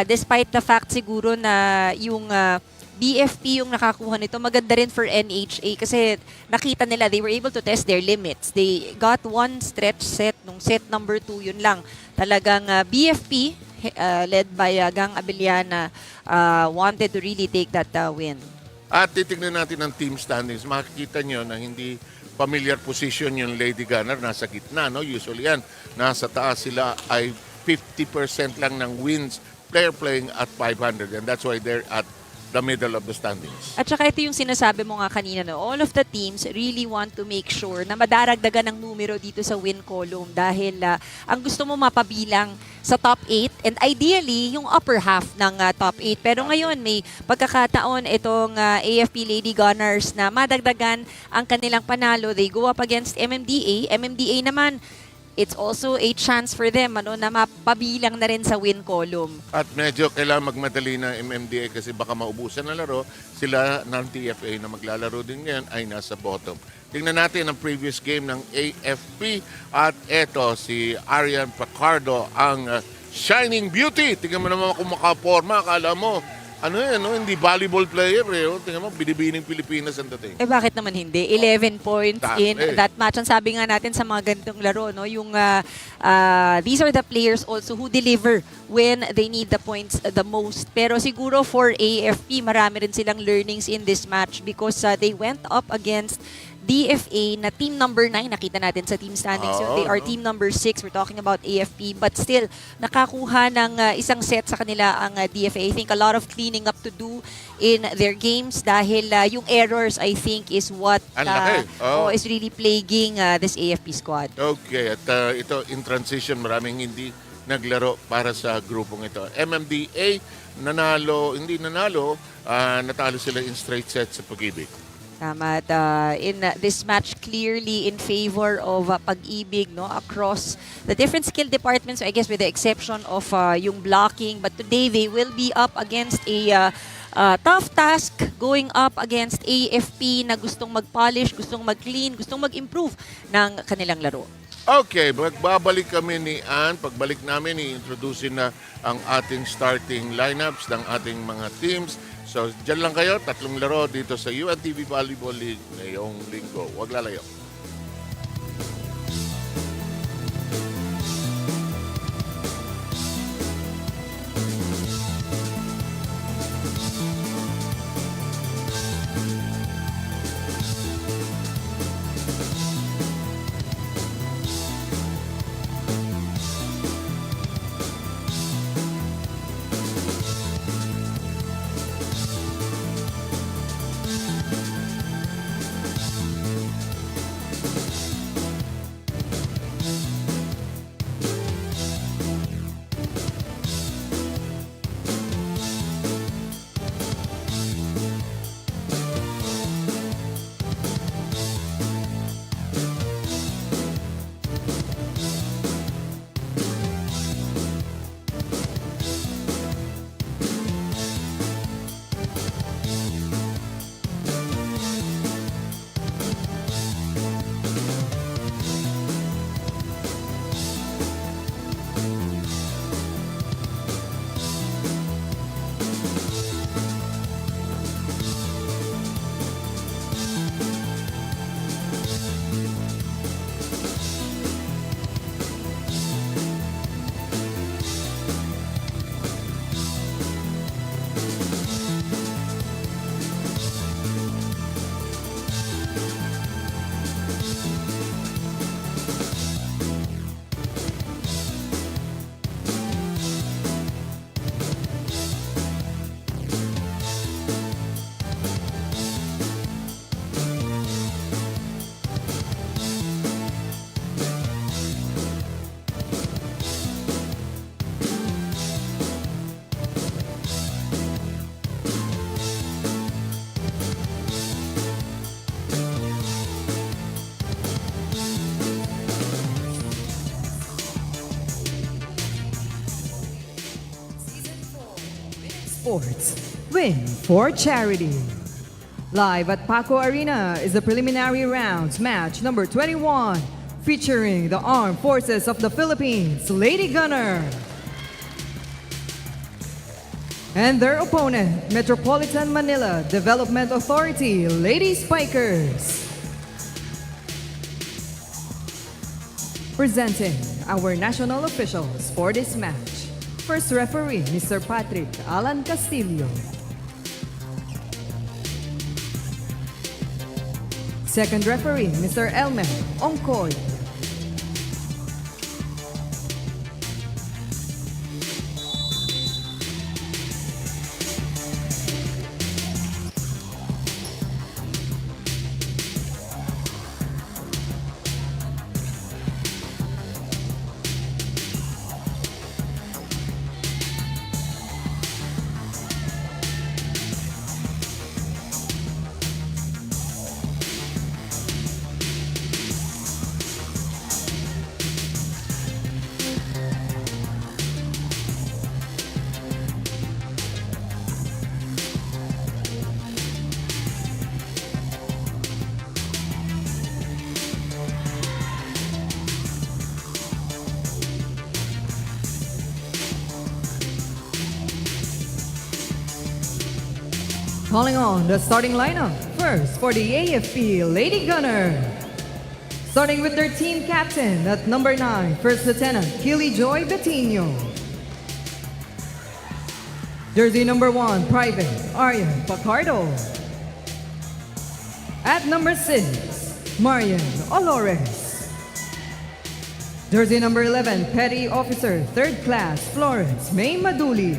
Despite the fact siguro na yung BFP yung nakakuha nito, maganda rin for NHA kasi nakita nila, they were able to test their limits. They got one stretch set, nung set number 2, yun lang. Talagang BFP, led by Gang Abellana, wanted to really take that win. At titignan natin ang team standings. Makikita nyo na hindi familiar position yung Lady Gunner, nasa gitna, no? Usually yan, nasa taas sila ay 50% lang ng wins, player playing at 500, and that's why they're at the middle of the standings. At saka ito yung sinasabi mo nga kanina, no? All of the teams really want to make sure na madaragdagan ng numero dito sa win column dahil ang gusto mo mapabilang sa top 8 and ideally yung upper half ng top 8. Pero ngayon may pagkakataon itong AFP Lady Gunners na madagdagan ang kanilang panalo. They go up against MMDA. MMDA naman, it's also a chance for them na mapabilang na rin sa win column. At medyo kailangan magmadali na MMDA kasi baka maubusan na laro. Sila ng TFA na maglalaro din ngayon ay nasa bottom. Tingnan natin ang previous game ng AFP at eto si Arian Pacardo, ang Shining Beauty. Tingnan mo naman kung makaporma, akala mo ano yan, no? Hindi volleyball player eh. Tingnan mo, binibining Pilipinas ang dating. Bakit naman hindi? 11 points in that match. Ang sabi nga natin sa mga ganitong laro, no? Yung these are the players also who deliver when they need the points the most. Pero siguro for AFP, marami rin silang learnings in this match because they went up against DFA na team number 9, nakita natin sa team standings yun. They are team number 6. We're talking about AFP. But still, nakakuha ng isang set sa kanila ang DFA. I think a lot of cleaning up to do in their games dahil yung errors, I think, is what is really plaguing this AFP squad. Okay, at ito in transition, maraming hindi naglaro para sa grupong ito. MMDA, natalo sila in straight sets sa Pag-IBIG. Tama. In this match, clearly in favor of Pag-IBIG, no, across the different skill departments, I guess with the exception of yung blocking. But today, they will be up against a tough task, going up against AFP na gustong mag-polish, gustong mag-clean, gustong mag-improve ng kanilang laro. Okay, magbabalik kami ni Ann. Pagbalik namin, i-introduce na ang ating starting lineups ng ating mga teams. So, dyan lang kayo, 3 laro dito sa UNTV Volleyball League ngayong linggo. Huwag lalayo. Sports, win for charity. Live at Paco Arena is the preliminary rounds match number 21, featuring the Armed Forces of the Philippines Lady Gunner And their opponent, Metropolitan Manila Development Authority, Lady Spikers. Presenting our national officials for this match. First referee, Mr. Patrick Alan Castillo. Second referee, Mr. Elmer Ongkoy. Calling on the starting lineup. First, for the AFP Lady Gunner. Starting with their team captain at number 9, First Lieutenant Kili Joy Betino. Jersey number 1, Private Arian Pacardo. At number 6, Marian Olores. Jersey number 11, Petty Officer 3rd Class Florence May Maduli.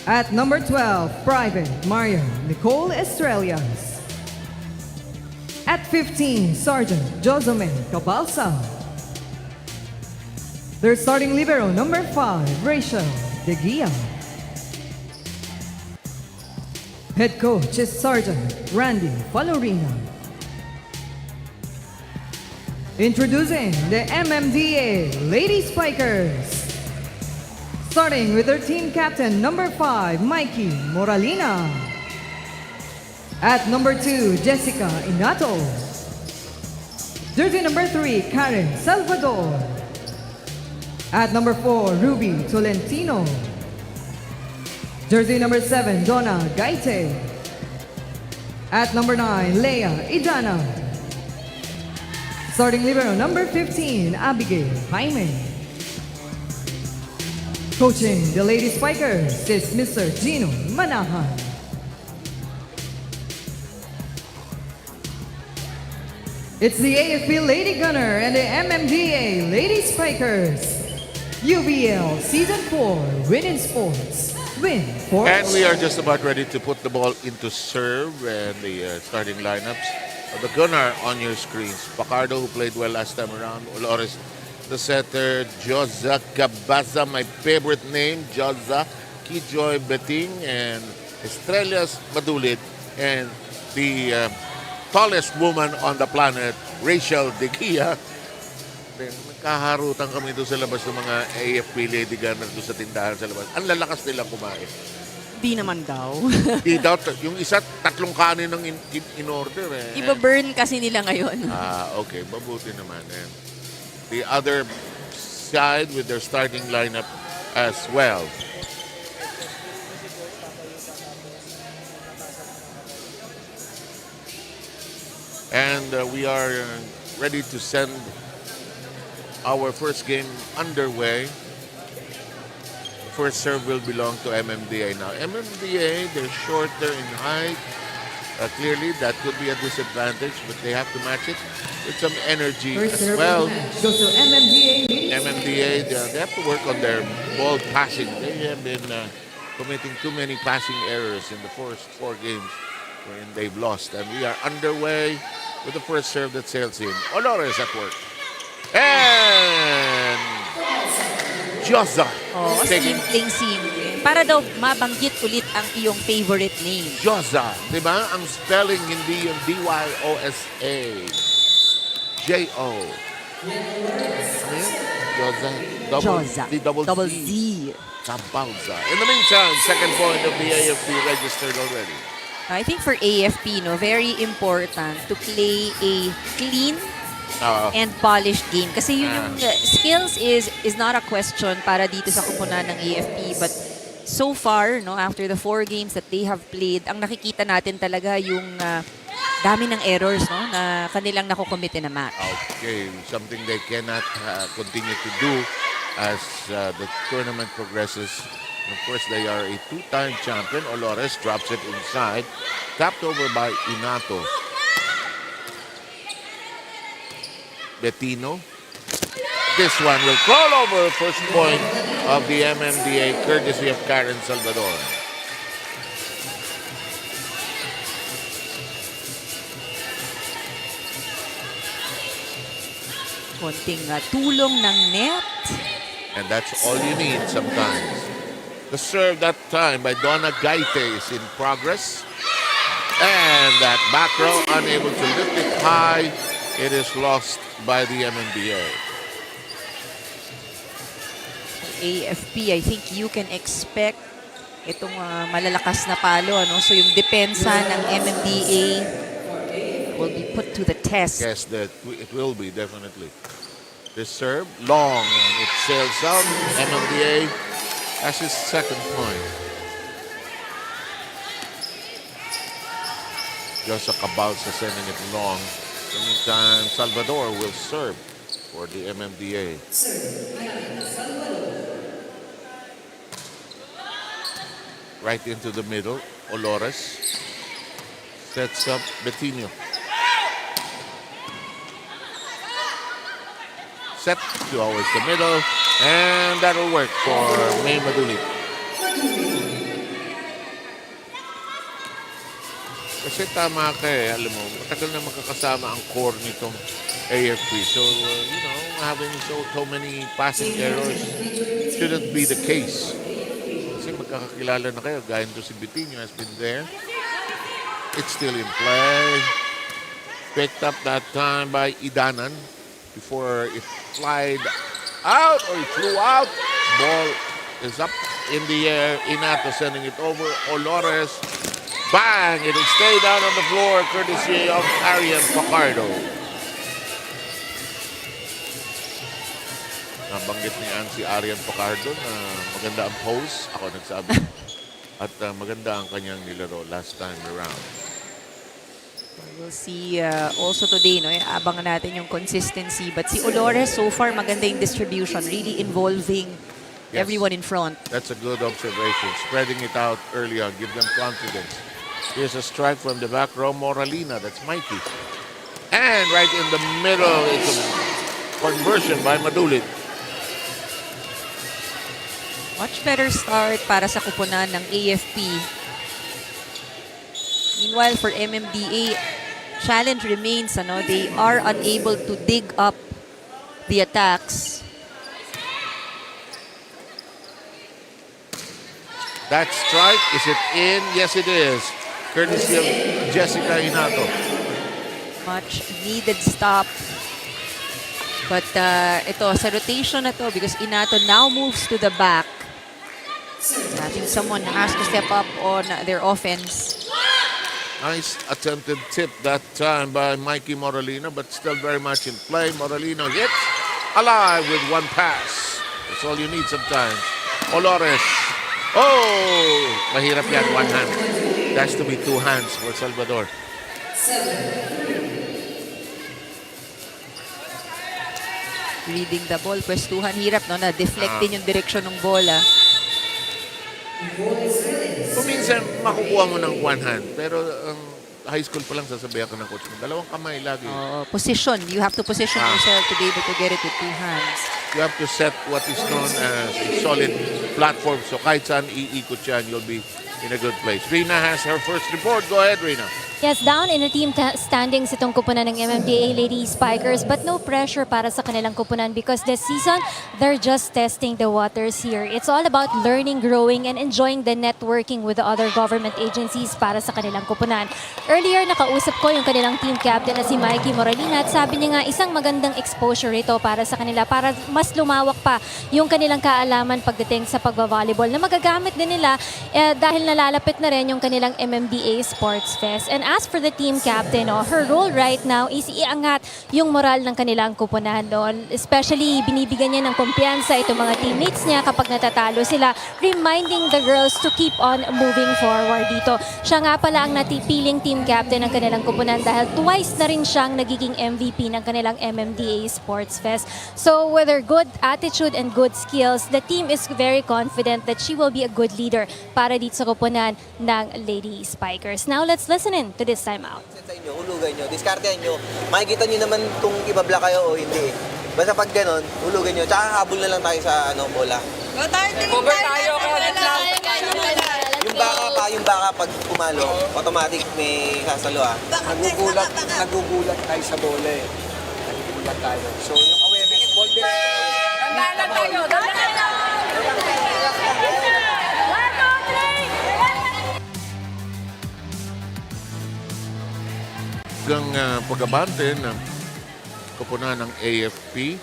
At number 12, Private Marian Nicole Estrellas. At 15, Sergeant Josome Cabalsa. Their starting libero, number 5, Rachel De Guia. Head coach is Sergeant Randy Falorina. Introducing the MMDA Lady Spikers. Starting with their team captain, number 5, Mikey Moralina. At number 2, Jessica Inato. Jersey number 3, Karen Salvador. At number 4, Ruby Tolentino. Jersey number 7, Donna Gaite. At number 9, Leia Idana. Starting libero, number 15, Abigail Jaime. Coaching the Lady Spikers is Mr. Gino Manahan. It's the AFP Lady Gunner and the MMDA Lady Spikers. UVL Season 4 Win in Sports. Win for And we are just about ready to put the ball into serve and the starting lineups of the gunner on your screens. Pacardo, who played well last time around. Olores, the setter. Joza Cabaza, my favorite name. Joza Kijoy Beting and Estrellas Madulit. And the tallest woman on the planet, Rachel De Guia. Nagkaharutan kami doon sa labas ng mga AFP Lady Gunner doon sa tindahan sa labas. Ang lalakas nilang kumain. Di naman daw. Di daw, yung isa, 3 kanin ng in order eh. Iba-burn kasi nila ngayon. Okay. Mabuti naman. And the other side with their starting lineup as well. And we are ready to send our first game underway. First serve will belong to MMDA now. MMDA, they're shorter in height. Clearly, that could be a disadvantage, but they have to match it with some energy First as well. goes to MMDA. MMDA, they have to work on their ball passing. They have been committing too many passing errors in the first 4 games wherein they've lost. And we are underway with the first serve that sails in. Olores at work. And Joza taking simpleng-simple. Para daw mabanggit ulit ang iyong favorite name. Joza. Diba? Ang spelling hindi yung D-Y-O-S-A. J-O. Ano yun? Joza. Joza. Double Z. Cabalza. In the meantime, second point of the AFP registered already. I think for AFP, very important to play a clean and polished game. Kasi yun yung skills is not a question para dito sa kupunan ng AFP, but so far, no, after the 4 games that they have played, ang nakikita natin talaga yung dami ng errors, no, na kanilang nakukomit in a match. Okay, something they cannot continue to do as the tournament progresses. And of course, they are a 2-time champion. Olores drops it inside, tapped over by Inato. Bettino. This one will crawl over. First point of the MMDA, courtesy of Karen Salvador. Konting tulong ng net. And that's all you need sometimes. The serve that time by Donna Gaite is in progress. And that back row unable to lift it high. It is lost by the MMDA. AFP, I think you can expect itong malalakas na palo. No? So yung depensa ng MMDA will be put to the test. Yes, it will be, definitely. This serve, long, and it sails out. MMDA has his second point. Josa Cabalsa sending it long. In the meantime, Salvador will serve for the MMDA. Right into the middle, Olores sets up Bettino. Set towards the middle, and that'll work for May Madulit. Kasi tama ka alam mo, matagal na magkakasama ang core nitong AFP. So, having so many passing errors shouldn't be the case. Kasi magkakakilala na kayo, gaya nito si Bettino has been there. It's still in play. Picked up that time by Idanan before it flied out or it flew out. Ball is up in the air. Inato sending it over. Olores. Bang! It'll stay down on the floor courtesy of Arian Facardo. Nabanggit ni Ann si Arian Facardo na maganda ang pose. Ako nagsabi. At maganda ang kanyang nilaro last time around. We'll see also today, no, abangan natin yung consistency. But si Olores, so far, maganda yung distribution, really involving everyone in front. That's a good observation. Spreading it out early on, give them confidence. Here's a strike from the back row, Moralina. That's Mikey. And right in the middle, it's a conversion by Madulit. Much better start para sa kupunan ng AFP. Meanwhile, for MMDA, challenge remains, they are unable to dig up the attacks. That strike, is it in? Yes, it is. Courtesy of Jessica Inato. Much needed stop. But ito, sa rotation na to, because Inato now moves to the back. I think someone has to step up on their offense. Nice attempted tip that time by Mikey Moralino, but still very much in play. Moralino hits alive with one pass. That's all you need sometimes. Olores. Oh! Mahirap yan, one hand. It has to be two hands for Salvador. Reading the ball, pwestuhan, hirap, no? Na-deflect din yung direksyon ng bola. Kung minsan, makukuha mo ng one hand. Pero high school pa lang sasabihan ka ng coach mo, dalawang kamay lagi. Position. You have to position yourself to be able to get it with two hands. You have to set what is known as a solid platform. So kahit saan iikot yan, you'll be in a good place. Rina has her first report. Go ahead, Rina. Yes, down in the team standings itong kupunan ng MMDA Lady Spikers, but no pressure para sa kanilang kupunan because this season, they're just testing the waters here. It's all about learning, growing, and enjoying the networking with the other government agencies para sa kanilang kupunan. Earlier, nakausap ko yung kanilang team captain na si Mikey Moralina at sabi niya nga isang magandang exposure ito para sa kanila para mas lumawak pa yung kanilang kaalaman pagdating sa pagbavolleyball na magagamit din nila dahil nalalapit na rin yung kanilang MMDA Sports Fest. And as for the team captain, her role right now is iangat yung moral ng kanilang kupunan. No? Especially, binibigyan niya ng kumpiyansa itong mga teammates niya kapag natatalo sila, reminding the girls to keep on moving forward dito. Siya nga pala ang natipiling team captain ng kanilang kupunan dahil twice na rin siyang nagiging MVP ng kanilang MMDA Sports Fest. So with her good attitude and good skills, the team is very confident that she will be a good leader para dito sa kupunan ng Lady Spikers. Now let's listen in to this time out. Sa inyo, hulugan nyo, diskartehan nyo. Makikita nyo naman kung ibabla kayo o hindi. Basta pag ganon, hulugan nyo. Tsaka habol na lang tayo sa bola. Cover tayo, Yung baka pag pumalo, automatic may sasalo Nagugulat tayo sa bola eh. Nagugulat tayo. So yung awareness, ball direction. Hanggang pag-abante ng kupunan ng AFP.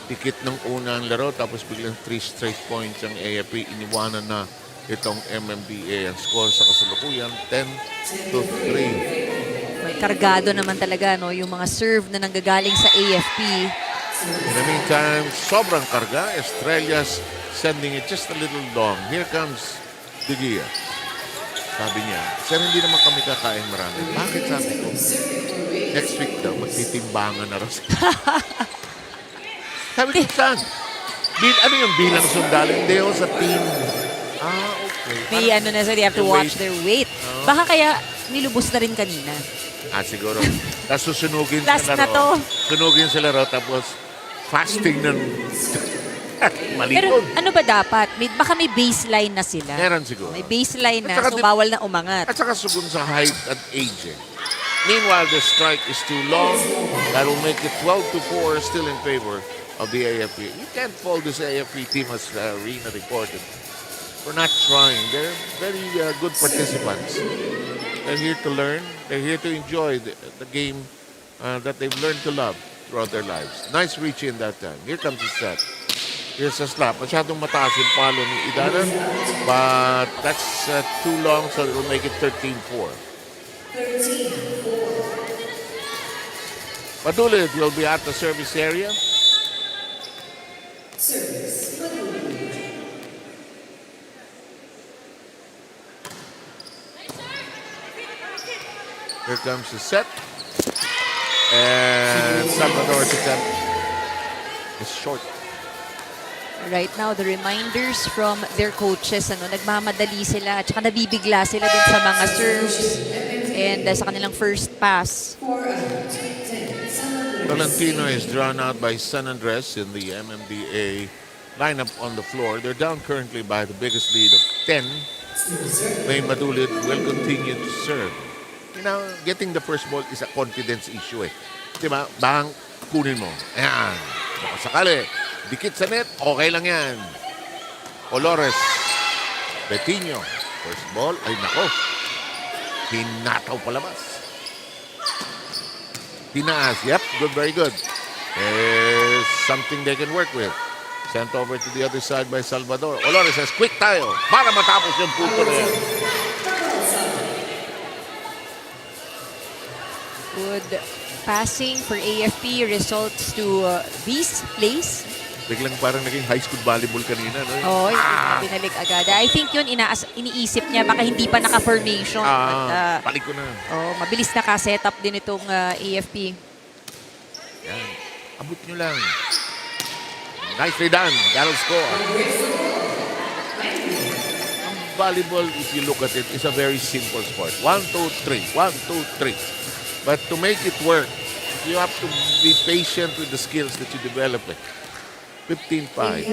Dikit ng unang laro tapos biglang 3 straight points ang AFP. Iniwanan na itong MMDA. Ang score sa kasalukuyan, 10-3. May kargado naman talaga, no? Yung mga serve na nanggagaling sa AFP. In the meantime, sobrang karga. Estrellas sending it just a little long. Here comes De Gia. Sabi niya, sir, hindi naman kami kakain marami. Bakit sabi ko? Next week daw, magtitimbangan na rin. Sabi ko, saan? Ano yung bilang sundalo? Hindi ako sa team. Okay. May ano na sir, they have to watch their weight. Baka kaya nilubos na rin kanina. Siguro. Tapos susunugin Last sa na laro. to. Sunugin sa laro, tapos fasting ng malikod. Pero ano ba dapat? Baka may baseline na sila. Meron siguro. May baseline na, At saka so bawal na umangat. At saka sugun sa height at age. Meanwhile, the strike is too long. That will make it 12-4 still in favor of the AFP. You can't fault this AFP team as Rina reported. We're not trying. They're very good participants. They're here to learn. They're here to enjoy the game that they've learned to love throughout their lives. Nice reach in that time. Here comes the set. Here's a slap. Masyadong mataas yung palo ni Idanan. But that's too long, so it will make it 13-4. Padulit will be at the service area. Here comes the set. And Salvador's attempt is short. Right now, the reminders from their coaches, nagmamadali sila at saka nabibigla sila dun sa mga serves and sa kanilang first pass. Valentino is drawn out by San Andres in the MMDA lineup on the floor. They're down currently by the biggest lead of 10. May Madulit will continue to serve. You know, getting the first ball is a confidence issue eh. Diba? Bang, kunin mo. Ayan. Baka sakali. Dikit sa net, okay lang yan. Olores. Betinho. First ball. Ay nako. Hinataw palabas. Tinaas. Yep, good, very good. There's something they can work with. Sent over to the other side by Salvador. Olores has quick tayo para matapos yung puto na yan. Good passing for AFP results to these plays. Biglang parang naging high school volleyball kanina. No? Oh, binalik agad. I think yun, iniisip niya, baka hindi pa naka-formation. Balik ko na. Mabilis naka-setup din itong AFP. Yan. Abot nyo lang. Nicely done. That'll score. Volleyball, if you look at it, is a very simple sport. 1, 2, 3. 1, 2, 3. But to make it work, you have to be patient with the skills that you develop. 15-5.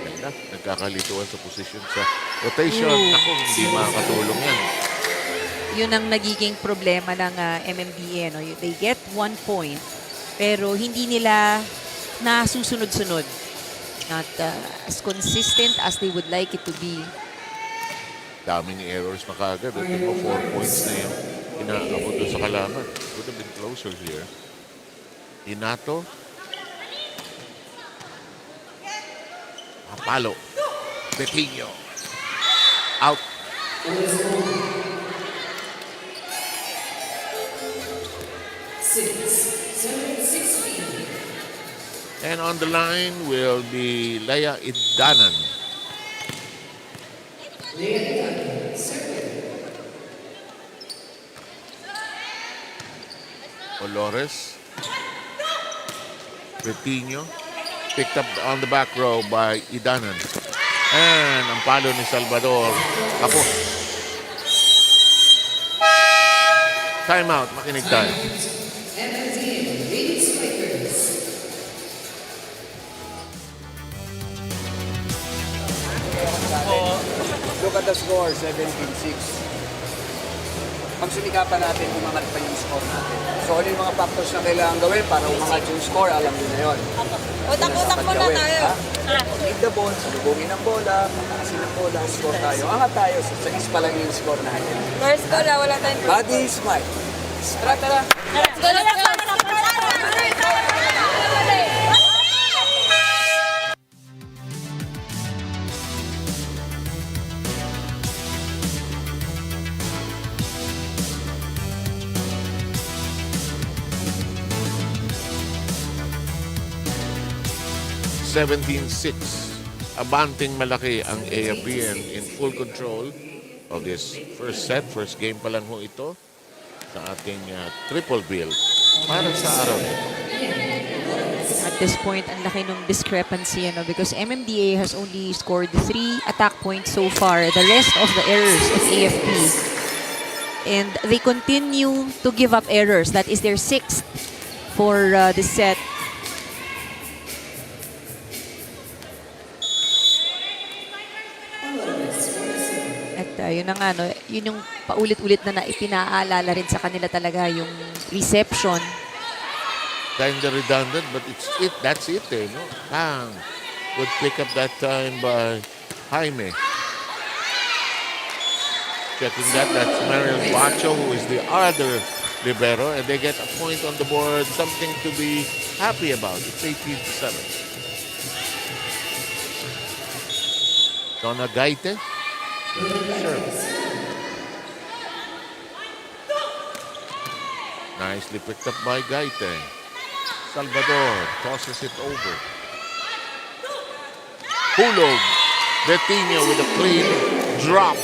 Ganda. Nagkakalituan sa position sa rotation. Ako, hindi makakatulong yan. Yun ang nagiging problema ng MMDA. No? They get 1 point, pero hindi nila nasusunod-sunod. Not as consistent as they would like it to be. Dami ni errors na kagad. Ito mo, 4 points na yung inaabot doon sa kalaban. Would have been closer here. Inato. Palo. Betinho. Out. And on the line will be Leia Idanan. Olores. Retino. Picked up on the back row by Idanan. And ang palo ni Salvador. Kapos. Timeout. Makinig tayo. Look at the score, 17-6. Pagsumikapan natin, umangat pa yung score natin. So, ano yung mga factors na kailangan gawin para umangat yung score, alam nyo na yun. Utak-utak muna tayo. Lead the ball, salubungin ang bola, pataasin ang bola, score tayo. Angat tayo, sa is pa lang yung score natin. First goal, wala tayong... Body smile. Tara, tara. Let's go, let's go. 17-6. Abanting malaki ang AFP and in full control of this first set. First game pa lang ho ito sa ating triple bill para sa araw nito. At this point, ang laki ng discrepancy because MMDA has only scored 3 attack points so far. The rest of the errors of AFP. And they continue to give up errors. That is their 6th for this set. At yun na nga, yun yung paulit-ulit na ipinaalala rin sa kanila talaga yung reception. Kind of redundant, but that's it eh, no? Bang! Good pick up that time by Jaime. Checking that's Mariel Bacho, who is the other libero, and they get a point on the board, something to be happy about. It's 18-7. Donna Gaite. Service. Nicely picked up by Gaite. Salvador tosses it over. Hulog. Betinho with a clean drop.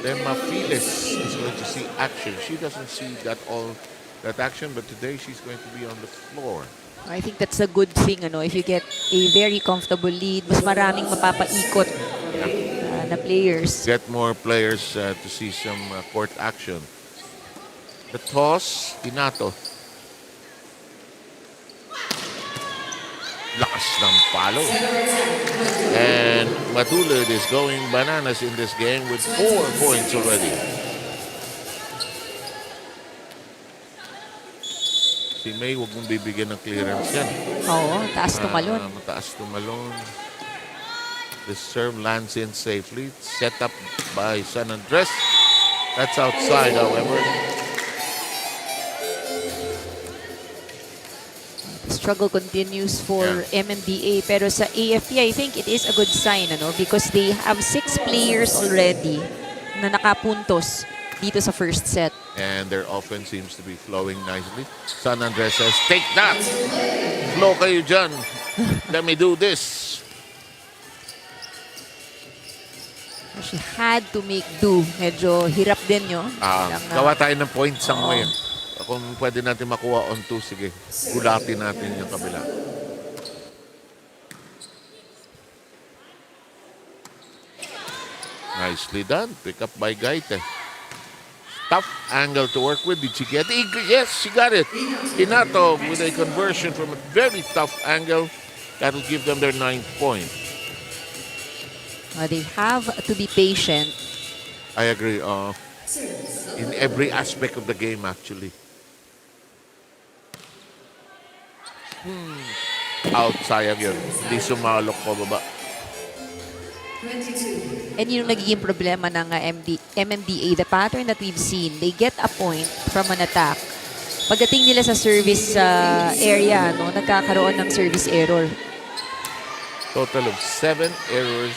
Then Mafiles is going to see action. She doesn't see that action, but today she's going to be on the floor. I think that's a good thing, if you get a very comfortable lead, mas maraming mapapaikot na players. Get more players to see some court action. The toss, Inato. Lakas ng palo. And Matulad is going bananas in this game with 4 points already. Si May, huwag mong bibigyan ng clearance yan. Oo, taas tumalon. Mataas tumalon. The serve lands in safely. Set up by San Andres. That's outside, however. The struggle continues for MMDA. Pero sa AFP, I think it is a good sign, because they have 6 players already na nakapuntos dito sa first set. And their offense seems to be flowing nicely. San Andres says, take that! Flow kayo dyan. Let me do this. She had to make do. Medyo hirap din yun. Gawa tayo ng points ang ngayon. Kung pwede natin makuha on 2, sige. Gulatin natin yung kabila. Nicely done. Pick up by Gaite. Tough angle to work with. Did she get it? Yes, she got it. Inato with a conversion from a very tough angle. That will give them their 9th point. They have to be patient. I agree. In every aspect of the game, actually. Out, sayang yun. Hindi sumalok pa baba. And yun yung nagiging problema ng MMDA. The pattern that we've seen, they get a point from an attack. pagdating nila sa service area, no, nagkakaroon ng service error. Total of 7 errors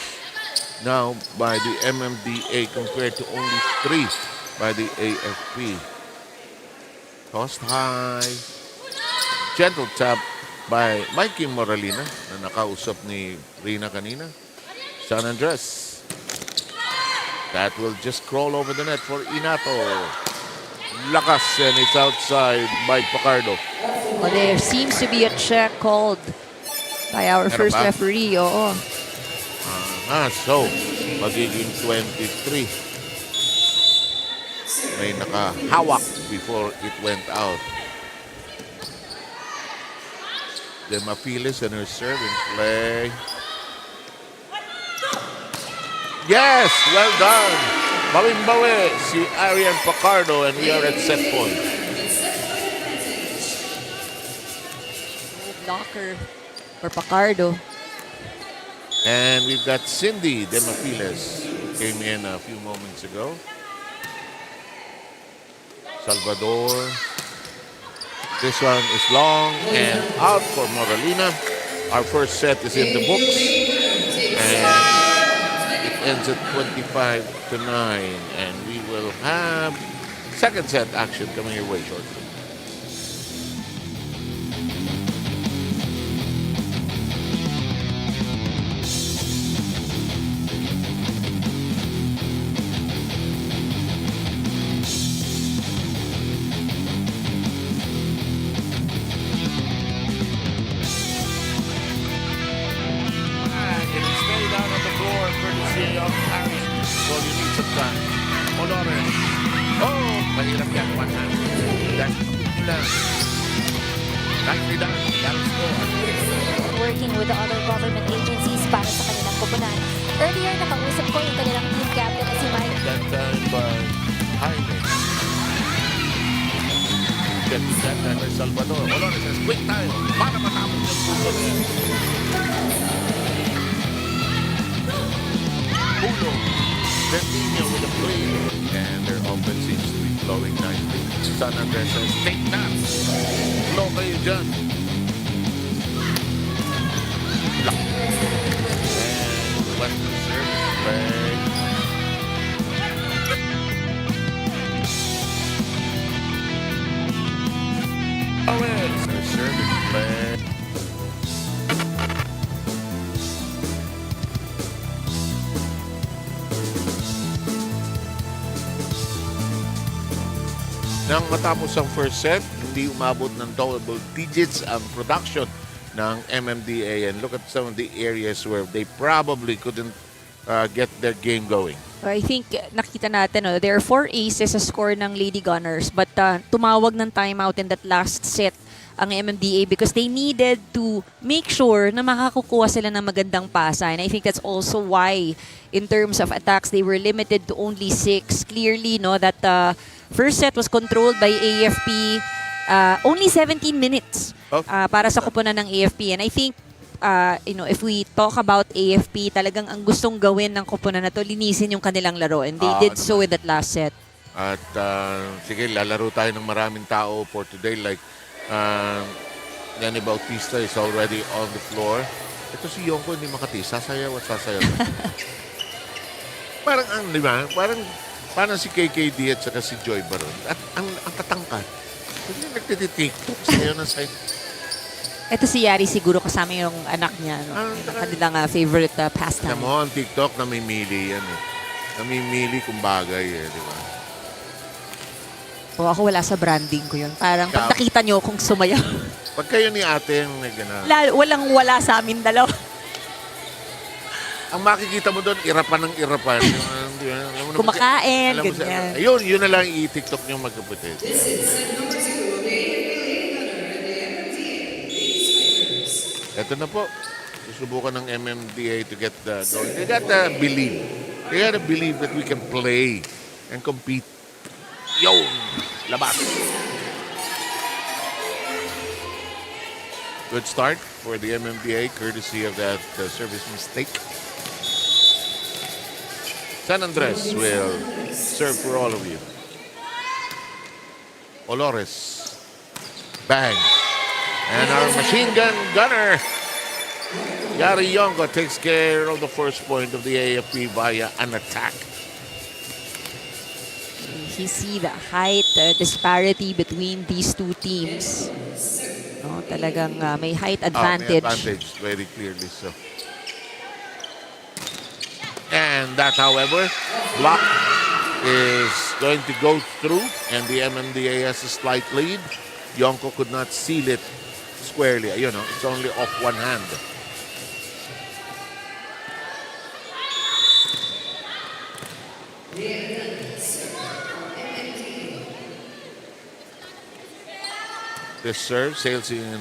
now by the MMDA compared to only 3 by the AFP. Tossed high. Gentle tap by Mikey Moralina na nakausap ni Rina kanina. San Andres. That will just crawl over the net for Inato. Lakas, and it's outside by Pacardo. Well, there seems to be a check called by our Meron first ba? referee. Oo. So, magiging 23. May nakahawak before it went out. Demafilis and her serving play. Yes! Well done! Bawin-bawi si Arian Pacardo, and we are at set point. Blocker for Pacardo. And we've got Cindy Demafiles, who came in a few moments ago. Salvador. This one is long and out for Moralina. Our first set is in the books. And it ends at 25-9. And we will have second set action coming your way shortly. Mahirap yan, 100. That's lang. Nicely done. That'll score. Working with the other government agencies para sa kanilang koponan. Earlier, nakausap ko yung kanilang team captain na si Mike. That time by Jaime. Get that time by Salvador. Olores says, quick time para matapos yung puso niya. Pulo. Bentinho with a play. And their offense seems to be flowing nicely. San Andres says, take that. Flow kayo dyan. And Western service play. Owens, their service play. Nang matapos ang first set, hindi umabot ng double digits ang production ng MMDA. And look at some of the areas where they probably couldn't get their game going. I think nakita natin, no, there are 4 aces sa score ng Lady Gunners, but tumawag ng timeout in that last set ang MMDA because they needed to make sure na makakukuha sila ng magandang pasa. And I think that's also why, in terms of attacks, they were limited to only 6. Clearly, no, that first set was controlled by AFP. Only 17 minutes para sa kupunan ng AFP. And I think, if we talk about AFP, talagang ang gustong gawin ng kupunan na to, linisin yung kanilang laro. And they did so with that last set. At sige, lalaro tayo ng maraming tao for today. Like, Danny Bautista is already on the floor. Ito si Yonko, hindi makati. Sasayaw at sasayaw. Parang, di ba? Parang si KKD at saka si Joy Baron. At ang katangkad. Hindi nagtiti-tiktok sayo na sa'yo. Ito si Yari siguro kasama yung anak niya. No? Kanilang favorite pastime. Alam mo, ang TikTok, namimili yan eh. Namimili kung bagay eh, di ba? O ako wala sa branding ko yun. Parang pag nakita nyo kung sumayaw. Pag kayo ni ate yung gana. Walang-wala sa amin dalawa. Ang makikita mo doon, irapan ng irapan. Kumakain, ganyan. Ayun, yun na lang i-TikTok nyo magkapatid. Ito na po. Susubukan ng MMDA to get the going. They gotta believe. They gotta believe that we can play and compete. Yun! Labas! Good start for the MMDA, courtesy of that service mistake. San Andres will serve for all of you. Olores. Bang. And our machine gun gunner, Yari Yonko, takes care of the first point of the AFP via an attack. You see the height disparity between these two teams. No, talagang may height May advantage. advantage, very clearly so. And that, however, block is going to go through, and the MMDA has a slight lead. Yonko could not seal it squarely. You know, it's only off one hand. This serve sails in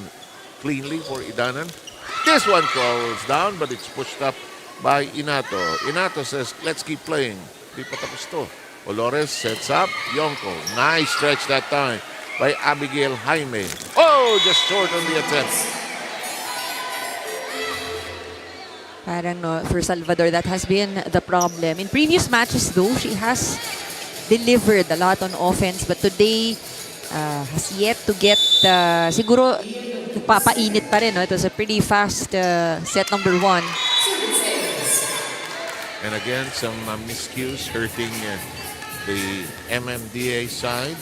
cleanly for Idanan. This one falls down, but it's pushed up by Inato. Inato says, let's keep playing. Di pa tapos to. Olores sets up. Yonko. Nice stretch that time by Abigail Jaime. Oh, just short on the attempt. Parang no, for Salvador, that has been the problem. In previous matches though, she has delivered a lot on offense, but today has yet to get, siguro papainit pa rin. No? It was a pretty fast set number 1. And again, some miscues hurting the MMDA side.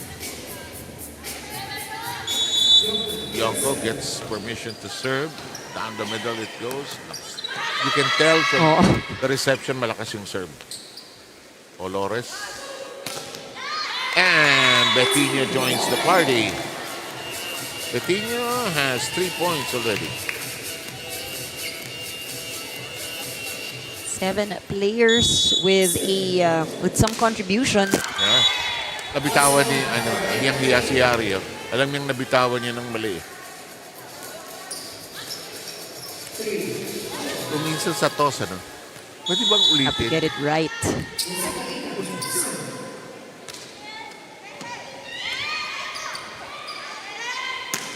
Yonko gets permission to serve. Down the middle it goes. You can tell from the reception, malakas yung serve. Olores. And Betinho joins the party. Betinho has 3 points already. 7 players with some contribution. Yeah. Nabitawan ni, hiyang-hiya si Yari. Alam niyang nabitawan niya ng mali. Kung minsan sa toss, pwede bang Have to ulitin? get it right.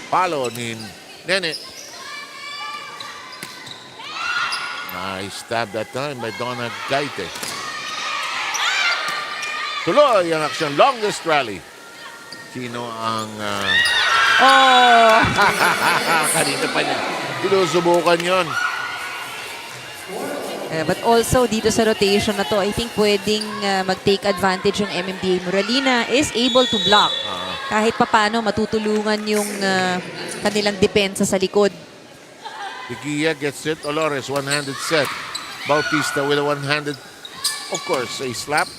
Palo ni Nene. Nice stab that time by Donna Gaite. Tuloy ang aksyon. Longest rally. Sino ang... kanina pa niya. Sinusubukan yon. But also, dito sa rotation na to, I think pwedeng mag-take advantage yung MMDA. Moralina is able to block. Kahit papano, matutulungan yung kanilang depensa sa likod. Piquilla gets it. Olores, one-handed set. Bautista with a one-handed, of course, a slap.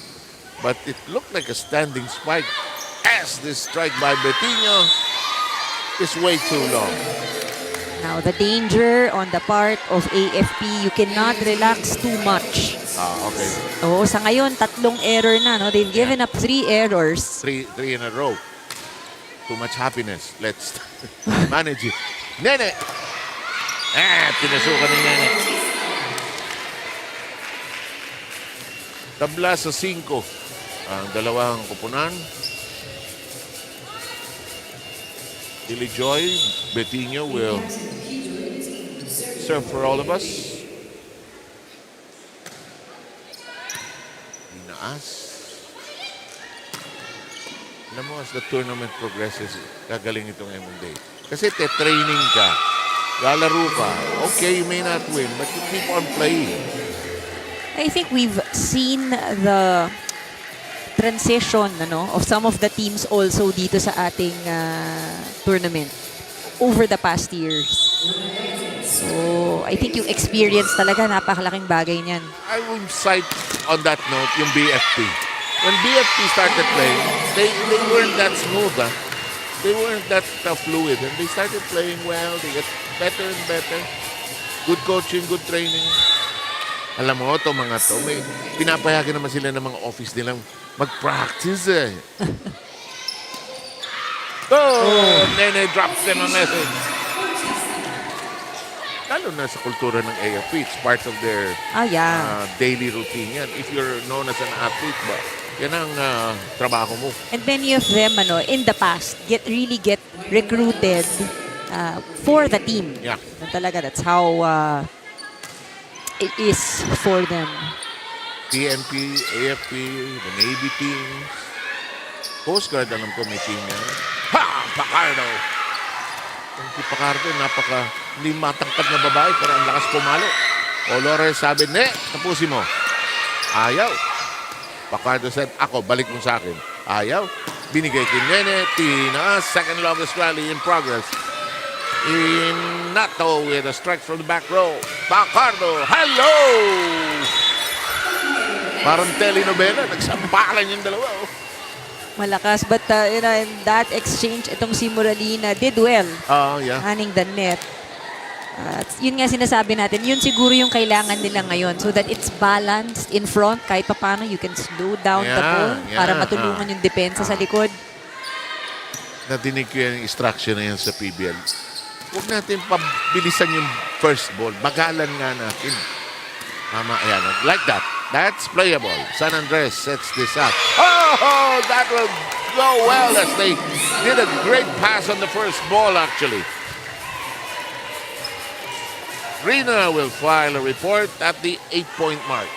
But it looked like a standing spike. As this strike by Betinho is way too long. Now, the danger on the part of AFP, you cannot relax too much. Okay. Oo, sa ngayon, 3 error na. No? They've given up 3 errors. Three in a row. Too much happiness. Let's manage it. Nene! Pinasukan ni Nene. Tabla sa 5 ang dalawang kupunan. Dilly Joy, Betinho will serve for all of us. Inaas. Alam mo, as the tournament progresses, gagaling itong MMDA. Kasi training ka, lalaro ka. Okay, you may not win, but you keep on playing. I think we've seen the transition of some of the teams also dito sa ating tournament over the past years. So, I think yung experience talaga, napakalaking bagay niyan. I would cite on that note yung BFP. When BFP started playing, they weren't that smooth. They weren't that fluid. And they started playing well. They get better and better. Good coaching, good training. Alam mo, ito mga to, may pinapayagan naman sila ng mga office nilang mag-practice eh. Nene drops them a message. Lalo na sa kultura ng AFP, it's part of their daily routine yan. If you're known as an athlete ba, yan ang trabaho mo. And many of them, in the past, really get recruited for the team. Yeah. Talaga, that's how it is for them. PNP, AFP, the Navy teams. Coast Guard, alam ko may team yan. Ha! Pacardo! Ang si Pacardo, hindi matangkad na babae, pero ang lakas pumalo. Olores sabi, tapusin mo. Ayaw. Pacardo said, ako, balik mo sa akin. Ayaw. Binigay kay Nene, tinaas, second longest rally in progress. Inato with a strike from the back row. Pacardo, hello! Parang telenovela, nagsampalan yung dalawa. Oh. Malakas, but in that exchange, itong si Moralina did well. Yeah. Hunting the net. Yun nga sinasabi natin, yun siguro yung kailangan nila ngayon so that it's balanced in front. Kahit paano, you can slow down the ball para matulungan yung depensa sa likod. Nadinig ko yung instruction na yan sa PBL. Huwag natin pabilisan yung first ball. Bagalan nga natin. Tama, ayan. Like that. That's playable. San Andres sets this up. Oh, that will go well as they did a great pass on the first ball, actually. Rina will file a report at the 8-point mark.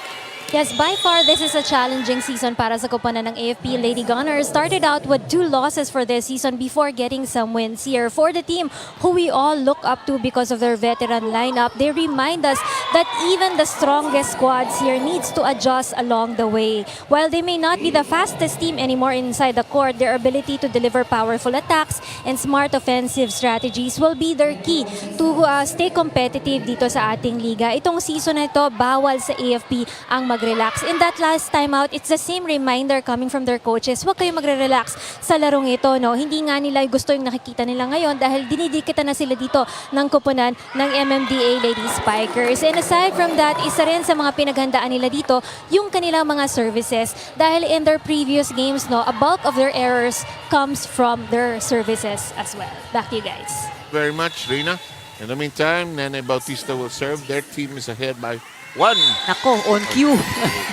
Yes, by far, this is a challenging season para sa koponan ng AFP Lady Gunners. Started out with 2 losses for this season before getting some wins here. For the team who we all look up to because of their veteran lineup, they remind us that even the strongest squads here needs to adjust along the way. While they may not be the fastest team anymore inside the court, their ability to deliver powerful attacks and smart offensive strategies will be their key to stay competitive dito sa ating liga. Itong season na ito, bawal sa AFP ang mag-relax. In that last timeout, it's the same reminder coming from their coaches. Huwag kayong magre-relax sa larong ito. No? Hindi nga nila gusto yung nakikita nila ngayon dahil dinidikitan na sila dito ng koponan ng MMDA Lady Spikers. And aside from that, isa rin sa mga pinaghandaan nila dito yung kanilang mga services dahil in their previous games, no, a bulk of their errors comes from their services as well. Back to you guys. Very much, Rina. In the meantime, Nene Bautista will serve. Their team is ahead by 1. Nako, on cue.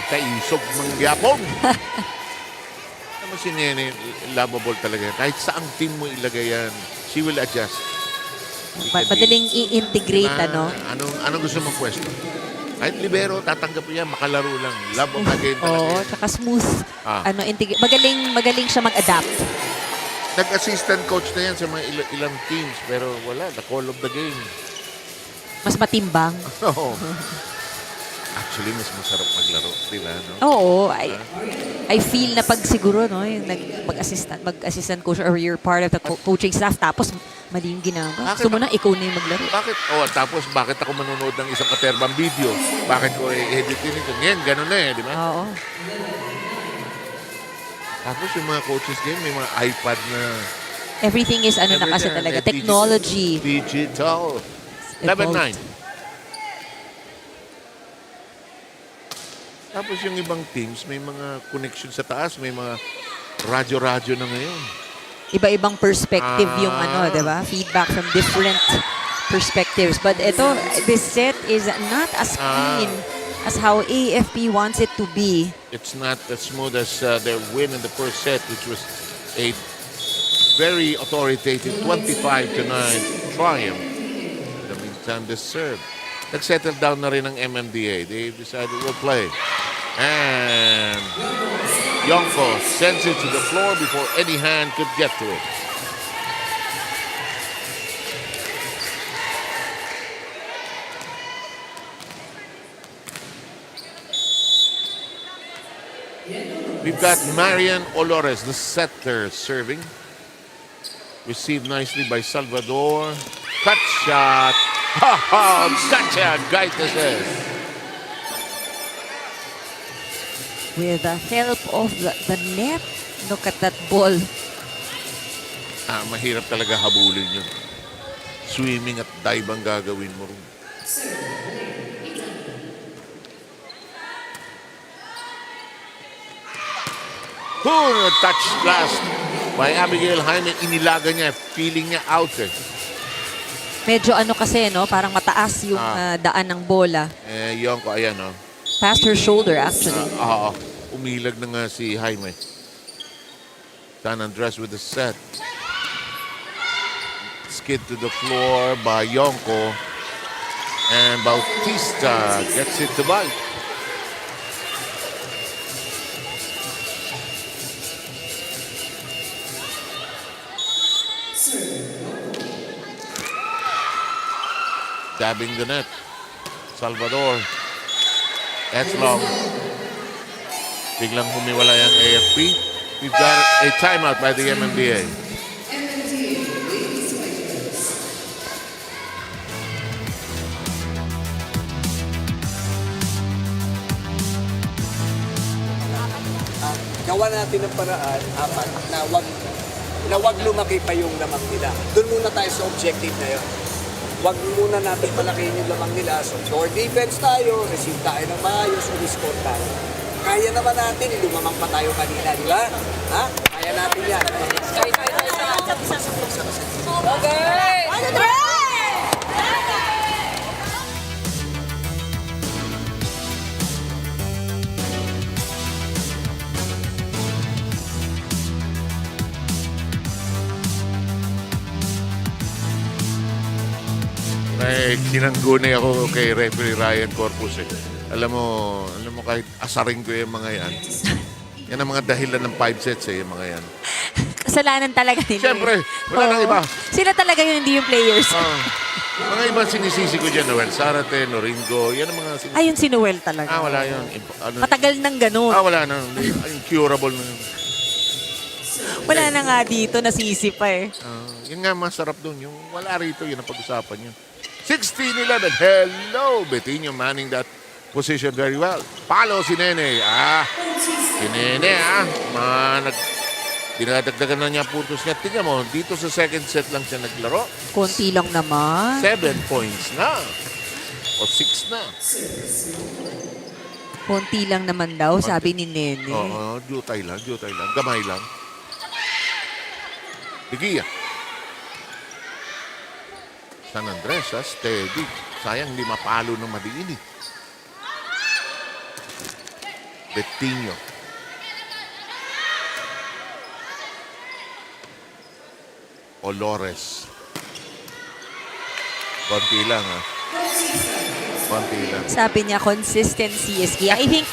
Kaisog mangyapon. Naman si Nene, lovable talaga. Kahit saang team mo ilagay yan, she will adjust. Madaling i-integrate, ano? Anong gusto mong pwesto? Kahit libero, tatanggap mo yan, makalaro lang. Love of the game talaga. Oo, tsaka smooth. Magaling siya mag-adapt. Nag-assistant coach na yan sa mga ilang teams, pero wala, the call of the game. Mas matimbang. Oo. Actually, mas masarap maglaro, di ba? No? Oo, I feel na pag siguro, no, yung mag-assistant coach or you're part of the coaching staff, tapos mali yung ginagawa. Gusto mo na, ikaw na yung maglaro. Bakit? Tapos bakit ako manonood ng isang katerbang video? Bakit ko i-editin ito? Ngayon, gano'n na di ba? Oo. Tapos yung mga coaches game, may mga iPad na. Everything is na kasi talaga. Technology. Digital. 11-9. Tapos yung ibang teams, may mga connection sa taas, may mga radyo-radyo na ngayon. Iba-ibang perspective yung di ba? Feedback from different perspectives. But this set is not as clean as how AFP wants it to be. It's not as smooth as their win in the first set, which was a very authoritative 25-9 triumph. In the meantime, this serve. Nag-settle down na rin ang MMDA. They decided we'll play. And Yonko sends it to the floor before any hand could get to it. We've got Marian Olores, the setter, serving. Received nicely by Salvador. Cut shot. Gotcha! Gaita says. With the help of the net, look at that ball. Mahirap talaga habulin yun. Swimming at dive ang gagawin mo rin. Touch last by Abigail Jaime. Inilaga niya. Feeling niya out Medyo kasi, no? Parang mataas yung daan ng bola. Yonko, ayan, no? Past her shoulder, actually. Umilag na nga si Jaime. San Andres with the set. Skid to the floor by Yonko. And Bautista gets it to bite. Dabbing the net. Salvador. That's long. Biglang humiwala yung AFP. We've got a timeout by the MMDA. Gawa natin ng paraan, apat, na wag lumaki pa yung lamang nila. Doon muna tayo sa objective na yun. Wag muna natin palakihin yung lamang nila. So, score defense tayo, receive tayo ng maayos, score tayo. Kaya naman natin, lumamang pa tayo kanina, di ba? Ha? Kaya natin yan. Okay! Ay, sinanggunay ako kay referee Ryan Corpus eh. Alam mo kahit asarin ko yung mga yan. Yan ang mga dahilan ng 5 sets eh, yung mga yan. Kasalanan talaga nila. Siyempre, wala nang iba. Sila talaga yun, hindi yung players. Mga iba sinisisi ko dyan, Noel Sarate, Noringo, yan ang mga sinisisi. Ayun si Noel talaga. Wala yun. Matagal nang ganun. Wala na. Incurable na yun. Wala na nga dito, nasisi pa eh. Yun nga masarap doon. Yung wala rito, yun ang pag-usapan nyo. 16-11. Hello, Betinho manning that position very well. Palo si Nene. Si Nene dinadagdagan na niya puntos niya. Tingnan mo, dito sa second set lang siya naglaro. Konti lang naman. 7 points na. O 6 na. Konti lang naman daw, sabi ni Nene. Oo, jutay lang. Gamay lang. Bigiya. San Andres, steady. Sayang, hindi mapalo ng madiin eh. Betinho. Olores. Konti lang Konti lang. Sabi niya, consistency is key. I think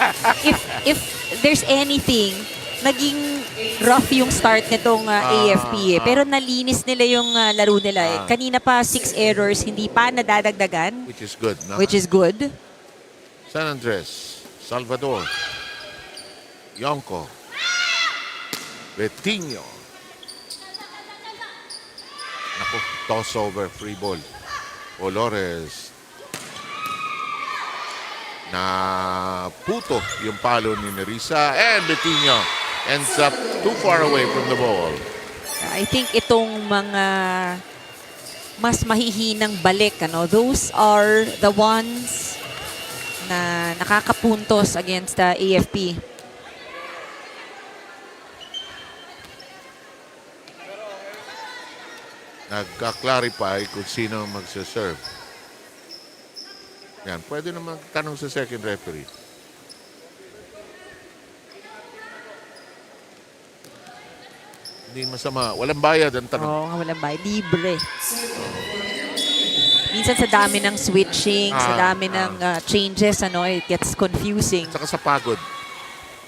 if there's anything, naging rough yung start nitong AFP eh. Pero nalinis nila yung laro nila eh. Kanina pa 6 errors, hindi pa nadadagdagan. Which is good, no? Which is good. San Andres, Salvador, Yonko, Betinho. Naku, toss over, free ball. Olores. Na puto yung palo ni Nerissa. And Betinho ends up too far away from the ball. I think itong mga mas mahihinang balik, those are the ones na nakakapuntos against the AFP. Nagka-clarify kung sino magsaserve. Yan, pwede na magtanong sa second referee. Hindi masama. Walang bayad ang tanong. Oo, walang bayad. Libre. Minsan sa dami ng switching, sa dami ng changes, it gets confusing. Saka sa pagod.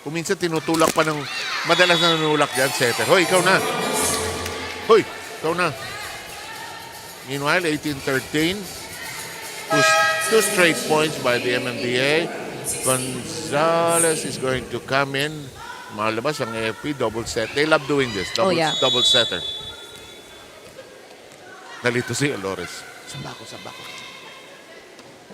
Kung minsan tinutulak pa ng madalas na nanulak dyan, setter. Hoy, ikaw na. Hoy, ikaw na. Meanwhile, 18-13. Two straight points by the MMDA. Gonzalez is going to come in. Malabas ang AFP, double set. They love doing this. Double setter. Nalito si Olores. Sabako.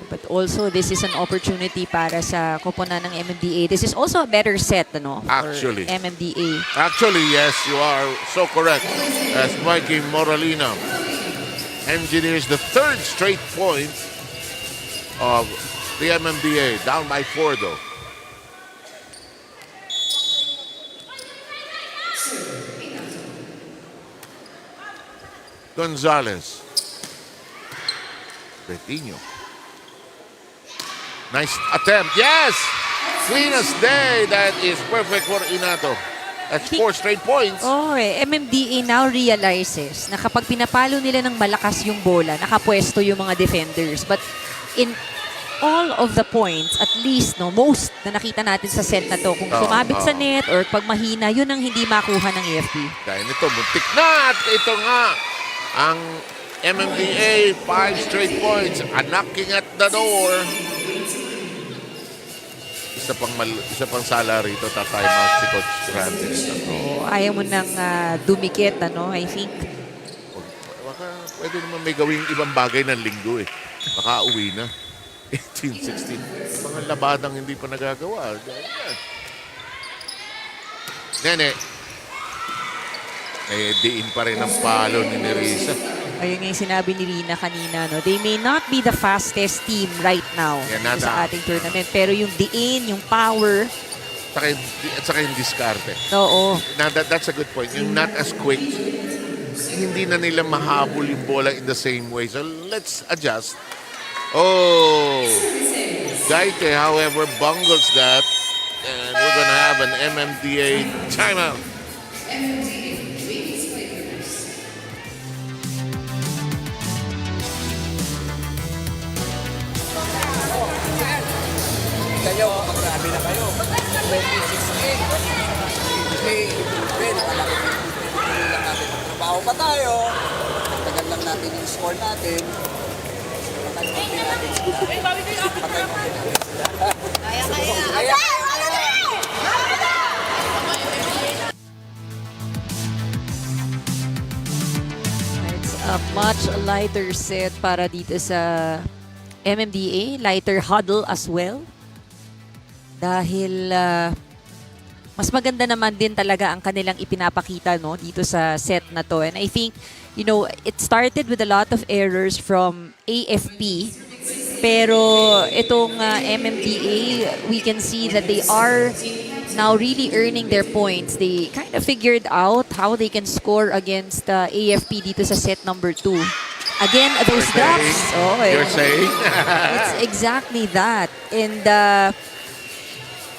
But also, this is an opportunity para sa koponan ng MMDA. This is also a better set, Actually. for MMDA. Actually, yes, you are so correct. As Mikey Moralina engineers the third straight point of the MMDA. Down by 4, though. Gonzalez. Betinho. Nice attempt. Yes! Cleanest day. That is perfect for Inato. That's 4 straight points. MMDA now realizes na kapag pinapalo nila ng malakas yung bola, nakapwesto yung mga defenders. But in all of the points, at least, most na nakita natin sa set na to, kung sumabit sa net or pag mahina, yun ang hindi makuha ng AFP. Dahil ito, muntik na. At ito nga, ang MMDA, 5 straight points. Knocking at the door. Isa pang sala rito. Tatay out si Coach Randy. Oh, ayaw mo nang dumikit, ano, I think. Baka pwede naman may gawing ibang bagay ng linggo eh. Baka uwi na. 18-16. Mga labadang hindi pa nagagawa. Nene. Diin pa rin ang palo ni Nerissa. Ayun nga yung sinabi ni Rina kanina, no? They may not be the fastest team right now sa ating tournament. Pero yung diin, yung power. At saka yung diskarte. Oo. That's a good point. Yung not as quick. Hindi na nila mahabol yung bola in the same way. So let's adjust. Oh. Gaite, however, bungles that. And we're gonna have an MMDA timeout. Kayo, magsabi na kayo. 26-8. Nakalaki lang natin. Trabaho pa tayo. Tagal lang natin yung score natin. Patay mo natin sila. Kaya. It's a much lighter set para dito sa MMDA. Lighter huddle as well. Dahil mas maganda naman din talaga ang kanilang ipinapakita, no, dito sa set na to. And I think, you know, it started with a lot of errors from AFP. Pero itong MMDA, we can see that they are now really earning their points. They kind of figured out how they can score against AFP dito sa set number 2. Again, those drops. Oh, You're saying? It's exactly that. And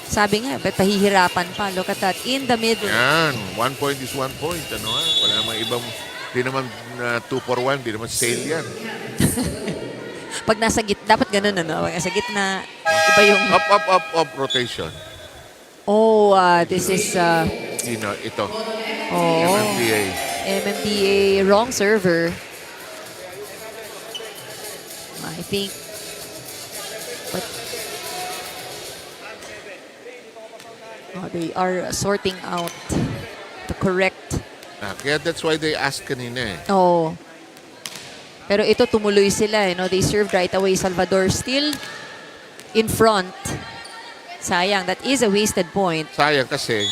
sabi nga, ba't pahihirapan pa? Look at that. In the middle. Yan. 1 point is 1 point. Ano, wala namang ibang, di naman 2 for 1, di naman sale yan. Pag nasa gitna, dapat ganun, ano? Pag nasa gitna, iba yung... Up rotation. Oh, this is... Ito. Oh, MMDA. MMDA wrong server. I think... But... Oh, they are sorting out the correct... Kaya that's why they asked kanina eh. Oh. Pero ito tumuloy sila, you know, they served right away. Salvador still in front. Sayang, that is a wasted point. Sayang kasi,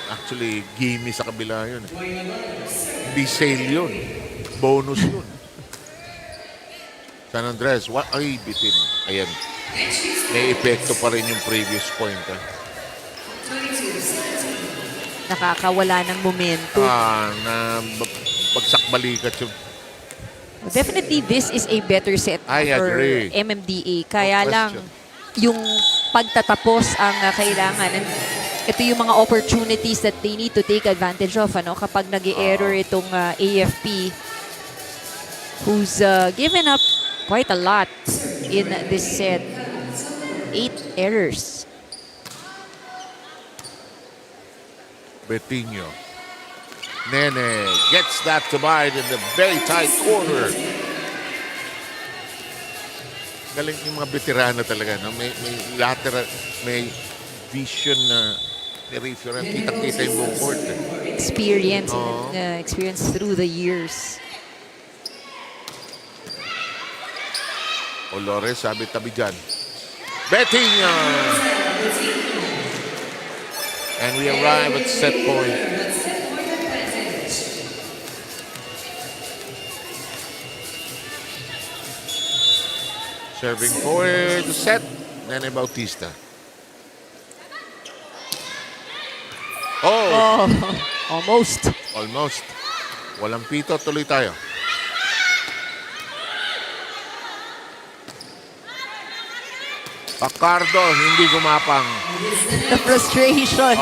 actually, gimme sa kabila yun. Hindi sale yun. Bonus yun. San Andres, ay, bitin. Ayan. May epekto pa rin yung previous point. Nakakawala ng momentum. Na bagsak balikat yung... Definitely, this is a better set I for agree. MMDA. Kaya No lang, question. yung pagtatapos ang kailangan. And ito yung mga opportunities that they need to take advantage of. Ano? Kapag nag-error itong AFP, who's given up quite a lot in this set. 8 errors. Betinho. Nene gets that to bite in the very tight corner. Galing yung mga veterano talaga. No? May lateral, may vision na peripheral. Kitang-kita yung buong court. Experience and experience through the years. Olores, sabi tabi dyan. Betinho! And we arrive at set point. Serving forward to set. Nene Bautista. Oh! Almost. Almost. Walang pito. Tuloy tayo. Pacardo, hindi gumapang. The frustration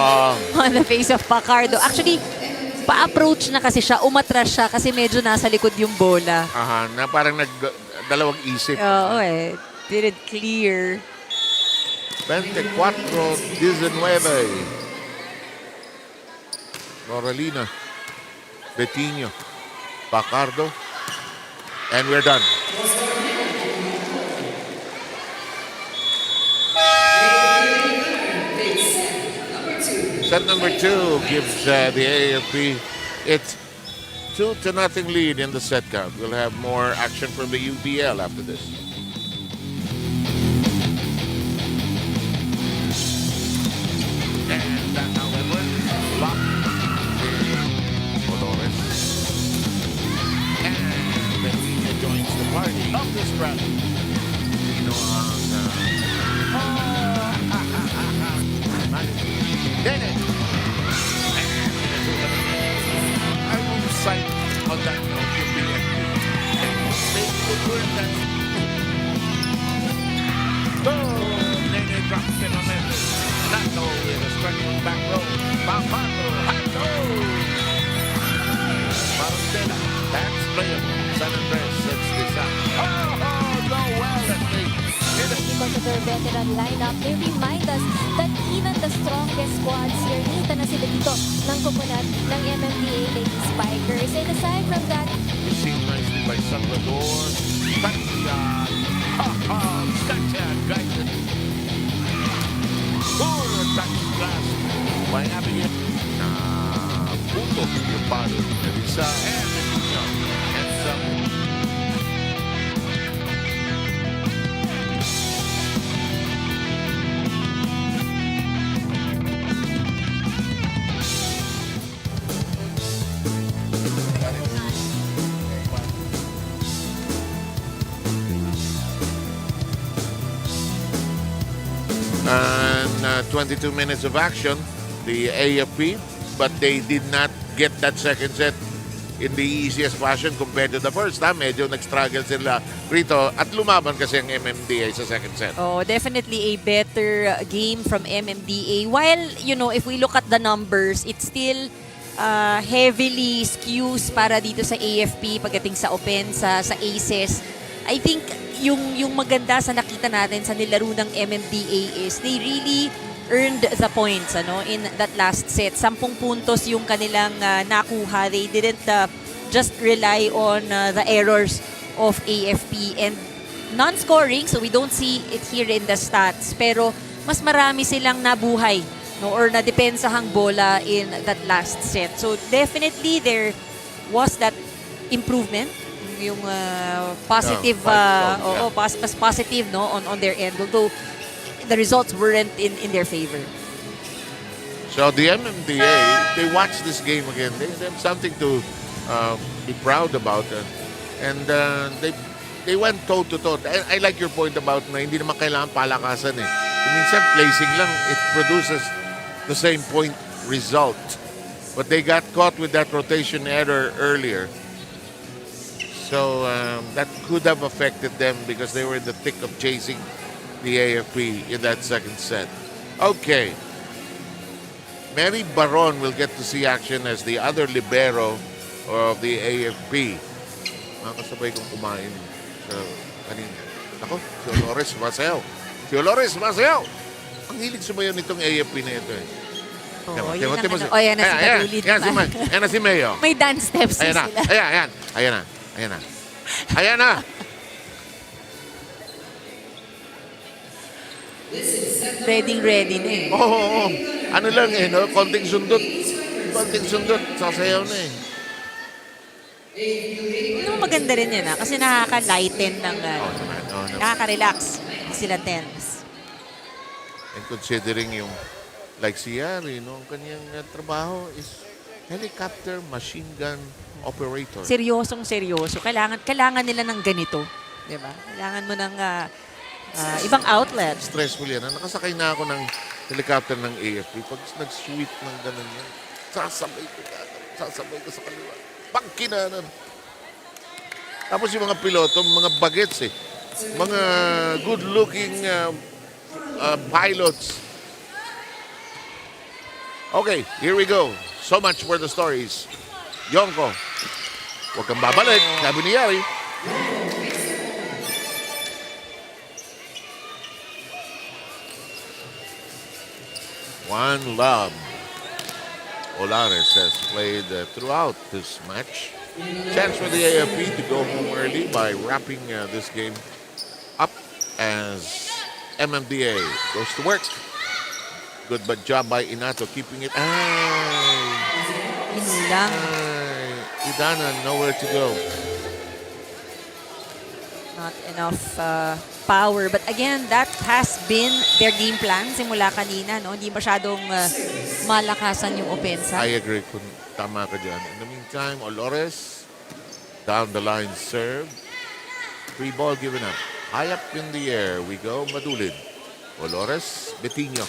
on the face of Pacardo. Actually, pa-approach na kasi siya, umatras siya kasi medyo nasa likod yung bola. Aha, na parang dalawang isip. Oo eh. Didn't clear. 24-19. Moralina. Betinho. Pacardo. And we're done. Set number 2 gives the AFP its 2-0 lead in the set count. We'll have more action from the UBL after this. And that, however, locked Dolores. And Benfica joins the party of this round. Sino ang DENR. I will cite on that note yung BNP. They could learn that. DENR drops in on it. Paco in a struggling back row. Paco, Paco! Marcela, that's playable. San Andres sets this up. No, well, that's me. Because of their veteran lineup, they remind us that even the strongest squads here, nita na sila dito ng kupunat ng MMDA Lady Spikers. And aside from that, It's seen nicely by Salvador. Tatian. Tatian, guided. Touch glass by Abigail. Puto yung palo. Elisa and Elisa. And some. And 22 minutes of action, the AFP, but they did not get that second set in the easiest fashion compared to the first. Medyo nag-struggle sila rito at lumaban kasi ang MMDA sa second set. Oh, definitely a better game from MMDA. While, you know, if we look at the numbers, it's still heavily skews para dito sa AFP pagdating sa offense, sa aces. I think yung maganda sa nakita natin sa nilaro ng MMDA is they really earned the points in that last set. 10 puntos yung kanilang nakuha. They didn't just rely on the errors of AFP and non-scoring, so we don't see it here in the stats. Pero mas marami silang nabuhay or nadepensahang bola in that last set. So definitely there was that improvement, yung positive mas positive on their end, although the results weren't in their favor. So the MMDA, they watched this game again. They have something to be proud about, and they went toe to toe. I like your point about na hindi naman kailangan palakasan eh. Minsan placing lang, it produces the same point result. But they got caught with that rotation error earlier. So that could have affected them because they were in the thick of chasing the AFP in that second set. Okay. Mary Baron will get to see action as the other libero of the AFP. Makasabay kong kumain sa kanina. Ako, si Olores Maseo. Si Olores Maseo! Ang hilig sumayo nitong AFP na ito eh. Oh, yan na si Madulid. Yan na si Mayo. May dance steps Ayan na. sila. Ayan na. Ayan na. Ready na eh. Oo. Ano lang eh, no? Konting sundot. Sasayaw na eh. Maganda rin yan kasi nakaka-lighten ng naman. nakaka-relax sila tense. And considering yung, like si Yari, ang kanyang trabaho is helicopter machine gun operator. Seryoso. Kailangan nila ng ganito. Diba? Kailangan mo ng ibang outlet. Stressful yan. Nakasakay na ako ng helicopter ng AFP. Pag nag-sweep ng ganun yan, sasabay ko sa kaliwa. Pagkinanan. Tapos yung mga piloto, mga bagets eh. Mga good-looking pilots. Okay, here we go. So much for the stories. Yonko, huwag kang babalik. Sabi ni Yari. One love. Olares has played throughout this match. Chance for the AFP to go home early by wrapping this game up as MMDA goes to work. Good but job by Inato keeping it. Inulang. Idana nowhere to go. Not enough power. But again, that has been their game plan simula kanina. No? Hindi masyadong malakasan yung opensa. I agree kung tama ka dyan. In the meantime, Olores down the line serve. Free ball given up. High up in the air we go. Madulid. Olores, Betinho.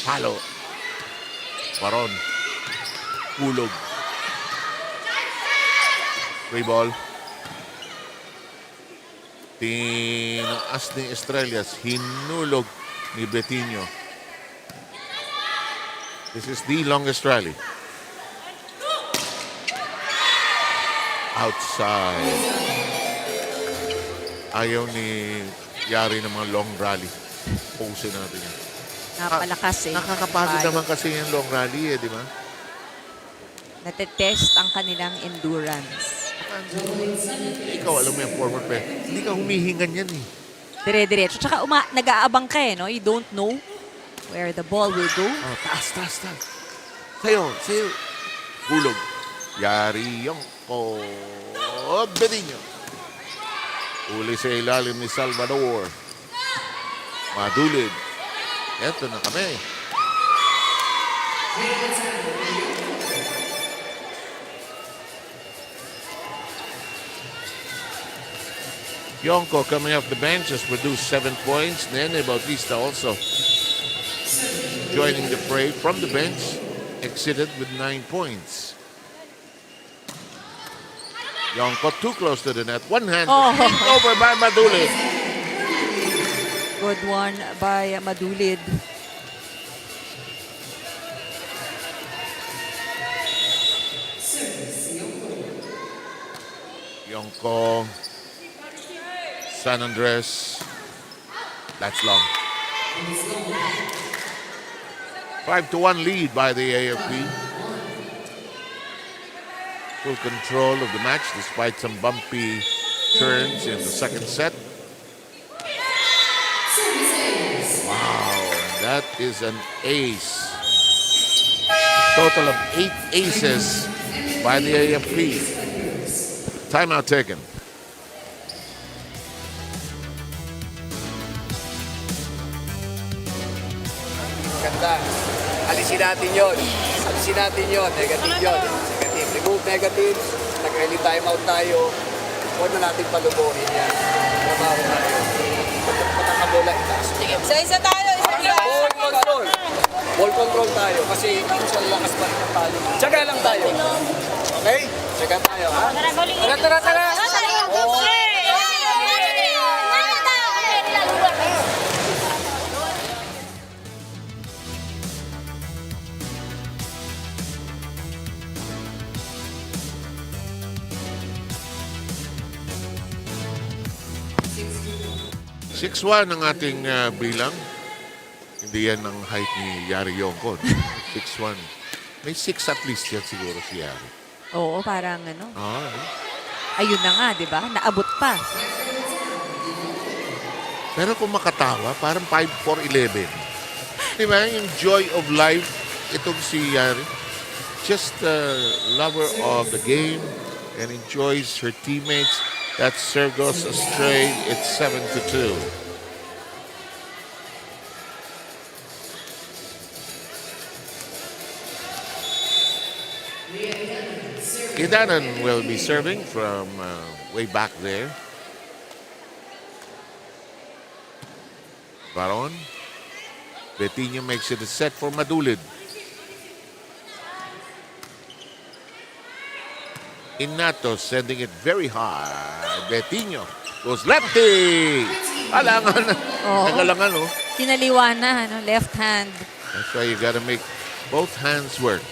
Palo. Baron. Hulog. Free ball. Tinaas ni Estrellas. Hinulog ni Betinho. This is the longest rally. Outside. Ayaw ni Yari ng mga long rally. Pose natin yan. Napalakas eh. Nakakapagod naman kasi yung long rally di ba? Natetest ang kanilang endurance. Ikaw, alam mo yung former player, hindi ka humihingan yan eh. Dire-diretso. Tsaka nag-aabang ka eh, no? You don't know where the ball will go. Oh, taas. Sa'yo. Hulog. Yari yung Betinho. Uli sa ilalim ni Salvador. Madulid. Eto na kami. Yonko coming off the bench has produced 7 points. Nene Bautista also joining the fray from the bench, exited with 9 points. Yonko too close to the net. One hand over by Madulid. Good one by Madulid. Yonko. San Andres. That's long. 5-1 lead by the AFP. Full control of the match despite some bumpy turns in the second set. Wow, that is an ace. Total of 8 aces by the AFP. Timeout taken. Ganda. Alisin natin yun. Negative yun. Negative. Remove negative. Nag-early timeout tayo. Huwag na natin palubuhin yan. Trabaho tayo. Patakabola, itaas. Isa tayo. Ball control. Ball control tayo kasi minsan lakas pa rin ang talo. Tsaga lang tayo. Okay? Tsaga tayo, ha? Tara. Oh. 6'1 ang ating bilang. Hindi yan ang height ni Yari Yonko. 6'1. May 6 at least yan siguro si Yari. Oo, parang ano. Ah, Ayun na nga, di ba? Naabot pa. pero kung makatawa, parang 5'4", 11. Di ba? Yung joy of life, itong si Yari. Just a lover of the game and enjoys her teammates. That serve goes astray. It's 7-2. Idanan will be serving from way back there. Baron. Betinho makes it a set for Madulid. Inato sending it very high. Betinho goes lefty. Alangan. Nagalangan, oh. Sinaliwa na, ano, left hand. That's why you gotta make both hands work.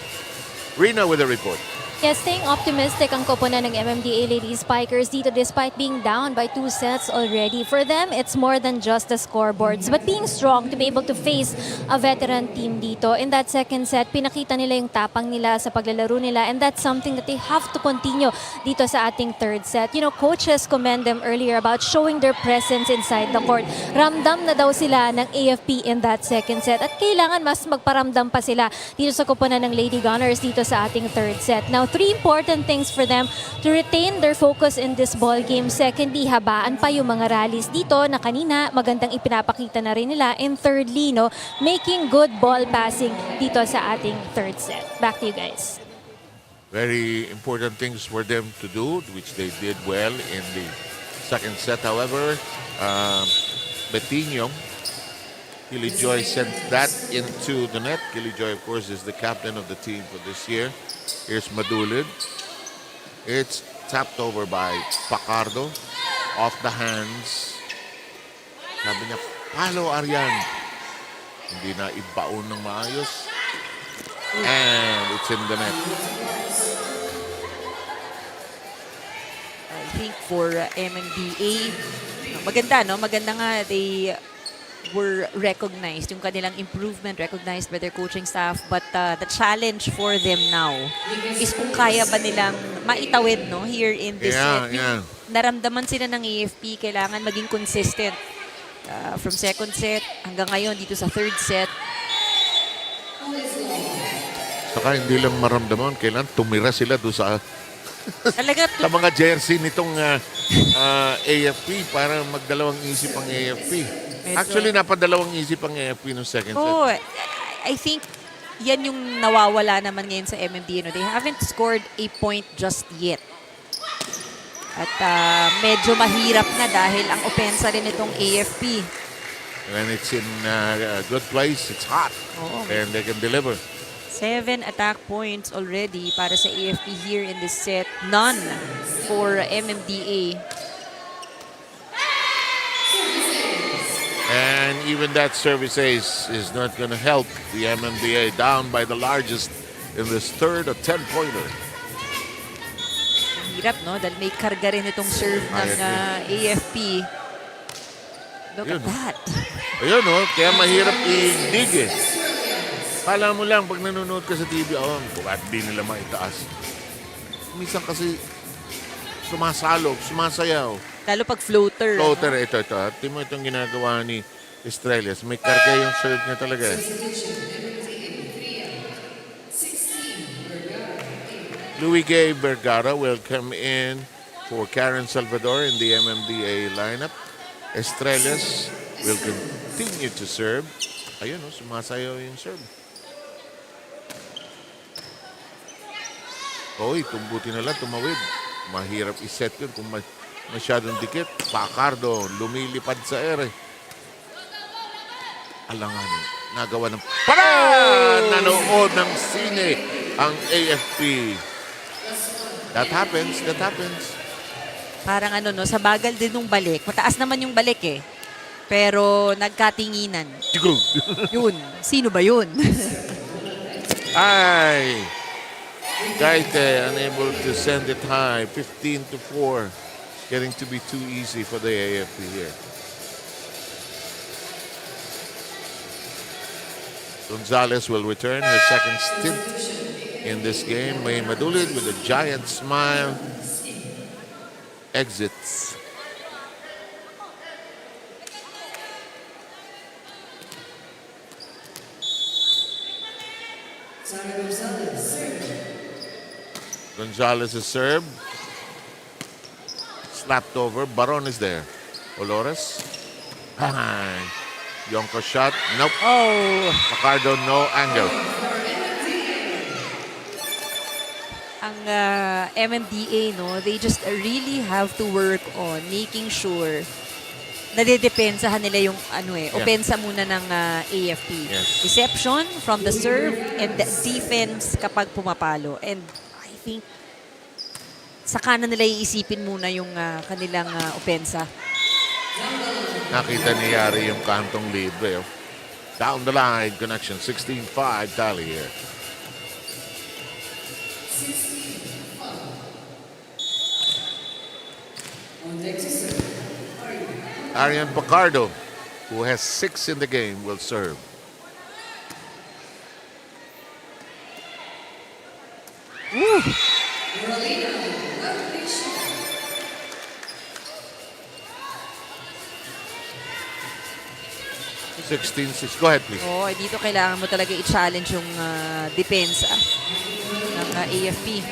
Rina with a report. Yes, staying optimistic ang koponan ng MMDA Lady Spikers dito despite being down by 2 sets already. For them, it's more than just the scoreboards but being strong to be able to face a veteran team dito. In that second set, pinakita nila yung tapang nila sa paglalaro nila and that's something that they have to continue dito sa ating third set. You know, coaches commend them earlier about showing their presence inside the court. Ramdam na daw sila ng AFP in that second set at kailangan mas magparamdam pa sila dito sa koponan ng Lady Gunners dito sa ating third set. Now, 3 important things for them to retain their focus in this ball game. Secondly, habaan pa yung mga rallies dito na kanina magandang ipinapakita na rin nila. And thirdly, no, making good ball passing dito sa ating third set. Back to you guys. Very important things for them to do, which they did well in the second set. However, Betinho, Kilijoy sent that into the net. Kilijoy, of course, is the captain of the team for this year. Here's Madulid. It's tapped over by Pacardo. Off the hands. Sabi niya, palo Arian. Hindi na ibaon ng maayos. And it's in the net. I think for MMDA, maganda, no? Maganda nga, they were recognized, yung kanilang improvement recognized by their coaching staff, but the challenge for them now is kung kaya ba nilang maitawid, no, here in this set. Yung naramdaman sila ng AFP, kailangan maging consistent from second set hanggang ngayon dito sa third set. Saka hindi lang maramdaman, kailan tumira sila doon sa Talaga, sa mga jersey nitong AFP para magdalawang isip ang AFP. Actually, napadalawang isip ang AFP no second set. oh, I think yan yung nawawala naman ngayon sa MMDA. No? They haven't scored a point just yet. At medyo mahirap na dahil ang opensa rin itong AFP. When it's in a good place, it's hot. Oo. And they can deliver. 7 attack points already para sa AFP here in this set. None for MMDA. And even that service ace is not going to help the MMDA, down by the largest in this third, a 10-pointer. Hirap, no? Dahil may karga rin itong serve ng AFP. Look at that. Ayun, no? Kaya mahirap i-dig eh. Kala mo lang, pag nanonood ka sa TV, bakit di nila maitaas? Minsan kasi sumasalog, sumasayaw. Lalo pag floater. Floater, ano? ito. Tingnan mo itong ginagawa ni Estrellas. May karga yung serve niya talaga. Louis Gay Vergara will come in for Karen Salvador in the MMDA lineup. Estrellas will continue to serve. Ayun, no, sumasayaw yung serve. Oy, tumbuti na lang, tumawid. Mahirap iset yun kung masyadong dikit. Pacardo, lumilipad sa ere. Alanganin, nagawa ng nanood ng sine ang AFP. That happens. Parang ano, no, sa bagal din nung balik. Mataas naman yung balik eh. Pero nagkatinginan. Yun. Sino ba yun? Ay! Gaite unable to send it high. 15-4. Getting to be too easy for the AFP here. Gonzalez will return her second stint in this game. May Madulid with a giant smile exits. Gonzalez's serve. Slapped over. Baron is there. Olores. Yonko shot. Nope. Oh. Pacardo, no angle. Ang MMDA, no, they just really have to work on making sure nadidepensahan nila yung opensa muna ng AFP. Yes. Reception from the serve and the defense kapag pumapalo. And I think saka na nila iisipin muna yung kanilang opensa. Nakita ni Yari yung kantong libre. Down the line connection. 16-5 tally here. Arian Picardo, who has 6 in the game, will serve. Woo! 16-6. Go ahead, please. Oh, dito kailangan mo talaga i-challenge yung depensa ng AFP.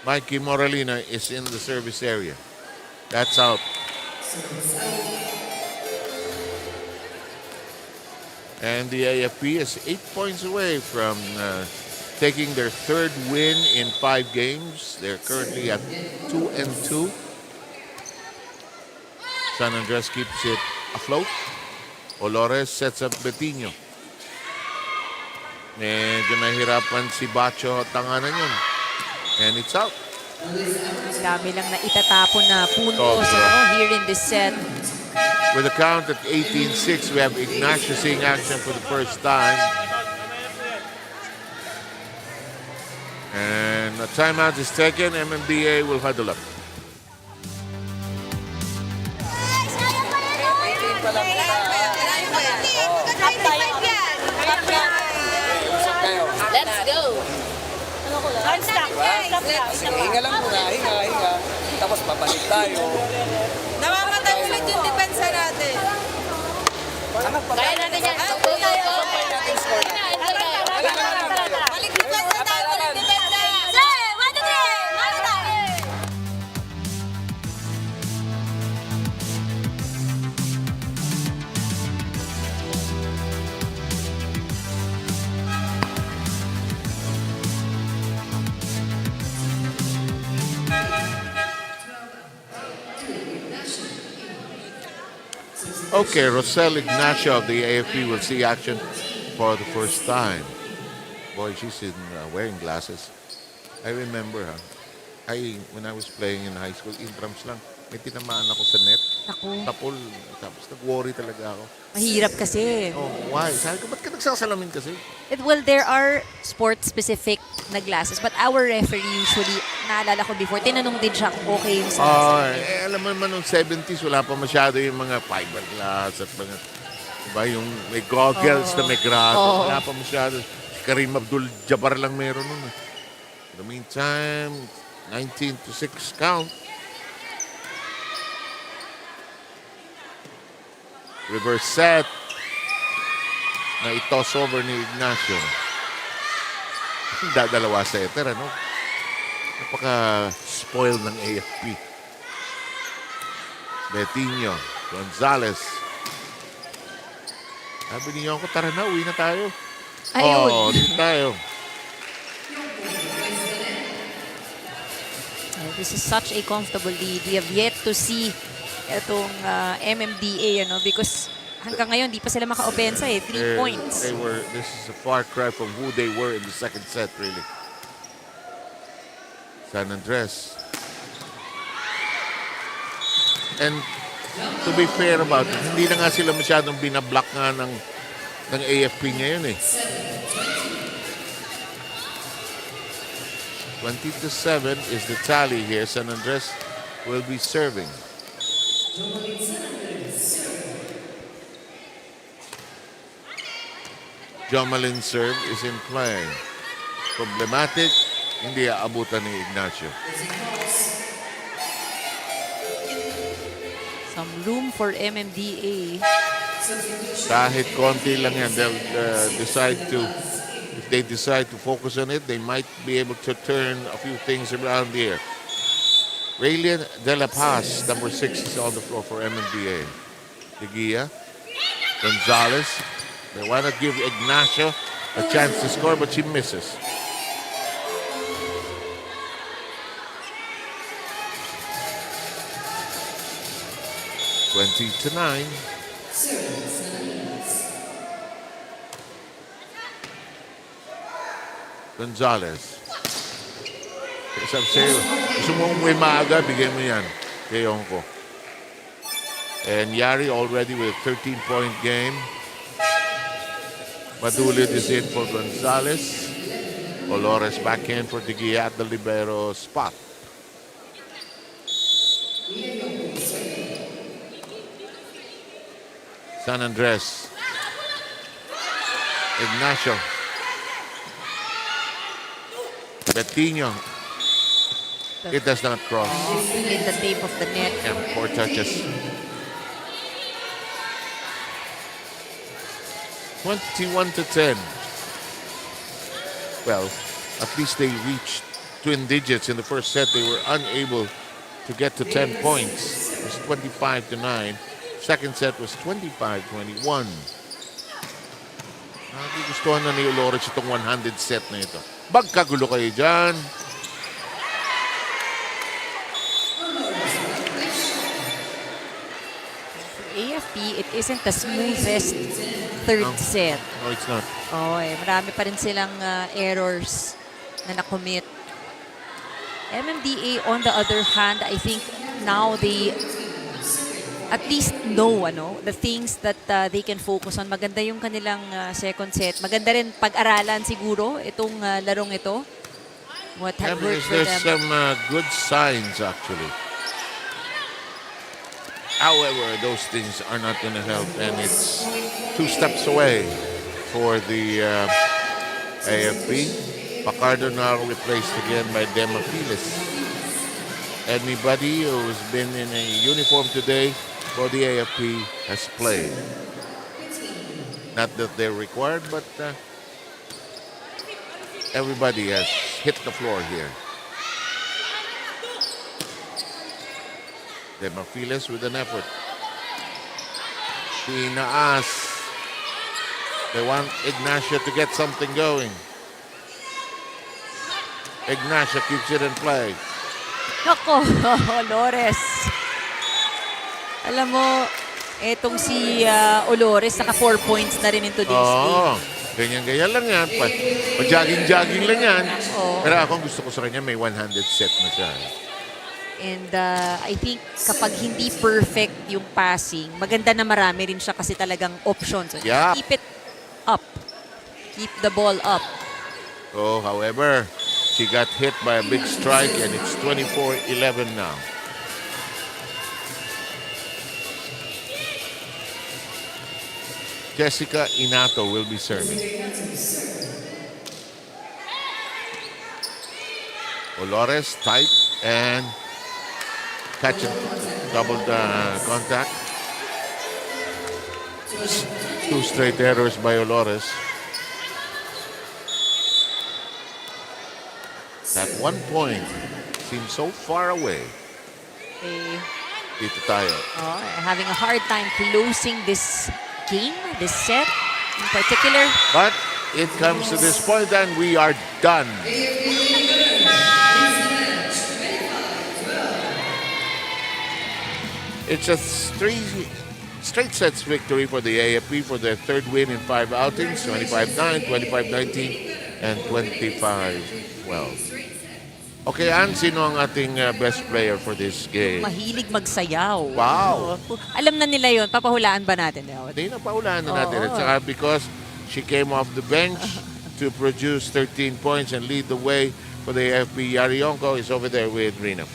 Mikey Moralina is in the service area. That's out. And the AFP is 8 points away from taking their 3rd win in 5 games. They're currently at 2-2. San Andres keeps it afloat. Olores sets up Betinho. Medyo nahirapan si Bacho, tanganan yun. And it's out. Dami lang na itatapon na puntos here in this set. With a count at 18-6, we have Ignacio seeing action for the first time. And a timeout is taken. MMDA will huddle up. Let's go. Hinga lang muna, hinga. Tapos babalik tayo. Namamatay ulit yung depensa natin. Kaya natin yan. Sampay natin score. Balik depensa tayo. Balik depensa. Say, 1, 2, 3. Balik tayo. Okay, Rosel Ignacio of the AFP will see action for the first time. Boy, she's wearing glasses. I remember her. When I was playing in high school, intrams lang. May tinamaan ako sa net. Naku, Tapol. Tapos nag-worry talaga ako. mahirap kasi. Oh, why? Sabi ko, ba't ka nagsasalamin kasi? Well, there are sport-specific na glasses, but our referee usually, naalala ko before, tinanong din siya kung okay yung sa Alam mo naman noong 70s, wala pa masyado yung mga fiberglass at mga, diba, yung may goggles na may grado. Wala pa masyado. Karim Abdul-Jabbar lang meron nun. In the meantime, 19-6 count. Reverse set. Na i-toss over ni Ignacio. Dadalawa setter, ano? Napaka-spoiled ng AFP. Betinho, Gonzalez. Sabi niyo ako, tara na, uwi na tayo. Ayun. Oh, dito tayo. This is such a comfortable lead. We have yet to see itong MMDA, because hanggang ngayon, di pa sila maka-opensa 3 points. This is a far cry from who they were in the second set, really. San Andres. And to be fair about it, hindi na nga sila masyadong binablock nga ng AFP ngayon eh. 20-7 is the tally here. San Andres will be serving. Jomalin serve is in play. Problematic, hindi aabutan ni Ignacio. Some room for MMDA. Kahit konti lang yan, they'll decide to, if they decide to focus on it, they might be able to turn a few things around here. Raelian De La Paz, number 6, is on the floor for MMDA. De Gia, Gonzalez. They want to give Ignacio a chance to score, but she misses. (20-9). Gonzalez. Sabi sa'yo, gusto mo umuwi maaga, bigay mo yan kay Yonko. And Yari already with a 13-point game. Madulid is in for Gonzalez. Olores back in for De Gia at the libero spot. San Andres. Ignacio. Bettino. It does not cross. In the tape of the net. And 4 touches. 21-10. Well, at least they reached twin digits in the first set. They were unable to get to 10 points. It was 25-9. Second set was 25-21. Gustuhan na ni Olores itong 100 set na ito. Bagkagulo kayo dyan. AFP, it isn't the smoothest third set. No, it's not. Oh, marami pa rin silang errors na nakommit. MMDA, on the other hand, I think now they at least know the things that they can focus on. Maganda yung kanilang second set. Maganda rin pag-aralan siguro itong larong ito. What had worked for There's them. some good signs, actually. However, those things are not going to help, and it's 2 steps away for the AFP. Pacardo now replaced again by Demafilis. Anybody who's been in a uniform today for the AFP has played. Not that they're required, but everybody has hit the floor here. Demafilis with an effort. Tinaas. They want Ignacio to get something going. Ignacio keeps it in play. Nako, Olores. Alam mo, etong si Olores, naka 4 points na rin in today's game. Ganyan-ganyan lang yan. Pa-jogging-jogging lang yan. Oo. Pero ako gusto ko sa kanya, may 100 set na siya. And I think kapag hindi perfect yung passing, maganda na marami rin siya kasi talagang options. So, Yeah. keep it up. Keep the ball up. Oh, however, she got hit by a big strike and it's 24-11 now. Jessica Inato will be serving. Olores tight and catch it, double contact. 2 straight errors by Olores. That 1 point seems so far away. They Dito tayo. having a hard time closing this game, this set in particular. But it comes to this point and we are done. It's a 3 straight sets victory for the AFP for their third win in 5 outings, 25-9, 25-19, and 25-12. Okay, Ann, sino ang ating best player for this game? Mahilig magsayaw. Wow. Alam na nila yon. Papahulaan ba natin? Hindi na paulaan na natin. Oo. At saka because she came off the bench to produce 13 points and lead the way for the AFP. Yari Yonko is over there with Rina.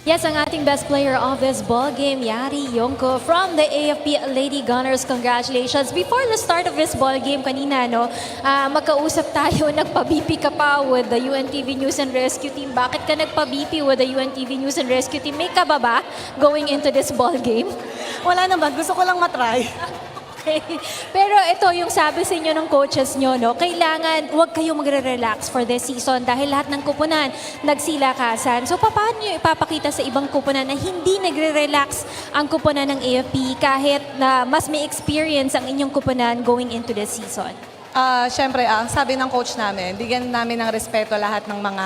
Yes, ang ating best player of this ball game, Yari Yonko from the AFP Lady Gunners. Congratulations. Before the start of this ball game kanina, magkausap tayo, nagpa-BP ka pa with the UNTV News and Rescue Team. Bakit ka nagpa-BP with the UNTV News and Rescue Team? May ka ba going into this ball game? Wala naman. Gusto ko lang matry. Pero ito yung sabi sa inyo ng coaches nyo, kailangan huwag kayo magre-relax for this season dahil lahat ng kupunan nagsilakasan. So paano nyo ipapakita sa ibang kupunan na hindi nagre-relax ang kupunan ng AFP kahit na mas may experience ang inyong kupunan going into this season? Siyempre, ang sabi ng coach namin, bigyan namin ng respeto lahat ng mga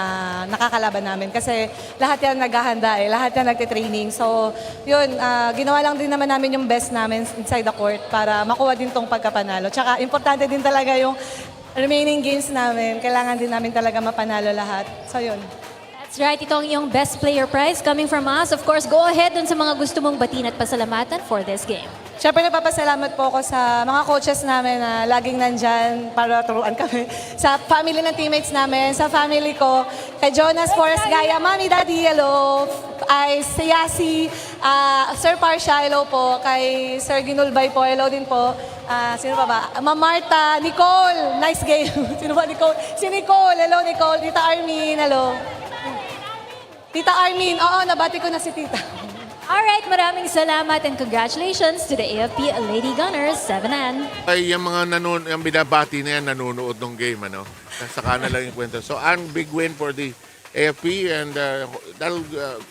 nakakalaban namin kasi lahat yan naghahanda lahat yan nagtitraining. So, yun, ginawa lang din naman namin yung best namin inside the court para makuha din tong pagkapanalo. Tsaka, importante din talaga yung remaining games namin. Kailangan din namin talaga mapanalo lahat. So, yun. That's right, ito ang iyong best player prize coming from us. Of course, go ahead dun sa mga gusto mong batiin at pasalamatan for this game. Siyempre, nagpapasalamat po ako sa mga coaches namin na laging nandyan para turuan kami. Sa family ng teammates namin, sa family ko, kay Jonas Forrest Gaya, Mami, Daddy, hello. Ay, si Yasi, Sir Parsha, hello po. Kay Sir Ginulbay po, hello din po. Sino pa ba? Ma'am Marta, Nicole, nice game. Sino ba Nicole? Si Nicole, hello Nicole. Tita Armin, hello. Tita Armin, oo, nabati ko na si Tita. Alright, maraming salamat and congratulations to the AFP Lady Gunners 7N. Ay, yung mga yung binabati na yan, nanonood ng game, ano? Saka na lang yung kwento. So, ang big win for the AFP and that'll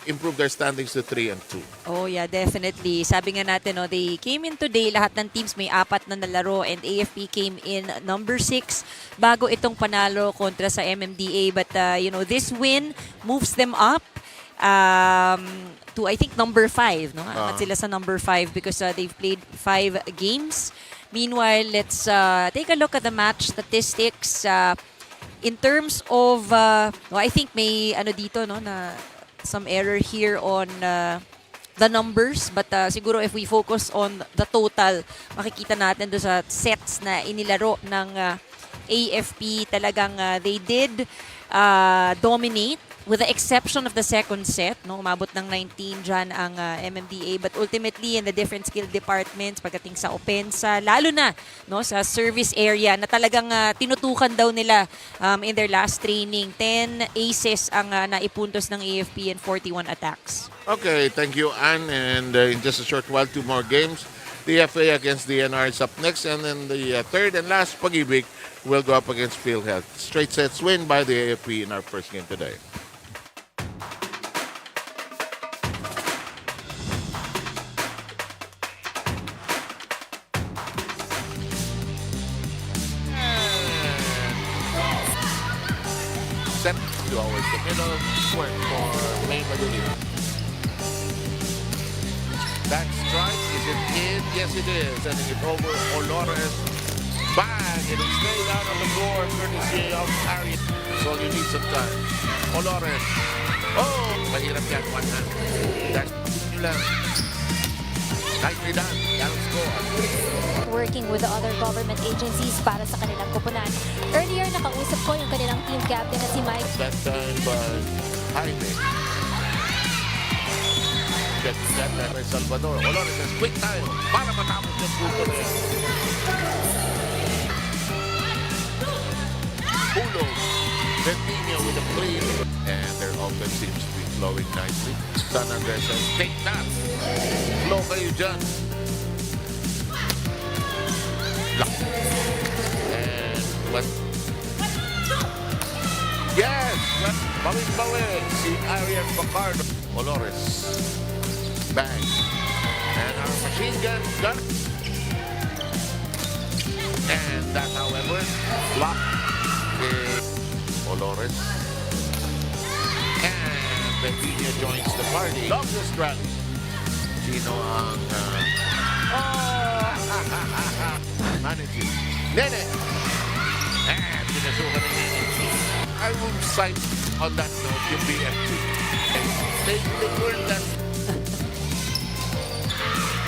improve their standings to 3-2. Oh yeah, definitely. Sabi nga natin, no, they came in today, lahat ng teams may 4 na nalaro and AFP came in number 6 bago itong panalo kontra sa MMDA. But, this win moves them up to I think number 5, no? At sila sa number 5 because they've played 5 games. Meanwhile, let's take a look at the match statistics. In terms of, I think may dito, no, na some error here on the numbers. But siguro if we focus on the total, makikita natin doon sa sets na inilaro ng AFP. Talagang they did dominate. With the exception of the second set, no, umabot ng 19 dyan ang MMDA. But ultimately, in the different skill departments, pagdating sa opensa, lalo na no, sa service area na talagang tinutukan daw nila in their last training. 10 aces ang naipuntos ng AFP and 41 attacks. Okay, thank you, Anne. And in just a short while, 2 more games. The FA against DENR is up next. And then the third and last Pag-IBIG will go up against PhilHealth. Straight sets win by the AFP in our first game today. Set towards the middle, work for May Madulina. That strike, is it in? Yes, it is. Sending it over Olores. Bang! It is straight out on the floor, courtesy of Arias. So you need some time. Olores. Oh! Mahirap yan, one hand. That's nyo lang. Nicely done. That'll score. Working with the other government agencies para sa kanilang kupunan. Earlier, nakausap ko yung kanilang team captain na si Mike. That time by Jaime. Gets that time by Salvador. Olores says, quick tayo para matapos yung punto na yan. Pulo. Ventinho with a clean. And their offense seems to be flowing nicely. San Andres says, take that. Flow kayo dyan. And but yes, bawin-bawin si Arian Bacardo. Olores. Bang. And our machine gun. And that, however, blocked Olores. And Benfica joins the party. Longest rally. Sino ang managing? Nene! And pinasukan ni Nene. I will cite on that note yung BFT. And they learned that.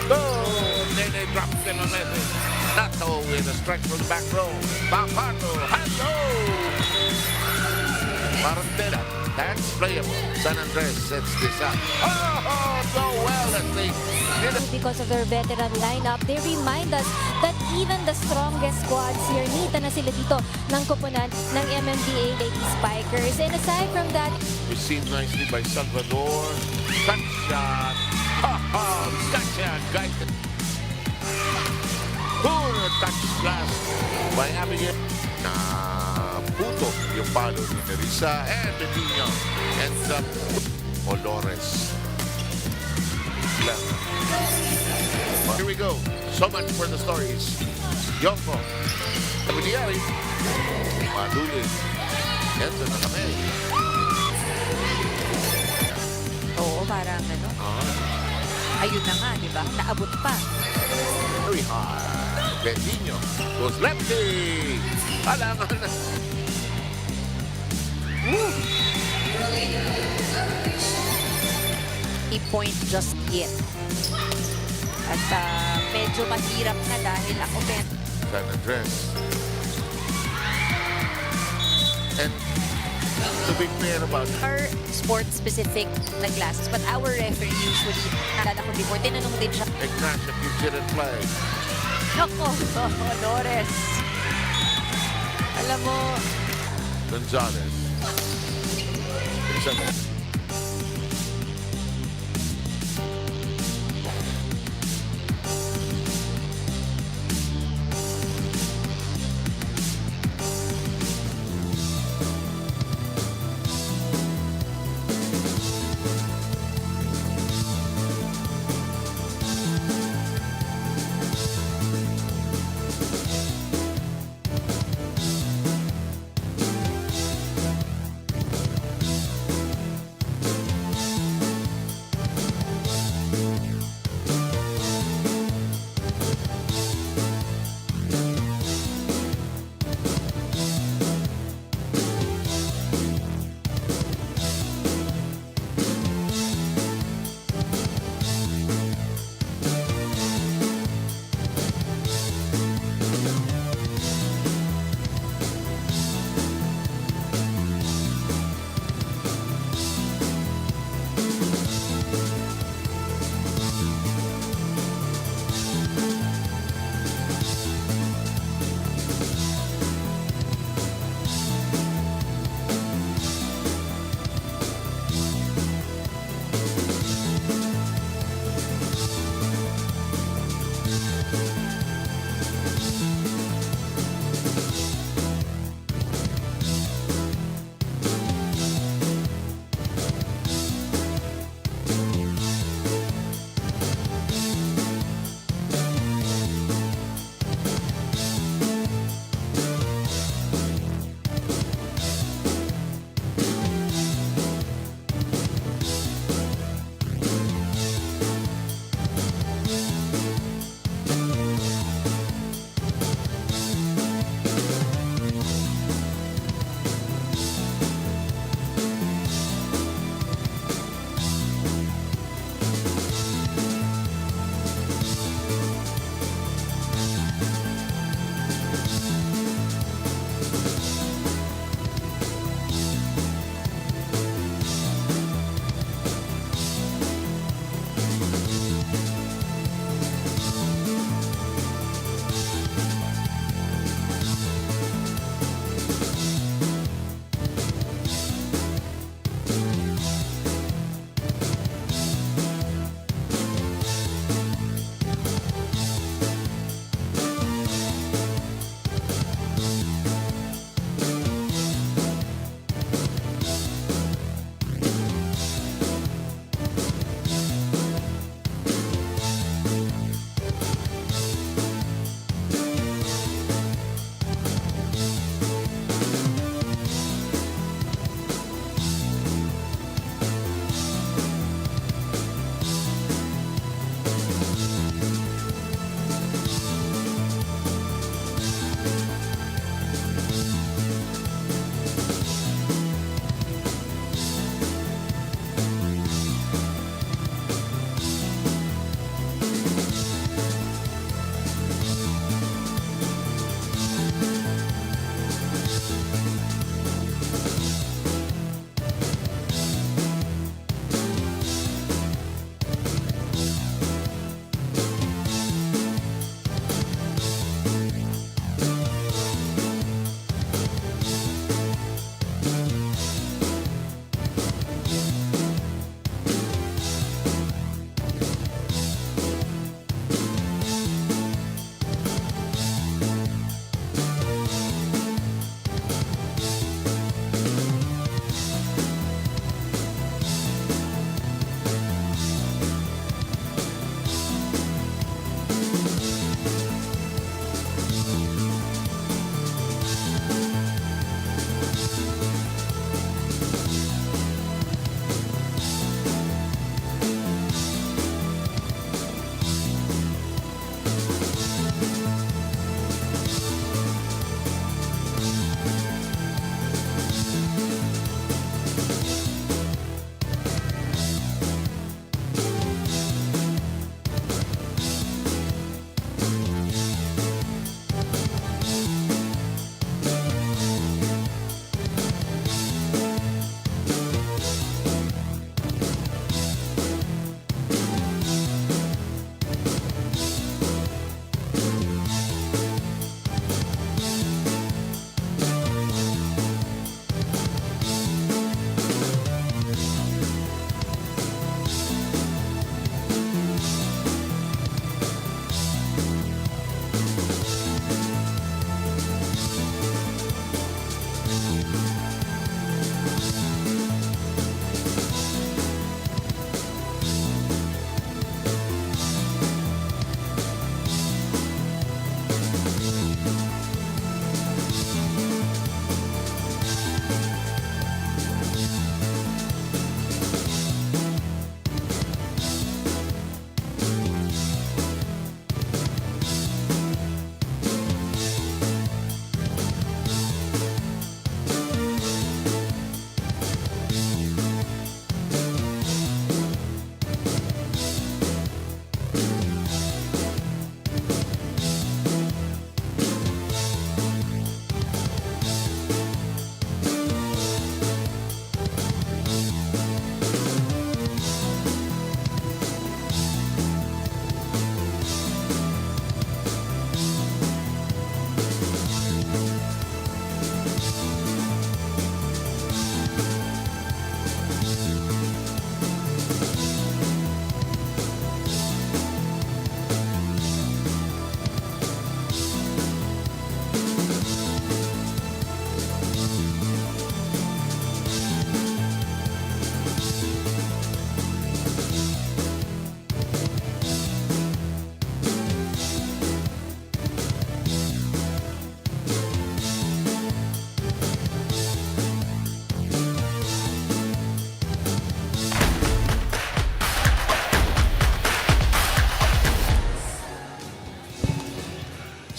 Oh, Nene drops them on message. Nato with a strike from the back row. Bacardo, hello! Marantela, that's playable. San Andres sets this up. Oh, so well that they did it. Because of their veteran lineup, they remind us that even the strongest squads here, nita na sila dito ng kupunan ng MMDA Lady Spikers. And aside from that, Received nicely by Salvador. Cut shot. Cut shot. Guided. Poor touch glass by Abigail. Puto yung palo ni Nerissa. And Bentinho ends up Olores. Here we go. So much for the stories. Yoko. Tabiniyari. Madulin. Ito na kami. Oo, parang ayun na nga, di ba? Naabot pa. Very hard. Bentinho goes lefty. Alangan na. A point just yet. At medyo mahirap na dahil ang offense. Sana dress. And to be fair about it, Our sport-specific na classes, but our referee usually, nalala ko before, tinanong din siya, Ignacio gives it a flag. Nako, Dolores. Alam mo, Gonzalez. Isang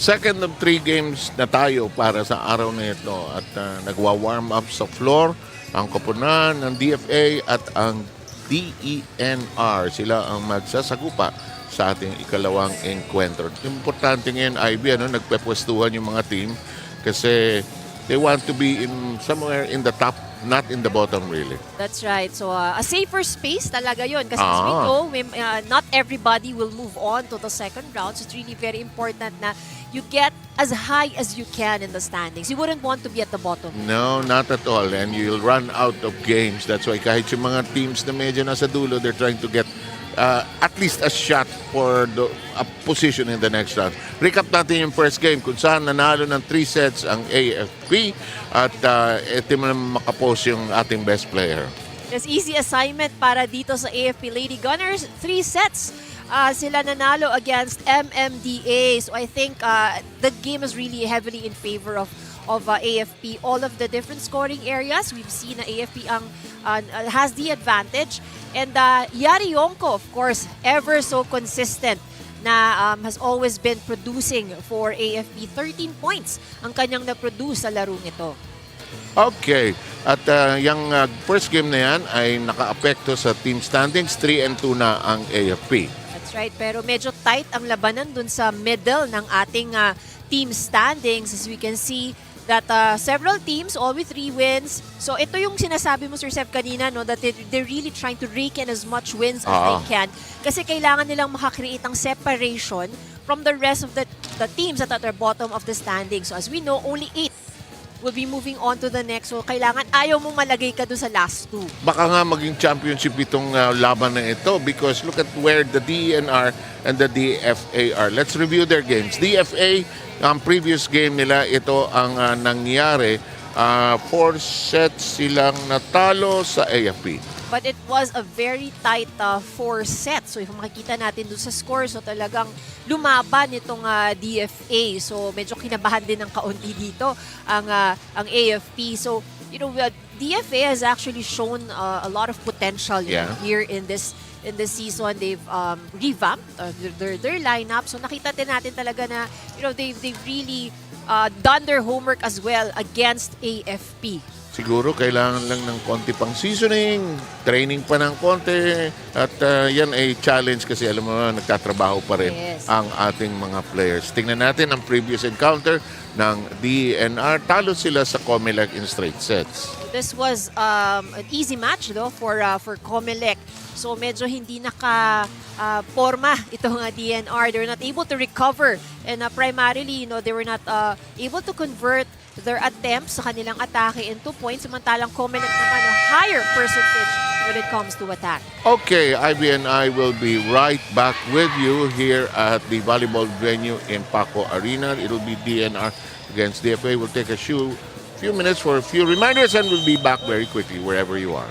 Second of 3 games na tayo para sa araw na ito at nagwa-warm up sa floor ang koponan ng DFA at ang DENR. Sila ang magsasagupa sa ating ikalawang encuentro. Importante ngayon, Ivy, nagpepwestuhan yung mga team kasi they want to be in somewhere in the top, not in the bottom really. That's right. So, a safer space talaga yun. Kasi as we know, not everybody will move on to the second round. So, it's really very important na you get as high as you can in the standings. You wouldn't want to be at the bottom. No, not at all. And you'll run out of games. That's why kahit yung mga teams na medyo nasa dulo, they're trying to get at least a shot for a position in the next round. Recap natin yung first game kung saan nanalo ng 3 sets ang AFP at ito mo makapost yung ating best player. It's easy assignment para dito sa AFP Lady Gunners. 3 sets sila nanalo against MMDA. So I think the game is really heavily in favor of AFP. All of the different scoring areas, we've seen na AFP has the advantage. And Yari Yonko, of course, ever so consistent na has always been producing for AFP. 13 points ang kanyang na-produce sa larong ito. Okay. At yung first game na yan ay naka-apekto sa team standings. 3-2 na ang AFP. That's right. Pero medyo tight ang labanan dun sa middle ng ating team standings. As we can see that several teams, all with 3 wins. So ito yung sinasabi mo, Sir Seb, kanina, no, that they're really trying to rake in as much wins as they can. Kasi kailangan nilang makakreate ang separation from the rest of the teams at the bottom of the standings. So as we know, only 8 will be moving on to the next. So kailangan ayaw mong malagay ka doon sa last 2. Baka nga maging championship itong laban na ito because look at where the DENR and the DFA are. Let's review their games. DFA, ang previous game nila, ito ang nangyari. 4 sets silang natalo sa AFP. But it was a very tight 4 sets. So if makikita natin doon sa score, so talagang lumaban itong DFA. So medyo kinabahan din ng kaunti dito ang AFP. So you know, DFA has actually shown a lot of potential here in this season. They've revamped their lineup. So nakita din natin talaga na they've really done their homework as well against AFP. Siguro kailangan lang ng konti pang seasoning, training pa ng konti, at yan ay challenge kasi alam mo nagtatrabaho pa rin ang ating mga players. Tingnan natin ang previous encounter ng DENR. Talo sila sa Comelec in straight sets. This was an easy match though for Comelec. So medyo hindi naka-forma itong DENR. They were not able to recover and primarily they were not able to convert their attempts sa kanilang atake into points, samantalang Comelec naman a higher percentage when it comes to attack. Okay, Ivy and I will be right back with you here at the volleyball venue in Paco Arena. It'll be DNR against DFA. We'll take a few minutes for a few reminders, and we'll be back very quickly wherever you are.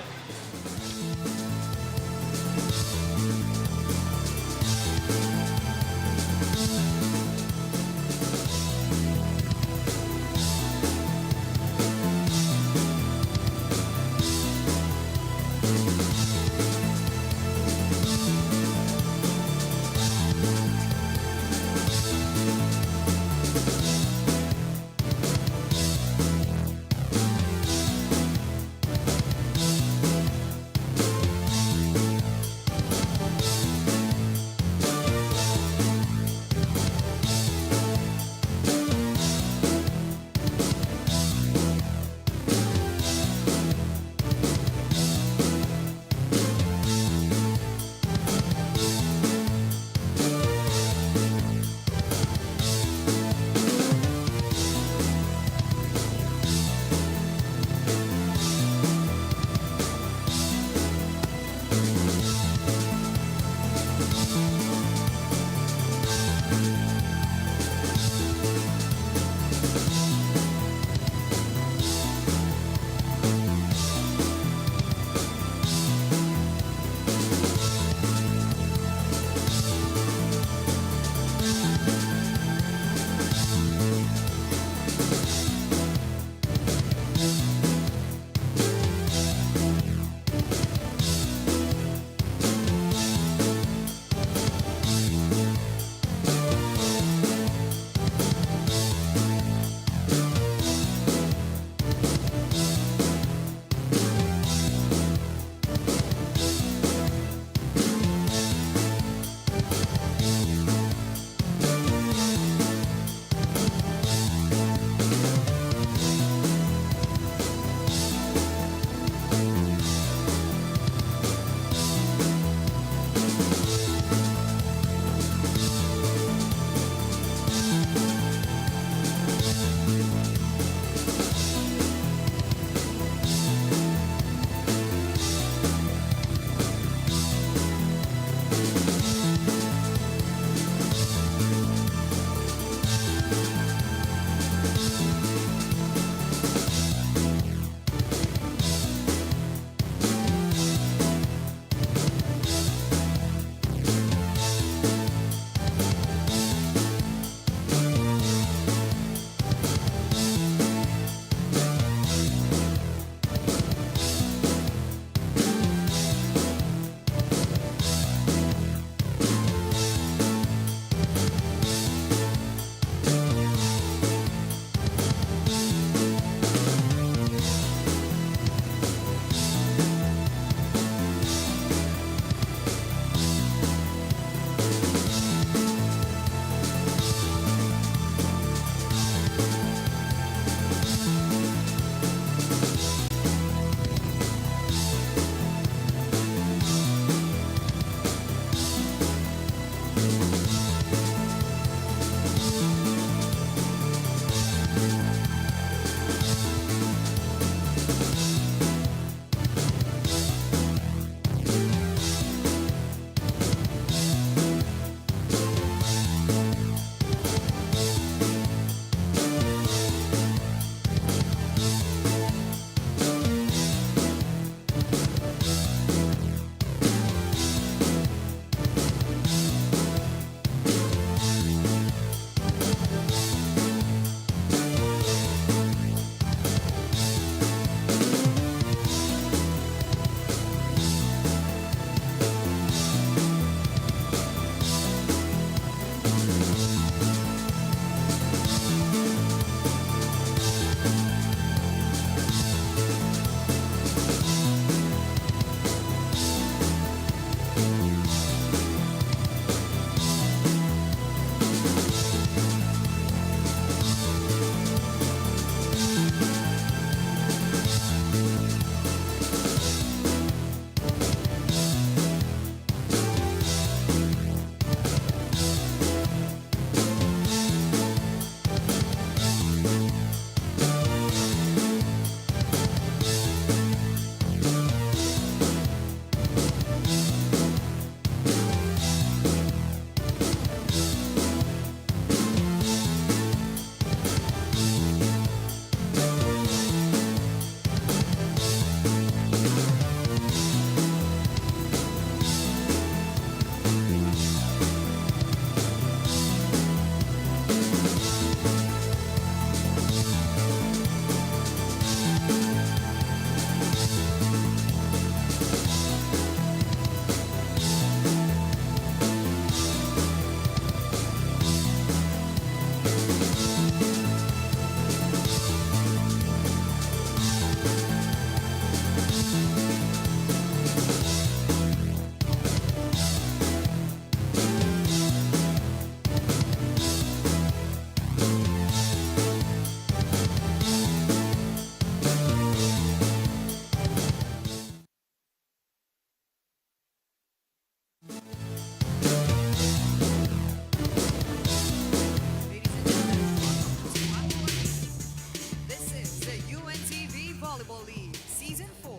Volleyball League Season 4,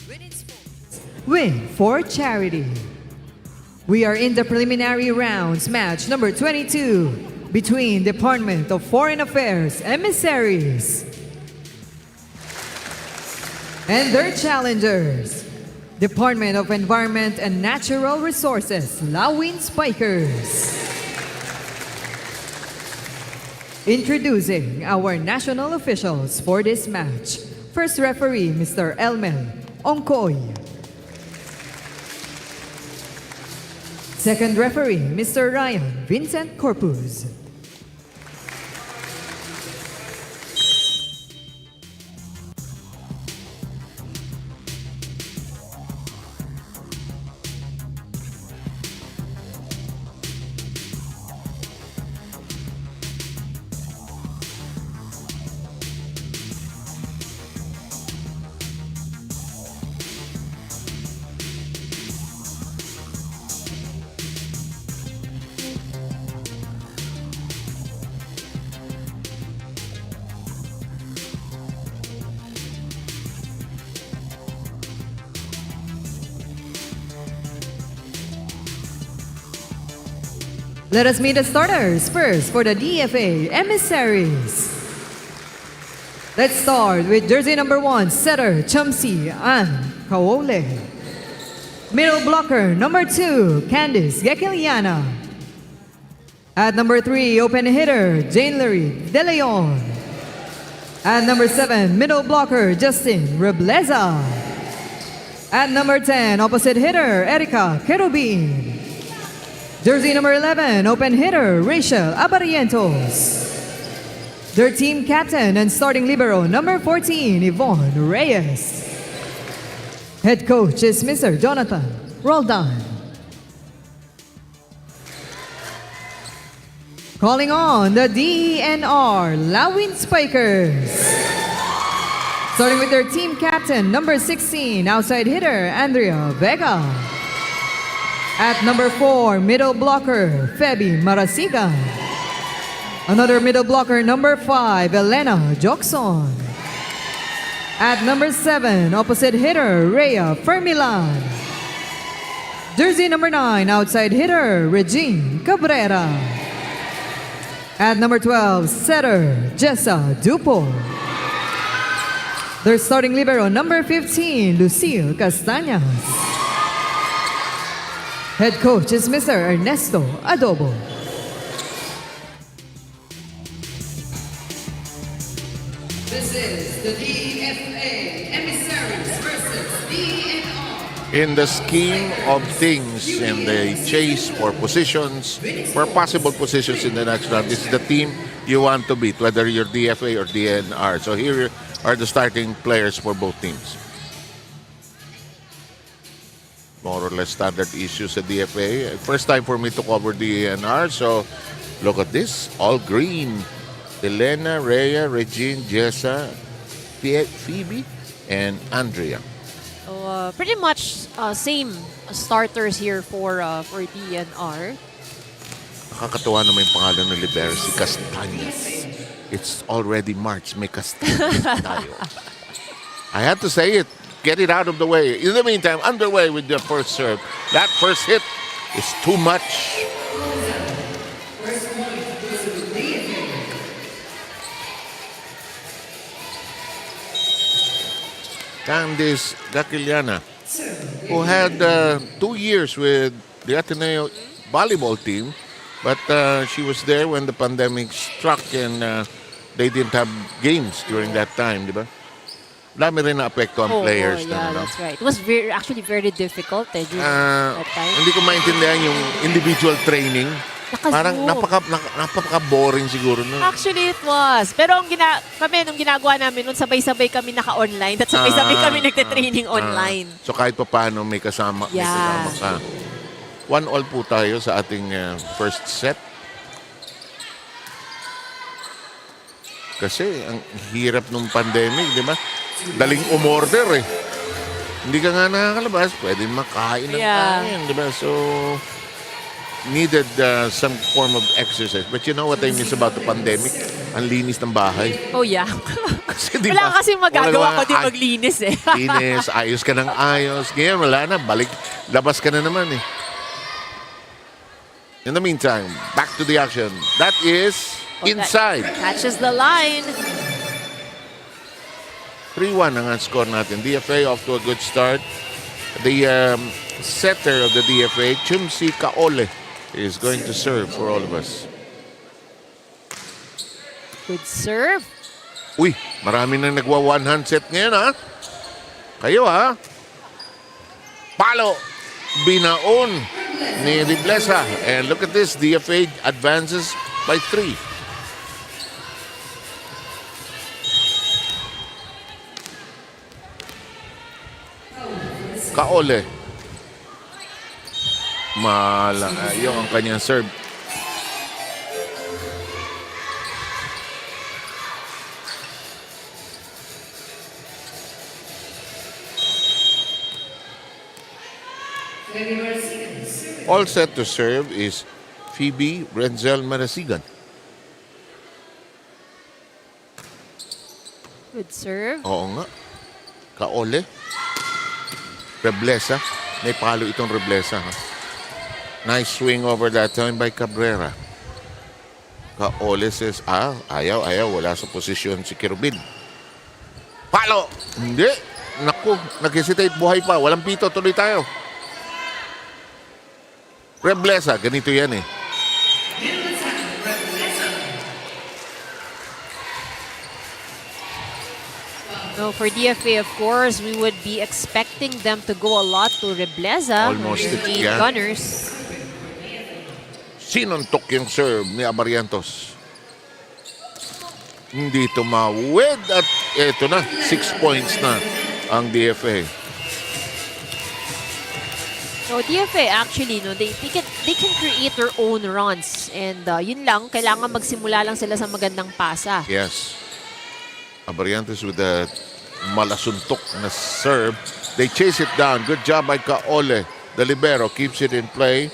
Win in Sports, Win for Charity. We are in the preliminary rounds, match number 22 between Department of Foreign Affairs emissaries and their challengers, Department of Environment and Natural Resources, Lawin Spikers. Introducing our national officials for this match. First referee, Mr. Elmel Ongkoy. Second referee, Mr. Ryan Vincent Corpus. Let us meet the starters first for the DFA emissaries. Let's start with jersey number 1, setter Chumsi Ann Kawole. Middle blocker number 2, Candice Gekiliana. At number 3, open hitter Jane Larry De Leon. At number 7, middle blocker Justin Rebleza. At number 10, opposite hitter Erica Kerubin. Jersey number 11, open hitter Rachel Abarientos. Their team captain and starting libero number 14, Yvonne Reyes. Head coach is Mr. Jonathan Roldan. Calling on the DENR Lawin Spikers. Starting with their team captain, number 16, outside hitter Andrea Vega. At number 4, middle blocker, Feby Marasigan. Another middle blocker, number 5, Elena Jokson. At number 7, opposite hitter, Rhea Fermilan. Jersey number 9, outside hitter, Regine Cabrera. At number 12, setter, Jessa Dupo. Their starting libero, number 15, Lucille Castañas. Head coach is Mr. Ernesto Adobo. This is the DFA emissaries versus DENR. In the scheme of things, in the chase for positions, for possible positions in the next round, this is the team you want to beat, whether you're DFA or DNR. So here are the starting players for both teams. More or less standard issues at DFA. First time for me to cover DNR, so look at this, all green. Elena, Rhea, Regine, Jessa, Phoebe, and Andrea. Pretty much same starters here for DNR. Nakakatuwa naman yung pangalan ng libero, si Castañas. It's already March, may Castañas tayo. I had to say it. Get it out of the way. In the meantime, underway with the first serve. That first hit is too much. Candice Gakiliana, who had 2 years with the Ateneo volleyball team, but she was there when the pandemic struck and they didn't have games during that time, di ba? Dami rin na-apekto ang players. Yeah, that's right. It was actually very difficult during that time. Hindi ko maintindihan yung individual training. Parang napaka-boring siguro. No? Actually, it was. Pero kami, nung ginagawa namin, nung sabay-sabay kami naka-online, at sabay-sabay kami nagte-training online. So kahit pa paano may kasama, may kasama ka. 1-1 po tayo sa ating first set. Kasi ang hirap nung pandemic, di ba? Daling umorder eh. Hindi ka nga nakakalabas, pwede makain ng kain, di ba? So, needed some form of exercise. But you know what I miss about the pandemic? Ang linis ng bahay. Oh yeah. Kasi di Wala ba, kasi magagawa wala- ko din maglinis eh. linis, ayos ka ng ayos. Ngayon, wala na. Balik, labas ka na naman eh. In the meantime, back to the action. That is inside. Catches the line. 3-1 ang score natin. DFA off to a good start. The setter of the DFA, Chumsi Kaole, is going to serve for all of us. Good serve. Uy, marami nang nagwa one-hand set ngayon, ha? Kayo, ha? Palo. Binaon ni Riblesa. And look at this. DFA advances by 3. Kaole. Yung ang kanyang serve. All set to serve is Phoebe Renzel Marasigan. Good serve. Oo nga. Kaole. Reblesa. May palo itong Reblesa. Ha? Nice swing over that time by Cabrera. Kaole says, ayaw. Wala sa posisyon si Kirubin. Palo! Hindi. Naku, nag-hesitate. Buhay pa. Walang pito. Tuloy tayo. Reblesa. Ganito yan eh. No, for DFA, of course, we would be expecting them to go a lot to Reblesa. Almost, the yeah. Gunners. Sinuntok yung serve ni Abarientos. Hindi tumawid at eto na, 6 points na ang DFA. So DFA actually, no, they can create their own runs, and yun lang, kailangan magsimula lang sila sa magandang pasa. Yes. Abarientos with a malasuntok na serve. They chase it down. Good job by Kaole. The libero keeps it in play.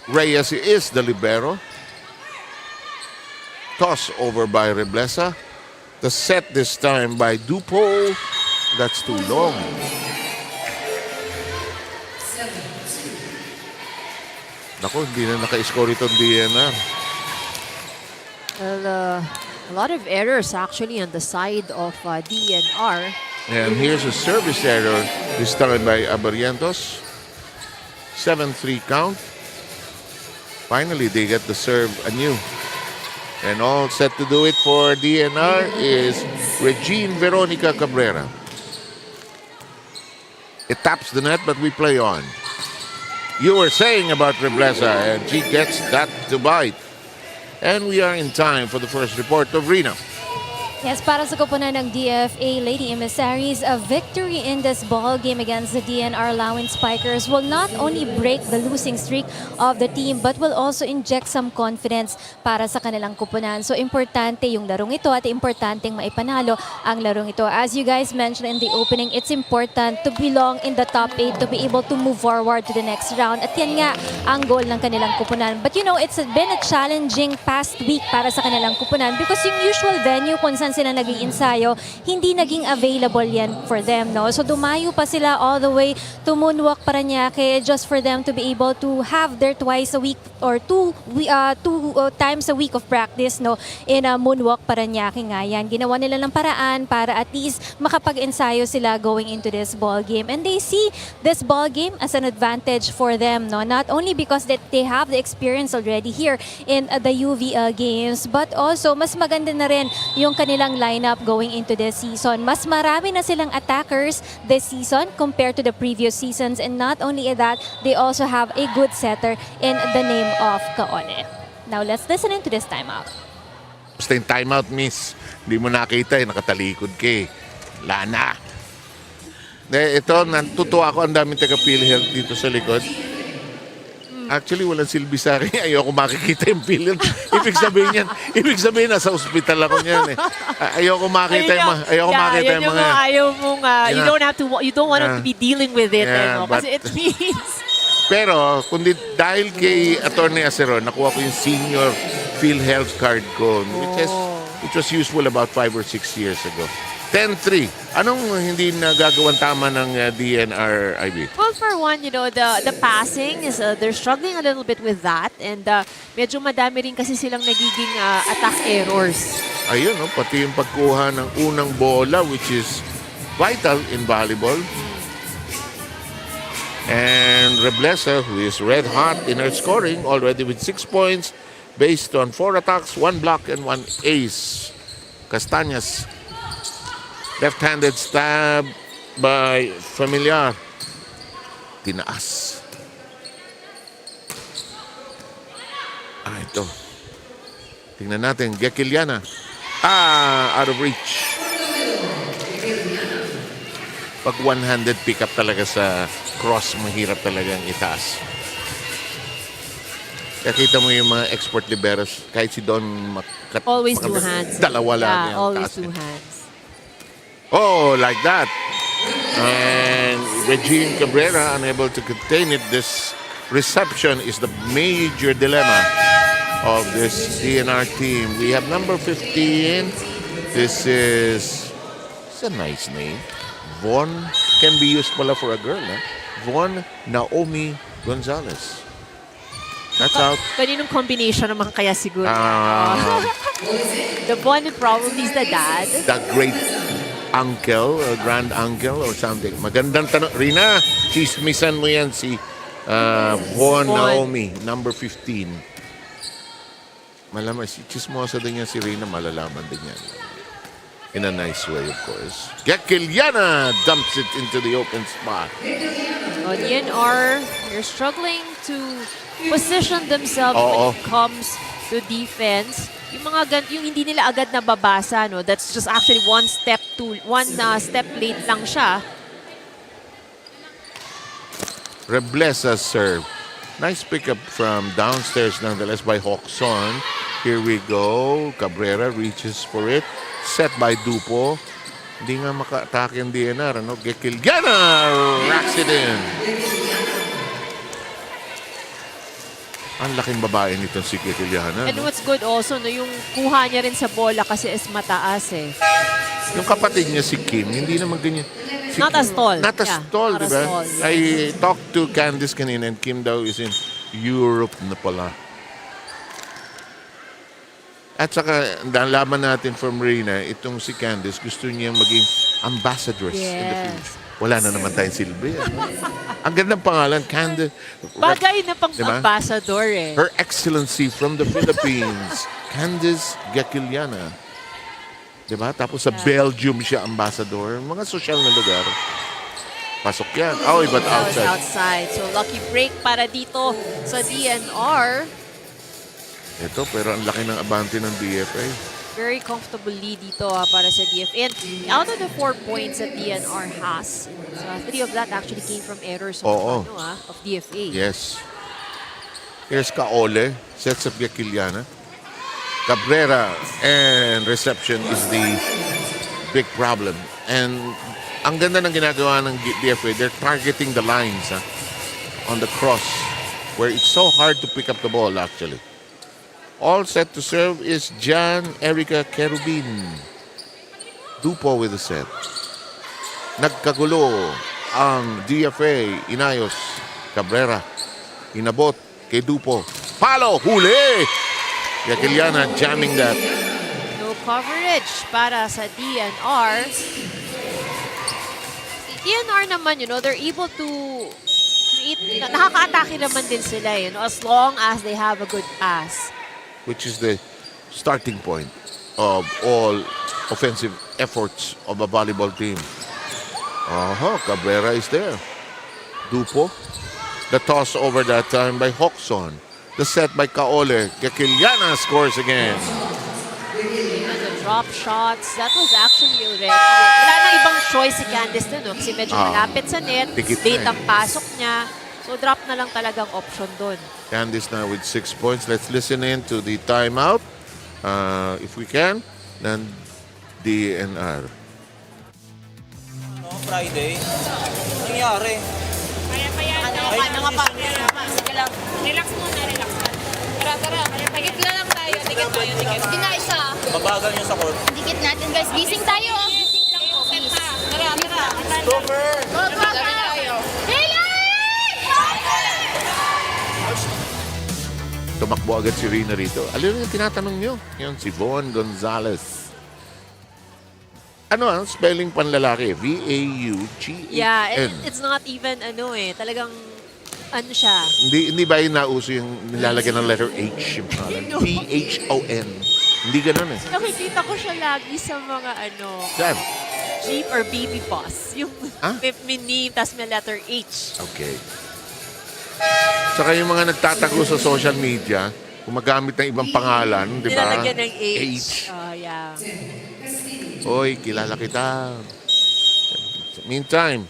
Reyes is the libero. Toss over by Reblesa. The set this time by Dupo. That's too long. Naku, hindi na naka-score itong DNR. Well, a lot of errors actually on the side of DNR. And here's a service error, this time by Abarientos. 7-3 count. Finally, they get the serve anew. And all set to do it for DNR is Regine Veronica Cabrera. It taps the net, but we play on. You were saying about Reblesa, and she gets that to bite. And we are in time for the first report of Rina. Yes, para sa koponan ng DFA Lady Emissaries, a victory in this ball game against the DNR Lawin Spikers will not only break the losing streak of the team but will also inject some confidence para sa kanilang koponan. So importante yung larong ito at importanteng maipanalo ang larong ito. As you guys mentioned in the opening, it's important to belong in the top 8 to be able to move forward to the next round. At yan nga ang goal ng kanilang koponan. But you know, it's been a challenging past week para sa kanilang koponan because yung usual venue kung saan sila naging ensayo, hindi naging available yan for them, no? So dumayo pa sila all the way to Moonwalk Parañaque just for them to be able to have their twice a week or two times a week of practice, no? In Moonwalk Parañaque nga yan. Ginawa nila ng paraan para at least makapag-ensayo sila going into this ball game. And they see this ball game as an advantage for them, no? Not only because that they have the experience already here in the UVL games, but also mas maganda na rin yung kanilang lineup going into this season. Mas marami na silang attackers this season compared to the previous seasons, and not only that, they also have a good setter in the name of Kaone. Now let's listen into this timeout. Basta yung timeout, miss. Hindi mo nakita, nakatalikod ka eh. Lana. Ito, natutuwa ako, ang daming taga-PhilHealth dito sa likod. Actually, walang silbi sa akin. Ayoko makikita yung PhilHealth. Ibig sabihin, nasa ospital ako niyan eh. Ayoko makita yung mga... Ayaw mong, you don't want to be dealing with it. Yeah, kasi it means Pero dahil kay Attorney Aceron, nakuha ko yung senior PhilHealth card ko, which was useful about 5 or 6 years ago. 10-3. Anong hindi nagagawang tama ng DNR, Ivy? Well, for one, the passing is they're struggling a little bit with that, and medyo madami rin kasi silang nagiging attack errors. Ayun, pati yung pagkuha ng unang bola, which is vital in volleyball. And Reblesa, who is red hot in her scoring, already with 6 points based on 4 attacks, 1 block, and 1 ace. Castañas, left-handed stab by Familiar. Tinaas. Ito. Tingnan natin, Gekiliana. Out of reach. Pag one-handed pick-up talaga sa cross, mahirap talagang itaas. Kaya kita mo yung mga export liberos, kahit si Don Always two hands. Dalawa lang Yeah, yung always taas two niya. hands. Oh, like that. And Regine Cabrera unable to contain it. This reception is the major dilemma of this DNR team. We have number 15. This is, it's a nice name. Von can be used pala for a girl. Von Naomi Gonzalez. That's out. Kaninong combination naman kaya siguro? The one probably is the dad. The great uncle or grand uncle or something. Magandang tanong. Rina, chismisan mo yan si Von Naomi, number 15. Malaman, chismosa din yan si Rina, malalaman din yan. In a nice way, of course. Gekiliana dumps it into the open spot. DNR, you're struggling to position themselves when it comes to defense. Yung hindi nila agad nababasa, that's just actually one step late lang siya. Reblesa's serve. Nice pickup from downstairs nonetheless by Hawkson. Here we go. Cabrera reaches for it. Set by Dupo. Hindi nga maka-atake ang DNR. Gekiliana racks it in. Ang laking babae nito si Gekiliana. And what's good also, yung kuha niya rin sa bola kasi is mataas eh. Yung kapatid niya si Kim, hindi naman ganyan. Si Not as tall. Not as Yeah, tall, not di ba? as tall, yes. I talked to Candice kanina and Kim daw is in Europe na pala. At saka, nalaman natin from Rina, itong si Candice, gusto niya maging ambassadress in the future. Wala na naman tayong silbi. Ang gandang pangalan, Candice. Bagay na pang Diba? ambassador eh. Her Excellency from the Philippines, Candice Gekiliana. Diba? Tapos sa Belgium siya ambassador. Mga sosyal na lugar. Pasok yan. Oh, but outside. Outside. So lucky break para dito sa DNR. Ito, pero ang laki ng abante ng DFA. Very comfortable lead dito para sa DFA. And out of the 4 points that DNR has, so 3 of that actually came from errors of, of DFA. Yes. Here's Kaole. Sets up Gekiliana. Cabrera and reception is the big problem. And ang ganda ng ginagawa ng DFA, they're targeting the lines on the cross where it's so hard to pick up the ball actually. All set to serve is Jan Erica Kerubin. Dupo with the set. Nagkagulo ang DFA. Inayos. Cabrera. Inabot kay Dupo. Palo! Huli! Gekiliana jamming that. No coverage para sa DNR. DNR naman, they're able to create, nakaka-atake naman din sila, as long as they have a good pass. Which is the starting point of all offensive efforts of a volleyball team. Cabrera is there. Dupo. The toss over that time by Hawkson. The set by Kaole. Gekiliana scores again. And the drop shots, that was actually already, wala na ibang choice si Candice dun, kasi medyo malapit sa net, Dikit late na ang pasok niya. So drop na lang talagang option doon. Candice now with 6 points. Let's listen in to the timeout, if we can, ng DNR. Friday, nangyari? Sige lang. Relax muna, relax. Tara. Tikit na lang tayo. Tikit. Sige na, isa. Mabagal niyo sa court. Tikit natin, guys. Gising tayo. Gising lang po, please. Tara. Super! Tumakbo agad si Rina rito. Alam yung tinatanong nyo? Yun, si Von Gonzalez. Ano ang spelling panlalaki? V-A-U-G-A-N. Yeah, it's not even talagang ano siya. Hindi ba yung nauso yung nilalagyan ng letter H? Yung pangalan? P-H-O-N. Hindi ganun eh. Nakikita ko siya lagi sa mga Saan? Jeep or baby boss. Yung name, tas may letter H. Okay. Saka yung mga nagtatago sa social media, gumagamit ng ibang pangalan, di ba? Nilalagyan ng H. H. Oh, yeah. Oy, kilala kita. Meantime,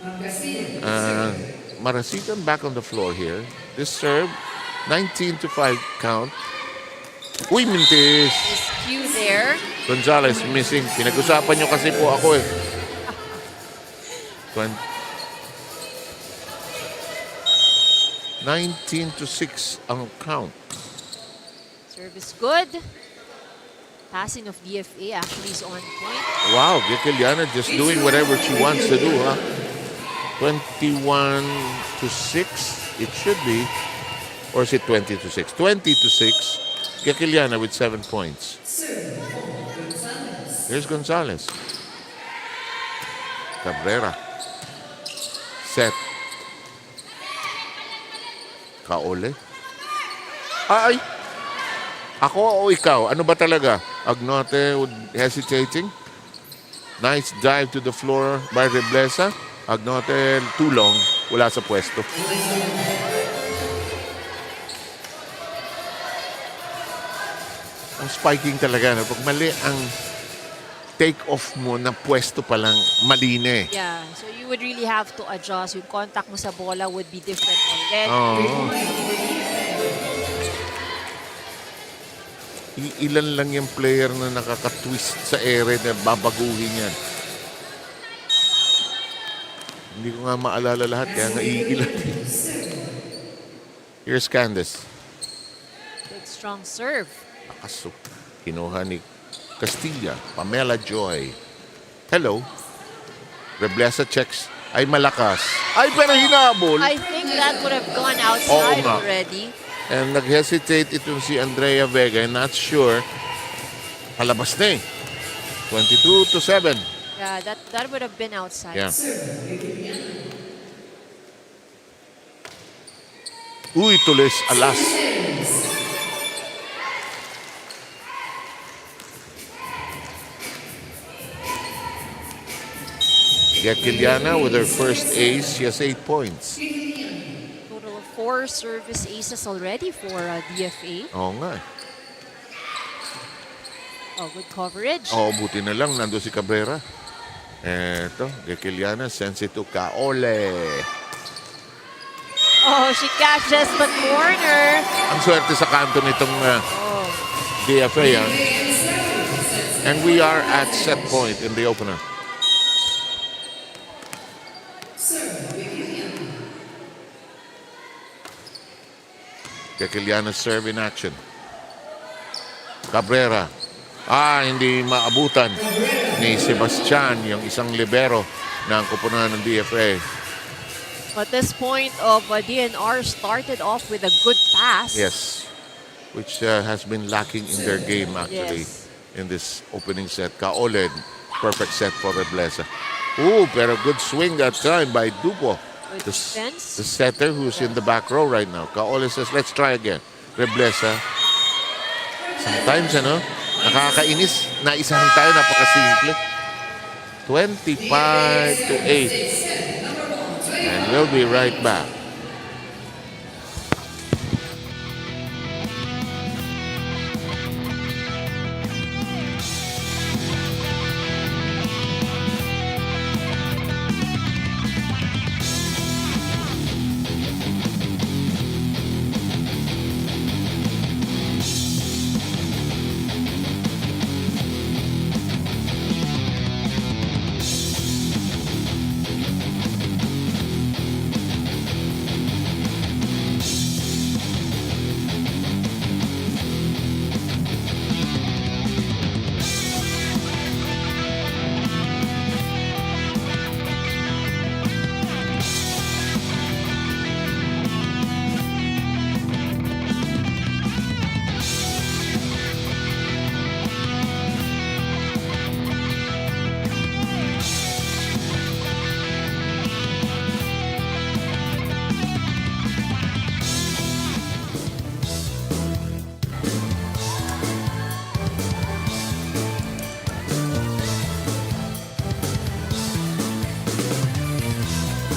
Marasigan back on the floor here. This serve, 19-5 count. Uy, mintis! Is Q there? Gonzalez missing. Pinag-usapan nyo kasi po ako eh. 19-6 ang count. Service good. Passing of DFA actually is on point. Wow, Gekeliana just doing whatever she wants to do, huh? 21-6, it should be. Or is it 20-6? 20-6. Gekeliana with 7 points. Here's Gonzalez. Cabrera. Set. Kaole. Ay! Ako o ikaw? Ano ba talaga? Agnote hesitating. Nice dive to the floor by Reblesa. Agnote too long. Wala sa pwesto. Ang spiking talaga. No? Pag mali ang take-off mo na pwesto pa lang, mali na eh. Yeah, so you would really have to adjust. Yung contact mo sa bola would be different already. Oo. Ilan lang yung player na nakaka-twist sa ere na babaguhin yan. Hindi ko nga maalala lahat, kaya nga iilan. Here's Candace. Good strong serve. Akaso. Kinuha ni Castilla. Pamela Joy. Hello. Reblesa checks. Ay, malakas. Ay, pero hinabol. I think that would have gone outside nga. already. And nag-hesitate itong si Andrea Vega. Not sure. Palabas na eh. 22-7. Yeah, that would have been outside. Yeah. Uy, tulis. Alas. Gekiliana with her first ace. She has 8 points. Total of 4 service aces already for DFA. Oo nga. Oh, good coverage. Oo, buti na lang. Nando si Cabrera. Eto, Gekiliana sends it to Kaole. Oh, she catches the corner. Ang swerte sa kanto nitong DFA. And we are at set point in the opener. Gekiliana's serve in action. Cabrera. Hindi maabutan ni Sebastian, yung isang libero ng kupunan ng DFA. But this point of DNR started off with a good pass. Yes, which has been lacking in their game actually in this opening set. Kaoled, perfect set for Reblesa. Pero good swing that time by Dupo. Good defense. The setter who's in the back row right now. Kaole says, let's try again. Reblesa. Sometimes, nakakainis. Naisahan tayo, napakasimple. 25-8. And we'll be right back.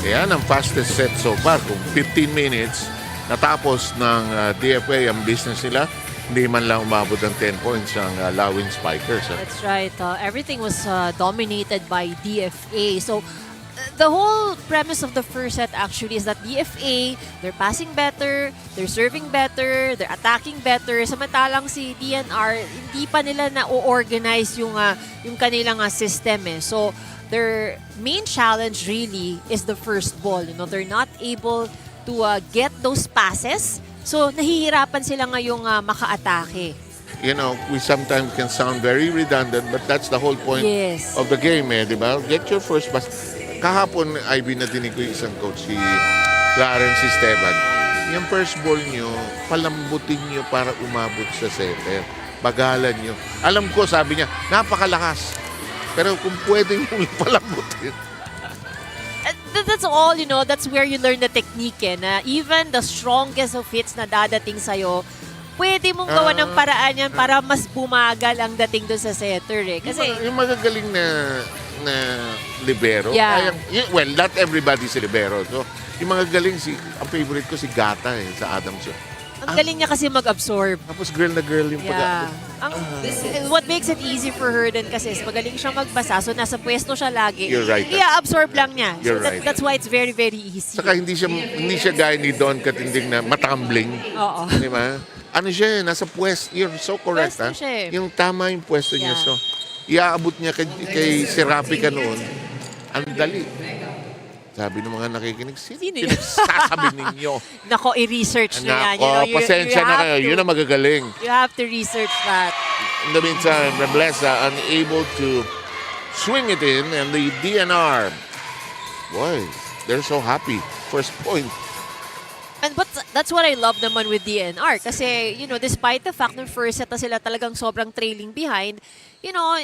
Yan ang fastest set so far. Kung 15 minutes, natapos ng DFA ang business nila, hindi man lang umabot ng 10 points ang Lawin Spikers. That's right. Everything was dominated by DFA. So, the whole premise of the first set actually is that DFA, they're passing better, they're serving better, they're attacking better. Samantalang si DNR, hindi pa nila na-organize yung kanilang system eh. So, their main challenge really is the first ball. You know, they're not able to get those passes. So, nahihirapan sila ngayong maka-atake. You know, we sometimes can sound very redundant, but that's the whole point Yes. of the game, eh, di ba? Get your first pass. Kahapon, Ivy, nadinig ko yung isang coach, si Clarence Esteban. Yung first ball nyo, palambutin nyo para umabot sa setter. Bagalan nyo. Alam ko, sabi niya, napakalakas. Pero kung pwede nyo palambutin. That's all, you know, that's where you learn the technique eh, na even the strongest of hits na dadating sa'yo, pwede mong gawa ng paraan yan para mas bumagal ang dating doon sa setter eh. Kasi, Yung magagaling na libero, Yeah. well, not everybody si libero. So, yung mga galing, ang favorite ko si Gata sa Adams. ang galing niya kasi mag-absorb. Tapos girl na girl yung Yeah. What makes it easy for her din kasi is magaling siyang magbasa, so nasa pwesto siya lagi. You're right. I-absorb lang niya. You're So right. that's why it's very, very easy. Saka hindi siya gaya ni Don Katinding na matambling. Oo. Di ba? Ano siya, nasa pwesto. You're so correct, Pwesto siya eh. Yung tama yung pwesto niya. Yeah. So, iaabot niya kay Serapi ka noon. Ang dali. Sabi ng mga nakikinig, Sino sino yun? sasabi ninyo? Nako, i-research niyo yan. Nako, pasensya na kayo. Yun ang magagaling. You have to research that. In the meantime, Reblesa unable to swing it in, and the DNR, boy, they're so happy. First point. But that's what I love naman with DNR. Kasi, you know, despite the fact na first set na sila talagang sobrang trailing behind, you know,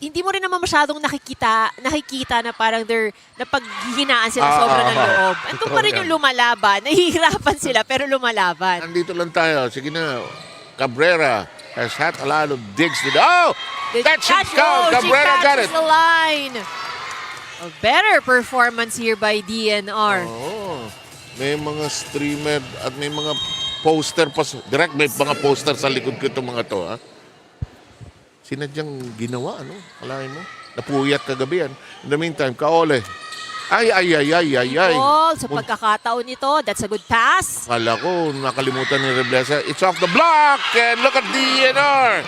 hindi mo rin naman masyadong nakikita na parang napaghihinaan sila sobra ng loob. Andun pa rin yung lumalaban. Nahihirapan sila pero lumalaban. Nandito lang tayo. Sige na. Cabrera has had a lot of digs. Oh! That should count. Cabrera got it. The line. A better performance here by DNR. Oo. May mga streamer at may mga poster pa. Direct may mga poster sa likod ko itong mga to. Ha? Sinadyang ginawa, ano? Alain mo? Napuyat kagabi yan. In the meantime, Kaole. Ay. Ball, sa pagkakataon nito, that's a good pass. Kala ko, nakalimutan ni Reblesa. It's off the block! And look at DNR!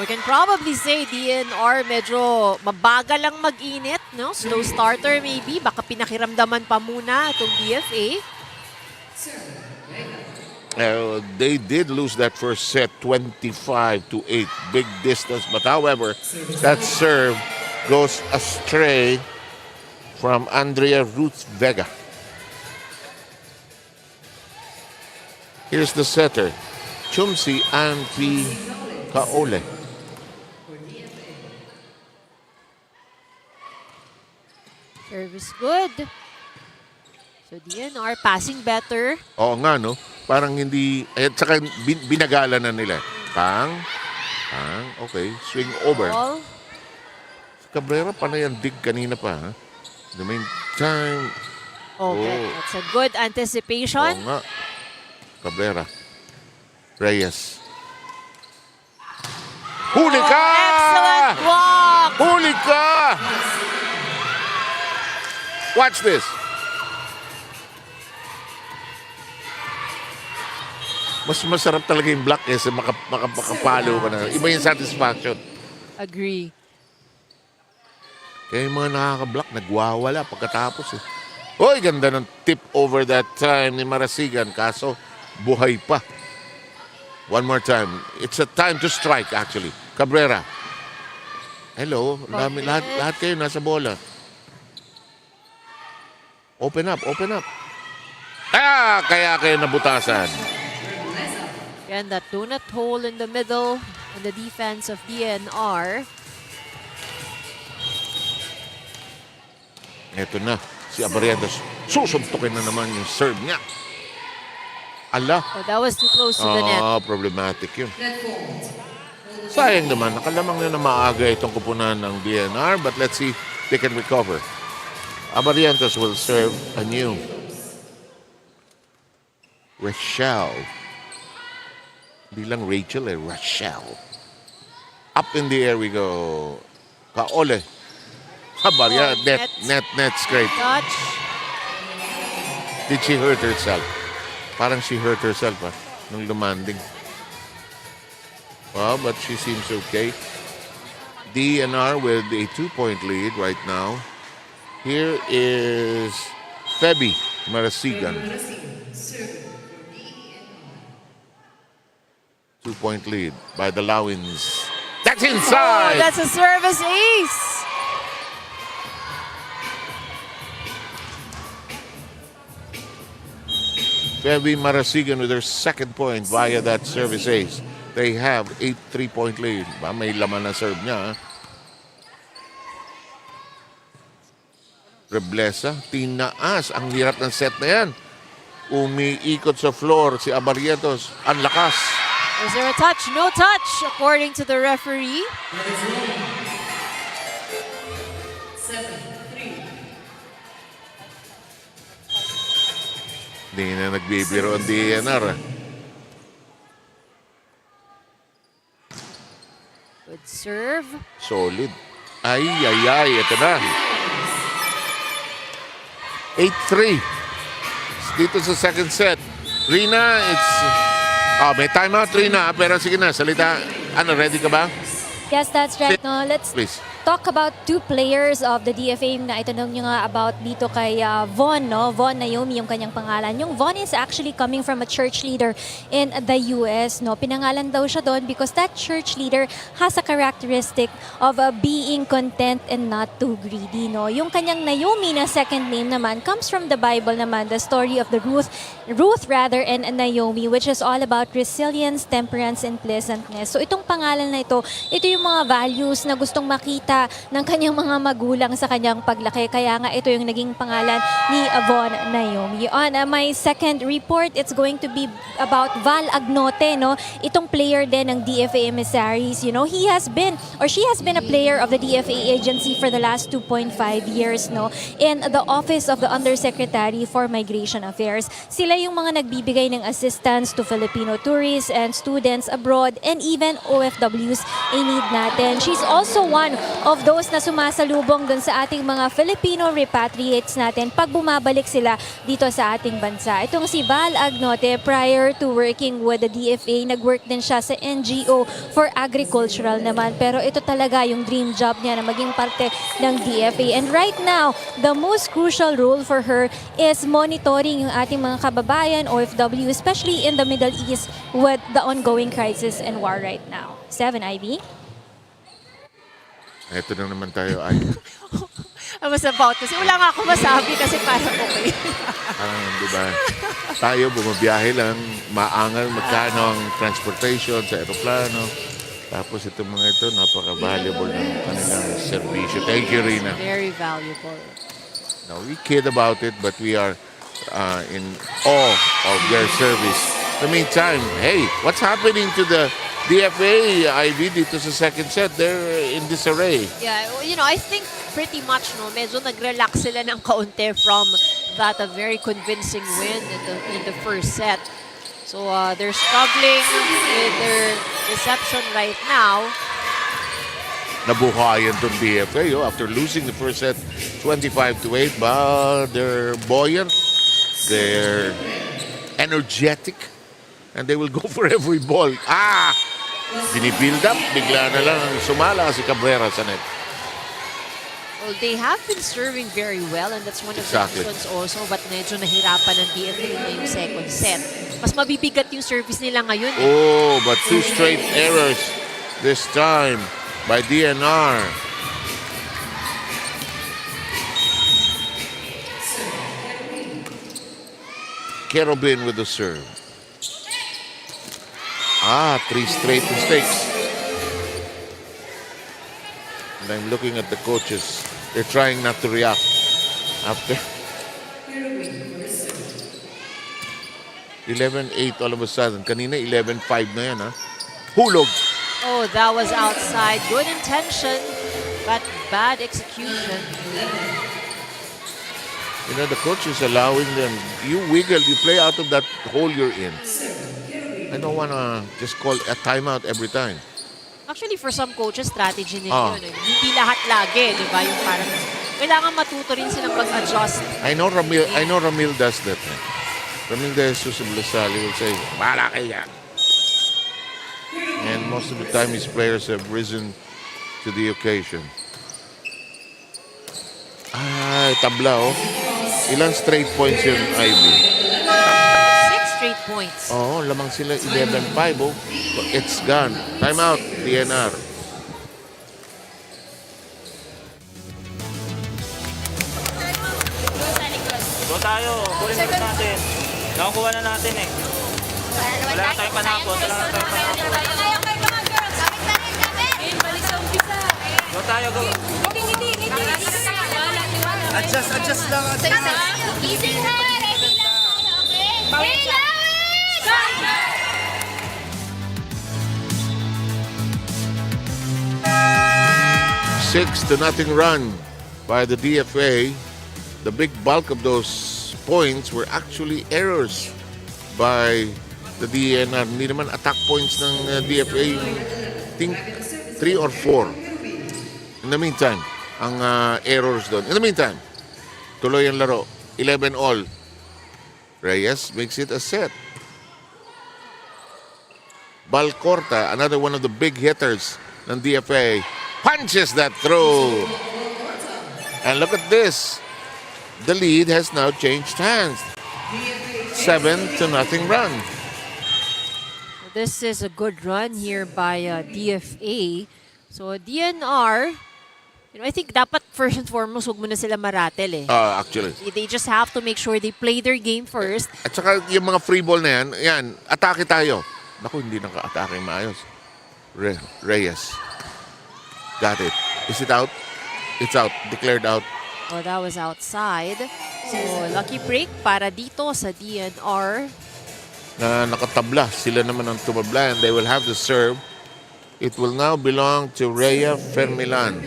We can probably say DNR medyo mabagal lang mag-init, no? Slow starter maybe. Baka pinakiramdaman pa muna itong DFA. They did lose that first set 25-8. Big distance. But however, that serve goes astray from Andrea Ruth Vega. Here's the setter. Chumsi Anpi Kaole. Service good. So DNR passing better. Oo nga, no? Parang hindi... At saka binagala na nila. Pang. Okay. Swing over. Ball. Cabrera, panay ang dig kanina pa, ha? In the meantime... Okay, that's a good anticipation. Oo nga. Cabrera. Reyes. Huli ka! Excellent block! Huli ka! Watch this. Mas masarap talaga yung block kasi makapalo ka na. Iba yung satisfaction. Agree. Kaya yung mga nakaka-block, nagwawala pagkatapos eh. Uy, ganda ng tip over that time ni Marasigan. Kaso, buhay pa. One more time. It's a time to strike actually. Cabrera. Hello. Lahat kayo nasa bola. Open up. Kaya kayo nabutasan. And that donut hole in the middle in the defense of DNR. Eto na. Si Abarientos. Susuntukin na naman yung serve niya. Ala. Oh, that was too close to the net. Problematic yun. Sayang naman. Nakalamang na maaga itong kupunan ng DNR. But let's see if they can recover. Abarientos will serve anew. Rochelle. Hindi lang Rachel Rochelle. Up in the air we go. Kaole. Abaria, net scrape. Touch. Did she hurt herself? Parang she hurt herself nung demanding. Well, but she seems okay. DENR with a 2-point lead right now. Here is Feby Marasigan. 2-point lead by the Lawins. That's inside! Oh, that's a service ace. Feby Marasigan with her second point via that service ace. They have a 3-point lead. May laman na serve niya. Reblesa, tinaas. Ang hirap ng set na yan. Umiikot sa floor si Abarientos. Ang lakas. Is there a touch? No touch, according to the referee. Hindi na nagbibiro ang DENR. Good serve. Solid. Ay. Ito na. 8-3. Dito sa second set. Rina, it's... may timeout, Rina. Pero sige na, salita. Ready ka ba? Yes, that's right. No, let's Please. talk about two players of the DFA na itanong nyo nga about dito kay Von, no? Von Naomi yung kanyang pangalan. Yung Von is actually coming from a church leader in the US, no? Pinangalan daw siya doon because that church leader has a characteristic of being content and not too greedy, no? Yung kanyang Naomi na second name naman comes from the Bible naman, the story of the Ruth and Naomi, which is all about resilience, temperance, and pleasantness. So itong pangalan na ito yung mga values na gustong makita ng kanyang mga magulang sa kanyang paglaki. Kaya nga ito yung naging pangalan ni Von Naomi. On my second report, it's going to be about Val Agnote, no? Itong player din ng DFA emissaries. You know, she has been a player of the DFA agency for the last 2.5 years, no? In the Office of the Undersecretary for Migration Affairs. Sila yung mga nagbibigay ng assistance to Filipino tourists and students abroad and even OFWs in need natin. She's also one of those na sumasalubong dun sa ating mga Filipino repatriates natin pag bumabalik sila dito sa ating bansa. Itong si Val Agnote, prior to working with the DFA, nag-work din siya sa NGO for agricultural naman. Pero ito talaga yung dream job niya na maging parte ng DFA. And right now, the most crucial role for her is monitoring yung ating mga kababayan, OFW, especially in the Middle East with the ongoing crisis and war right now. 7, Ivy? Ito na naman tayo, ay. I was about to say, wala nga ako masabi kasi parang okay. Diba? Tayo bumabiyahe lang, maangal magkano ang transportation sa aeroplano. Tapos itong mga ito, napaka-valuable ng kanilang servisyo. Thank you, Rina. Very valuable. No, we kid about it, but we are in awe of their service. In the meantime, hey, what's happening to the DFA, Ivy, dito sa second set? They're in disarray. Yeah, you know, I think pretty much, no, medyo nag-relax sila ng kaunti from that a very convincing win in the first set. So they're struggling with their reception right now. Nabuhayan itong DFA after losing the first set 25-8, but they're buoyant, they're energetic, and they will go for every ball. Binibuild up, bigla na lang sumala si Cabrera sa net. Well, they have been serving very well, and that's one of the reasons also but medyo nahirapan ng DFA na yung second set. Mas mabibigat yung service nila ngayon. But 2 straight errors this time by DENR. Kerobin with the serve. 3 straight mistakes. And I'm looking at the coaches. They're trying not to react after 11-8 all of a sudden. Kanina 11-5 na yan, Hulog. Oh, that was outside. Good intention, but bad execution. You know, the coach is allowing them. You wiggle, you play out of that hole you're in. I don't want to just call a timeout every time. Actually, for some coaches, strategy nila yun. Hindi lahat lagi, di ba? Yung parang, kailangan matuto rin silang mag-adjust. I know Ramil does that. Ramil de Jesus Blasali will say, "Bahala kayo." And most of the time, his players have risen to the occasion. Tabla, oh. Ilang straight points yung Ivy? 6 straight points. Oo, lamang sila 11-5. Oh. It's gone. Time out, DNR. Go tayo. Kunin na natin. Nakakuha na natin eh. Wala na tayong panakot. Go tayo, go. Adjust lang. Easy na, ready lang. Okay? Six to nothing run by the DFA. The big bulk of those points were actually errors by the DENR. Hindi naman attack points ng DFA. I think 3 or 4. In the meantime, ang errors doon. In the meantime, tuloy ang laro. 11 all. Reyes makes it a set. Balcorta, another one of the big hitters ng DFA, punches that through. And look at this. The lead has now changed hands. 7 to nothing run. This is a good run here by DFA. So DNR, I think dapat first and foremost, huwag mo na sila maratel eh. Actually. They just have to make sure they play their game first. At saka yung mga free ball na yan, atake tayo. Naku, hindi naka-atake maayos. Reyes. Got it. Is it out? It's out. Declared out. Oh, that was outside. So, lucky break para dito sa DNR. Na nakatabla. Sila naman ang tumabla and they will have the serve. It will now belong to Rhea Fermilan.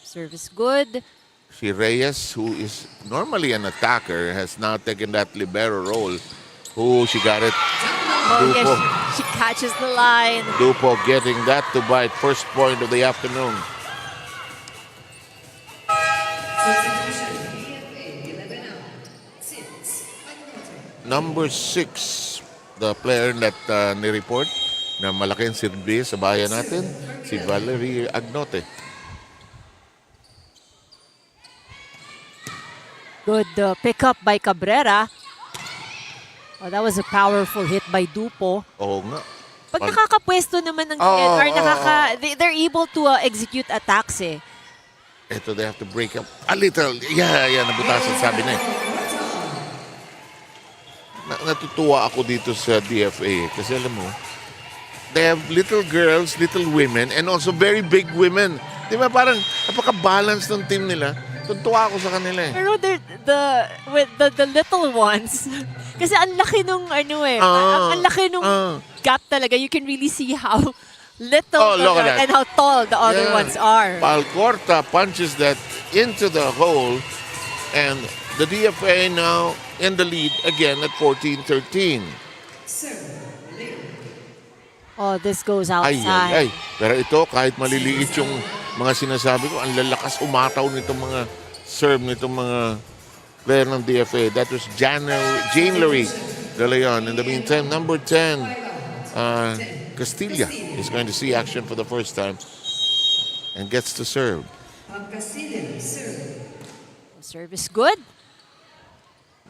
Serve is good. Si Reyes, who is normally an attacker, has now taken that libero role. She got it. Oh, Dupo. yes, she catches the line. Dupo getting that to bite. First point of the afternoon. Number 6, the player that ni-report na malaking silbi sa bayan natin, si Valerie Agnote. Good pickup by Cabrera. Oh, that was a powerful hit by Dupo. Oo nga. Pag nakakapwesto naman ng DNR, they're able to execute attacks eh. Ito, they have to break up a little. Yeah, nabutasan, sabi na eh. Natutuwa ako dito sa DFA kasi alam mo, they have little girls, little women, and also very big women. Di ba parang napaka-balance ng team nila? Tuntua ako sa kanila eh. Pero the little ones, kasi ang laki nung ang laki nung gap talaga. You can really see how little and how tall the other ones are. Balcorta punches that into the hole and the DFA now in the lead again at 14-13. Oh, this goes outside. Pero ito, kahit maliliit yung mga sinasabi ko, ang lalakas umataw nitong mga serve nitong mga player ng DFA. That was Jane Larry de Leon. In the meantime, number 10, Castilla is going to see action for the first time and gets to serve. Serve is good.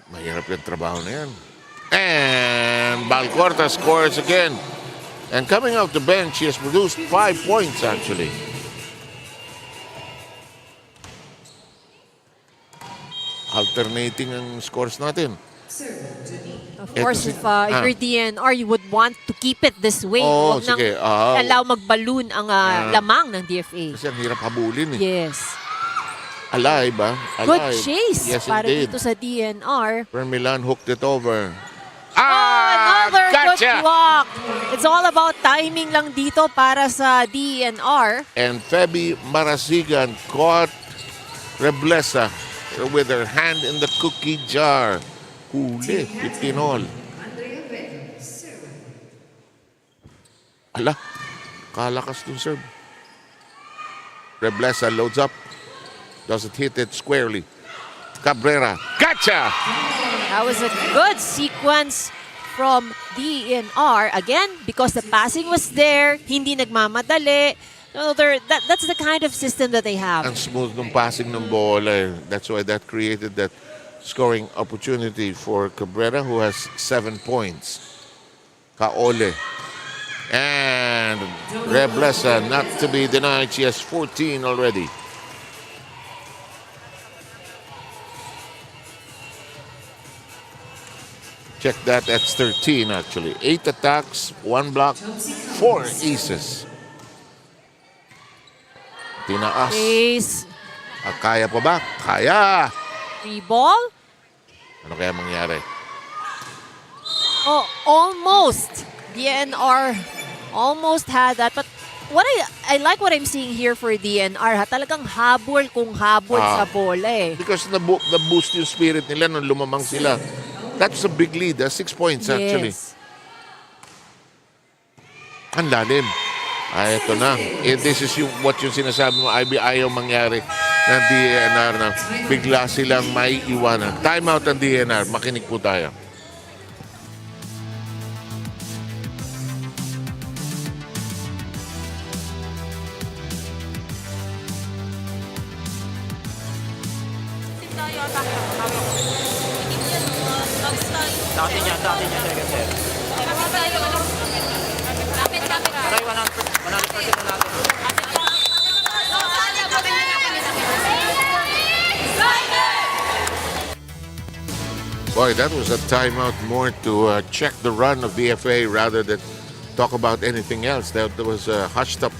Mahirap yung trabaho na yan. And Balcorta scores again. And coming off the bench, he has produced 5 points actually. Alternating ang scores natin. Of course, if you're DNR, you would want to keep it this way. Oh, Huwag nang sige. allow mag-balloon ang lamang ng DFA. Kasi ang hirap habulin eh. Yes. Alive, Good Alive. chase Yes, para indeed. dito sa DNR. Milan hooked it over. Another gotcha! good block. It's all about timing lang dito para sa DNR. And Feby Marasigan caught Reblesa with her hand in the cookie jar. Huli, 15 all. Ala, kalakas dun serve. Reblesa loads up. Doesn't hit it squarely. Cabrera, gotcha! That was a good sequence from DENR. Again, because the passing was there, hindi nagmamadali. So that's the kind of system that they have. Ang smooth ng passing ng bola. That's why that created that scoring opportunity for Cabrera, who has 7 points. Kaole. And Reblesa, not to be denied, she has 14 already. Check that, that's 13 actually. 8 attacks, 1 block, 4 aces. Tinaas. Ace. Kaya pa ba? Kaya! Free ball. Ano kaya mangyari? Oh, almost. DNR almost had that. But what I like what I'm seeing here for DNR. Talagang habol kung habol sa bola eh. Because na-boost yung spirit nila nung lumamang sila. That's a big lead. 6 points actually. Yes. Ang lalim. Ay, ito na. This is what yung sinasabi mo, IB, ayaw mangyari ng DENR na bigla silang may iwanan. Time out ang DENR. Makinig po tayo. Sa atin yan, talaga, sir. Aray, 100% na natin. Boy, that was a timeout more to check the run of the FA rather than talk about anything else. That was hushed up.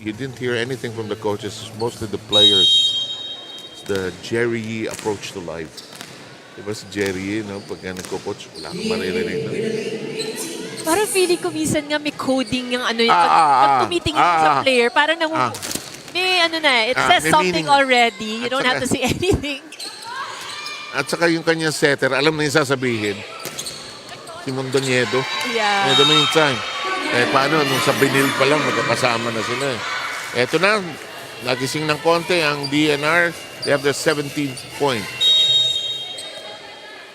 You didn't hear anything from the coaches, mostly the players. It's the Jerry Yee approach to life. Diba si Jerry Yee, no? Pagka nagko-coach, wala kang maririnig. No? Parang feeling ko minsan nga may coding yung ano yung pag tumitingin sa player, parang may ano na, it says something meaning, already. You don't have to say anything. At saka yung kanyang setter, alam na yung sasabihin. Si Mondoñedo. Yeah. In the meantime. Paano, nung sa binil pa lang, magkakasama na sila. Eto na, nagising ng konti ang DNR. They have their 17th point.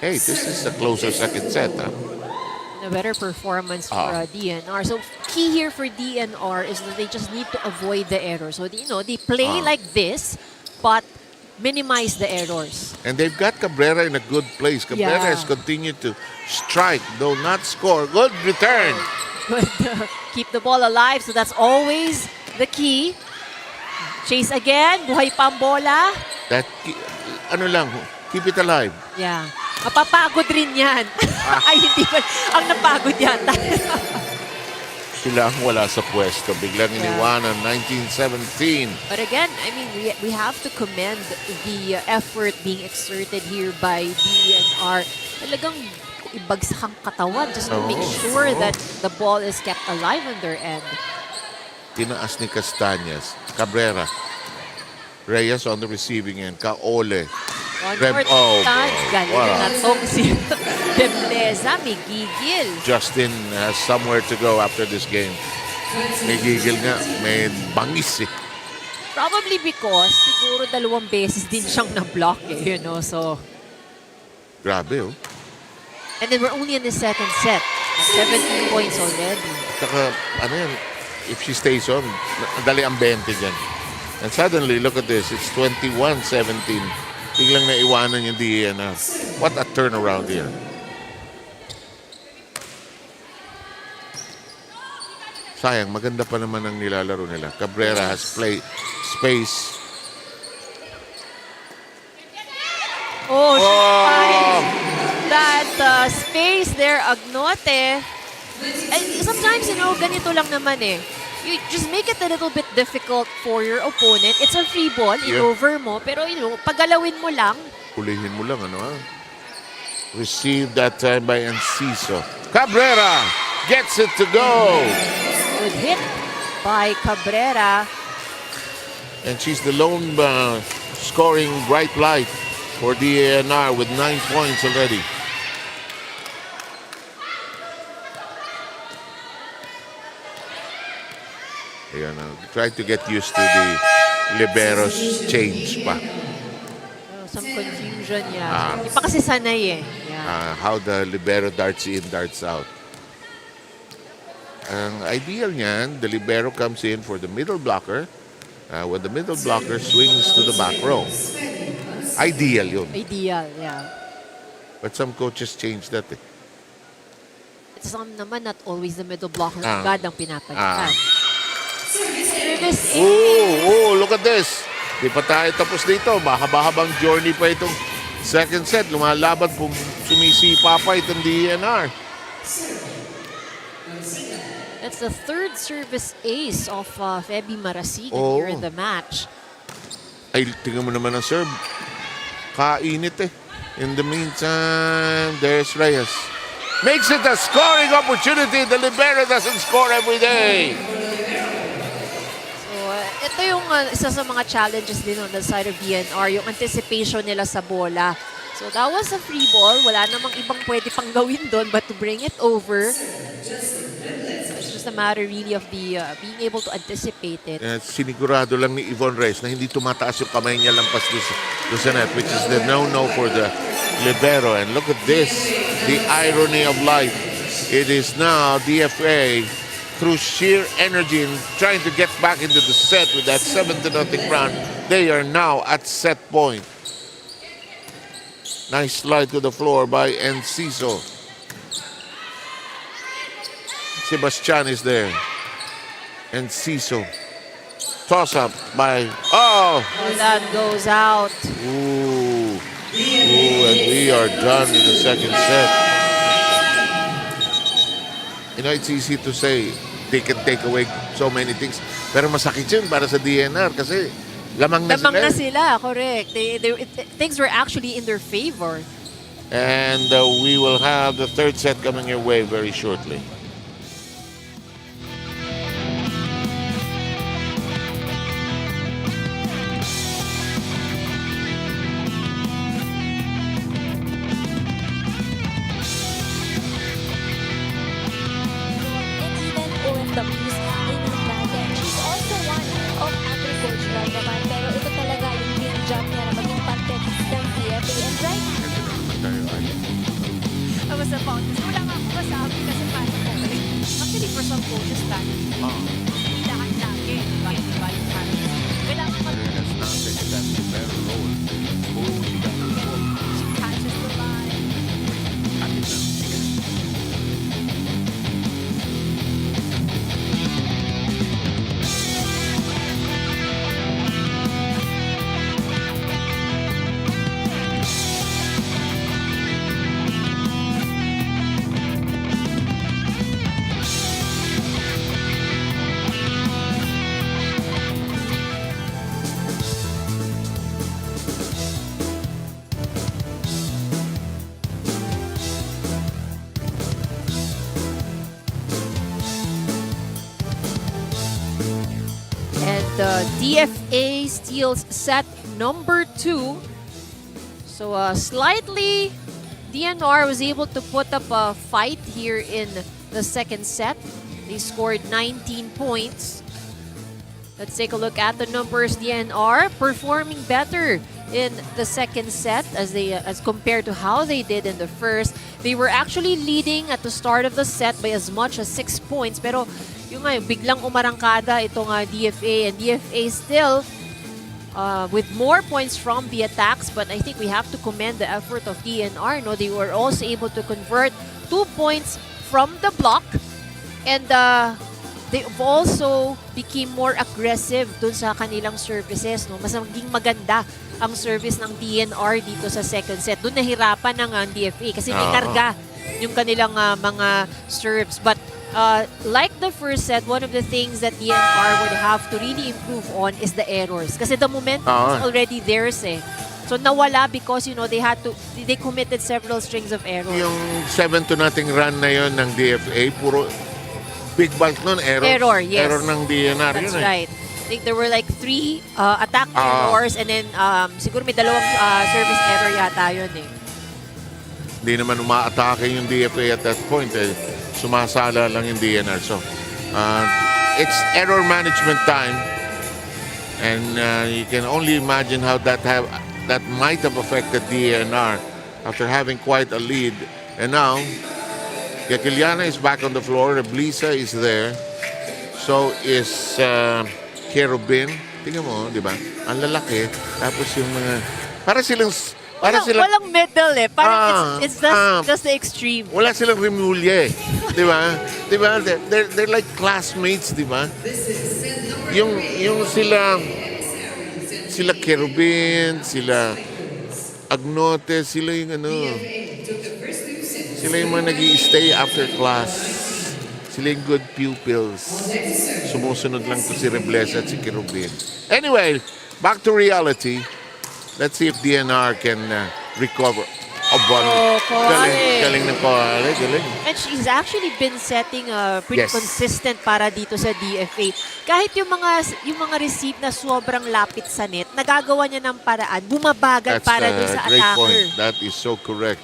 Hey, this is a closer second set. A better performance for DNR. So key here for DNR is that they just need to avoid the errors. So they play like this, but minimize the errors. And they've got Cabrera in a good place. Cabrera has continued to strike, though not score. Good return. Good. Keep the ball alive. So that's always the key. Chase again. Buhay pa ang bola. Ano lang, keep it alive. Yeah. Mapapagod rin yan. Ay, hindi ba? Ang napagod yata. Sila ang wala sa pwesto. Biglang iniwanan, 1917. But again, I mean, we have to commend the effort being exerted here by DENR. Talagang ibagsak ang katawan just to make sure that the ball is kept alive on their end. Tinaas ni Castañas. Cabrera. Reyes on the receiving end. Kaole. One more time. Galing na tong si Debleza. May gigil. Justin has somewhere to go after this game. May gigil nga. May bangis eh. Probably because siguro 2 beses din siyang na-block eh, so. Grabe oh. And then we're only in the second set. 17 points already. Saka, ano yan, if she stays on, dali ang 20 dyan. And suddenly, look at this, it's 21-17. Biglang naiwanan yung DENR. What a turnaround here. Sayang, maganda pa naman ang nilalaro nila. Cabrera has play space. Oh, she finds that space there, Agnote. And sometimes, ganito lang naman eh. You just make it a little bit difficult for your opponent. It's a free ball, in-over mo, pero pagalawin mo lang. Hulihin mo lang, Received that time by Enciso. Cabrera gets it to go. Good hit by Cabrera. And she's the lone scoring bright light for DENR with 9 points already. Ayan, try to get used to the liberos change pa. Some confusion, yeah. Hindi pa kasi sanay eh. Yeah. How the libero darts in, darts out. Ang ideal niyan, the libero comes in for the middle blocker when the middle blocker swings to the back row. Ideal yun. Ideal, yeah. But some coaches change that eh. Some naman, not always the middle blocker agad ang pinapalitan. Service Oh, look at this. Di pa tayo tapos dito. Mahaba-habang journey pa itong second set. Lumalaban, sumisipa pa itong DENR. That's the third service ace of Feby Marasigan here in the match. Ay, tingnan mo naman ang serve. Kainit eh. In the meantime, there's Reyes. Makes it a scoring opportunity. The libero doesn't score every day. Ito yung isa sa mga challenges din on the side of DNR, yung anticipation nila sa bola. So that was a free ball. Wala namang ibang pwede pang gawin doon but to bring it over. It's just a matter really of the being able to anticipate it. Sinigurado lang ni Yvonne Reyes na hindi tumataas yung kamay niya lampas doon sa net, which is the no-no for the libero. And look at this, the irony of life. It is now DFA through sheer energy and trying to get back into the set with that 7-0 run. They are now at set point. Nice slide to the floor by Enciso. Sebastian is there. Enciso. Toss up by... Oh, that goes out. Ooh, and we are done with the second set. You know, it's easy to say they can take away so many things. Pero masakit yun para sa DENR kasi lamang na Lamang sila. na sila, correct. Things were actually in their favor. And we will have the third set coming your way very shortly. OFWs in natin. She's also one of agricultural naman, pero ito talaga yung dream job niya na maging parte ng DFA. And right I was about this. Wala nga ako masabi kasi paano ko. Actually, for some coaches, hindi lahat lagi. Iba yung habits. Kailangan she catches the line. DFA steals set number 2. So slightly, DNR was able to put up a fight here in the second set. They scored 19 points. Let's take a look at the numbers. DNR performing better in the second set as compared to how they did in the first. They were actually leading at the start of the set by as much as 6 points. Pero yung biglang umarangkada itong DFA, and DFA still with more points from the attacks, but I think we have to commend the effort of DNR. No, they were also able to convert 2 points from the block, and they also became more aggressive dun sa kanilang services. No, mas maging maganda ang service ng DNR dito sa second set. Doon nahirapan ng DFA kasi may karga yung kanilang mga serves, but like the first set, one of the things that DNR would have to really improve on is the errors. Kasi the momentum is already theirs eh. So nawala because they committed several strings of errors. Yung 7-0 run na yon ng DFA, puro big bulk nun, error. Error, yes. Error ng DNR. That's yun right. think there were like 3 attack errors and then siguro may 2 service error yata yun eh. Hindi naman umaatake yung DFA at that point. Sumasala lang yung DNR. So, it's error management time. And you can only imagine how that might have affected DNR after having quite a lead. And now, Yakiliana is back on the floor. Reblisa is there. So is Kerubin. Tingnan mo, di ba? Ang lalaki. Tapos yung mga... Walang middle eh. Parang it's just the extreme. Wala silang remulye. Di ba? Di ba? They're like classmates, di ba? Yung sila Kerubin, sila Agnote, sila yung ano... Sila yung mga nag-i-stay after class. Sila yung good pupils. Sumusunod lang to si Reblesa at si Kerubin. Anyway, back to reality. Let's see if DNR can recover. Galing ng Koale. Galing. And she's actually been setting a pretty consistent para dito sa DFA. Kahit yung mga receive na sobrang lapit sa net, nagagawa niya ng paraan, bumabagal para doon sa great attacker. point. That is so correct.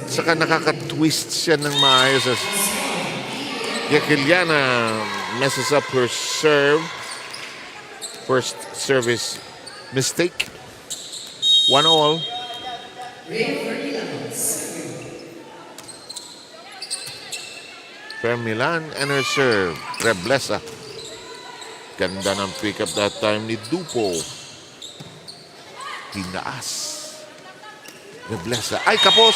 Saka nakaka-twist siya ng maayos. Yakiliana messes up her serve. First service mistake. 1-all. Fermilan and her serve. Reblesa. Ganda ng pick-up that time ni Dupo. Tinaas. Reblesa. Ay, kapos!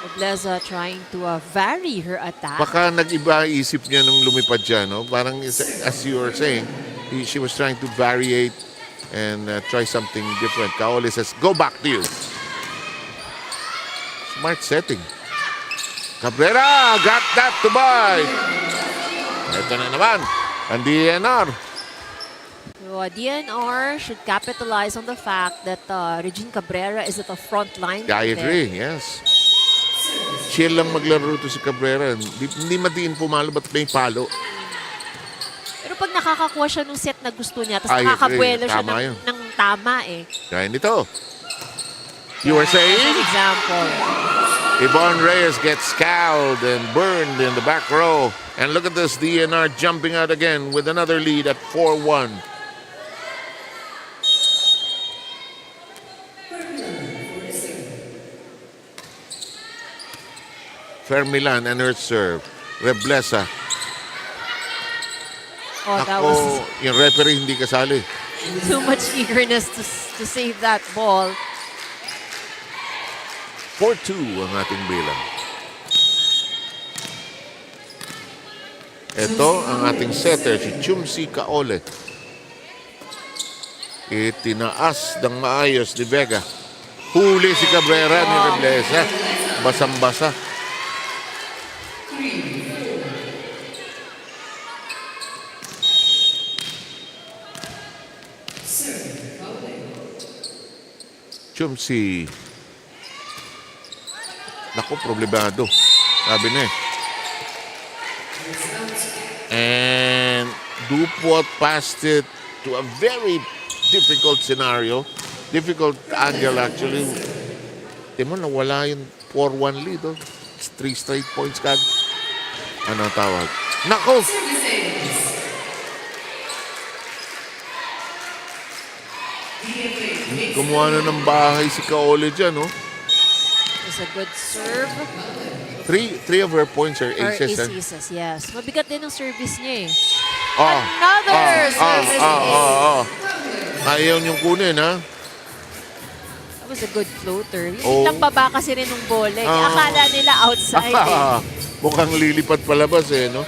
Reblesa trying to vary her attack. Baka nag-iba isip niya nung lumipad siya, no? Parang as you were saying, she was trying to variate and try something different. Kaoli says, go back to you. Smart setting. Cabrera got that to buy. Ito na naman, ang DNR. So DNR should capitalize on the fact that Regine Cabrera is at the front line. I agree, yes. Chill lang maglaro to si Cabrera. Hindi matiin pumalo, ba't may palo? Pero pag nakakakuha siya ng set na gusto niya, tapos I nakakabuelo agree. siya Tama yun. ng tama eh. Kaya nito. You were saying? As an example. Yvonne Reyes gets scowled and burned in the back row. And look at this, DNR jumping out again with another lead at 4-1. Fermilan and her serve. Reblesa. Oh, that was Yung referee hindi kasali. too much eagerness to save that ball. 4-2 ang ating bilang. Ito ang ating setter, si Chumsi Kaole. Itinaas ng maayos ni Vega. Huli si Cabrera ni Reblesa. Basang-basa. Chumsi. Naku, problemado. Sabi na eh. And Dupont passed it to a very difficult scenario. Difficult angle actually. Timo, nawala yung 4-1 lead. Oh. It's 3 straight points kag. Ano ang tawag? Nako! Gumawa na ng bahay si Kaole dyan, no? It's a good serve. Three of her points are aces. Aces, yes. Mabigat din ang service niya eh. Oh. Another service ace. Ayaw niyong kunin, ha? That was a good floater. Yung lang baba kasi rin ng bola. Akala nila outside eh. Mukhang lilipad palabas eh, no?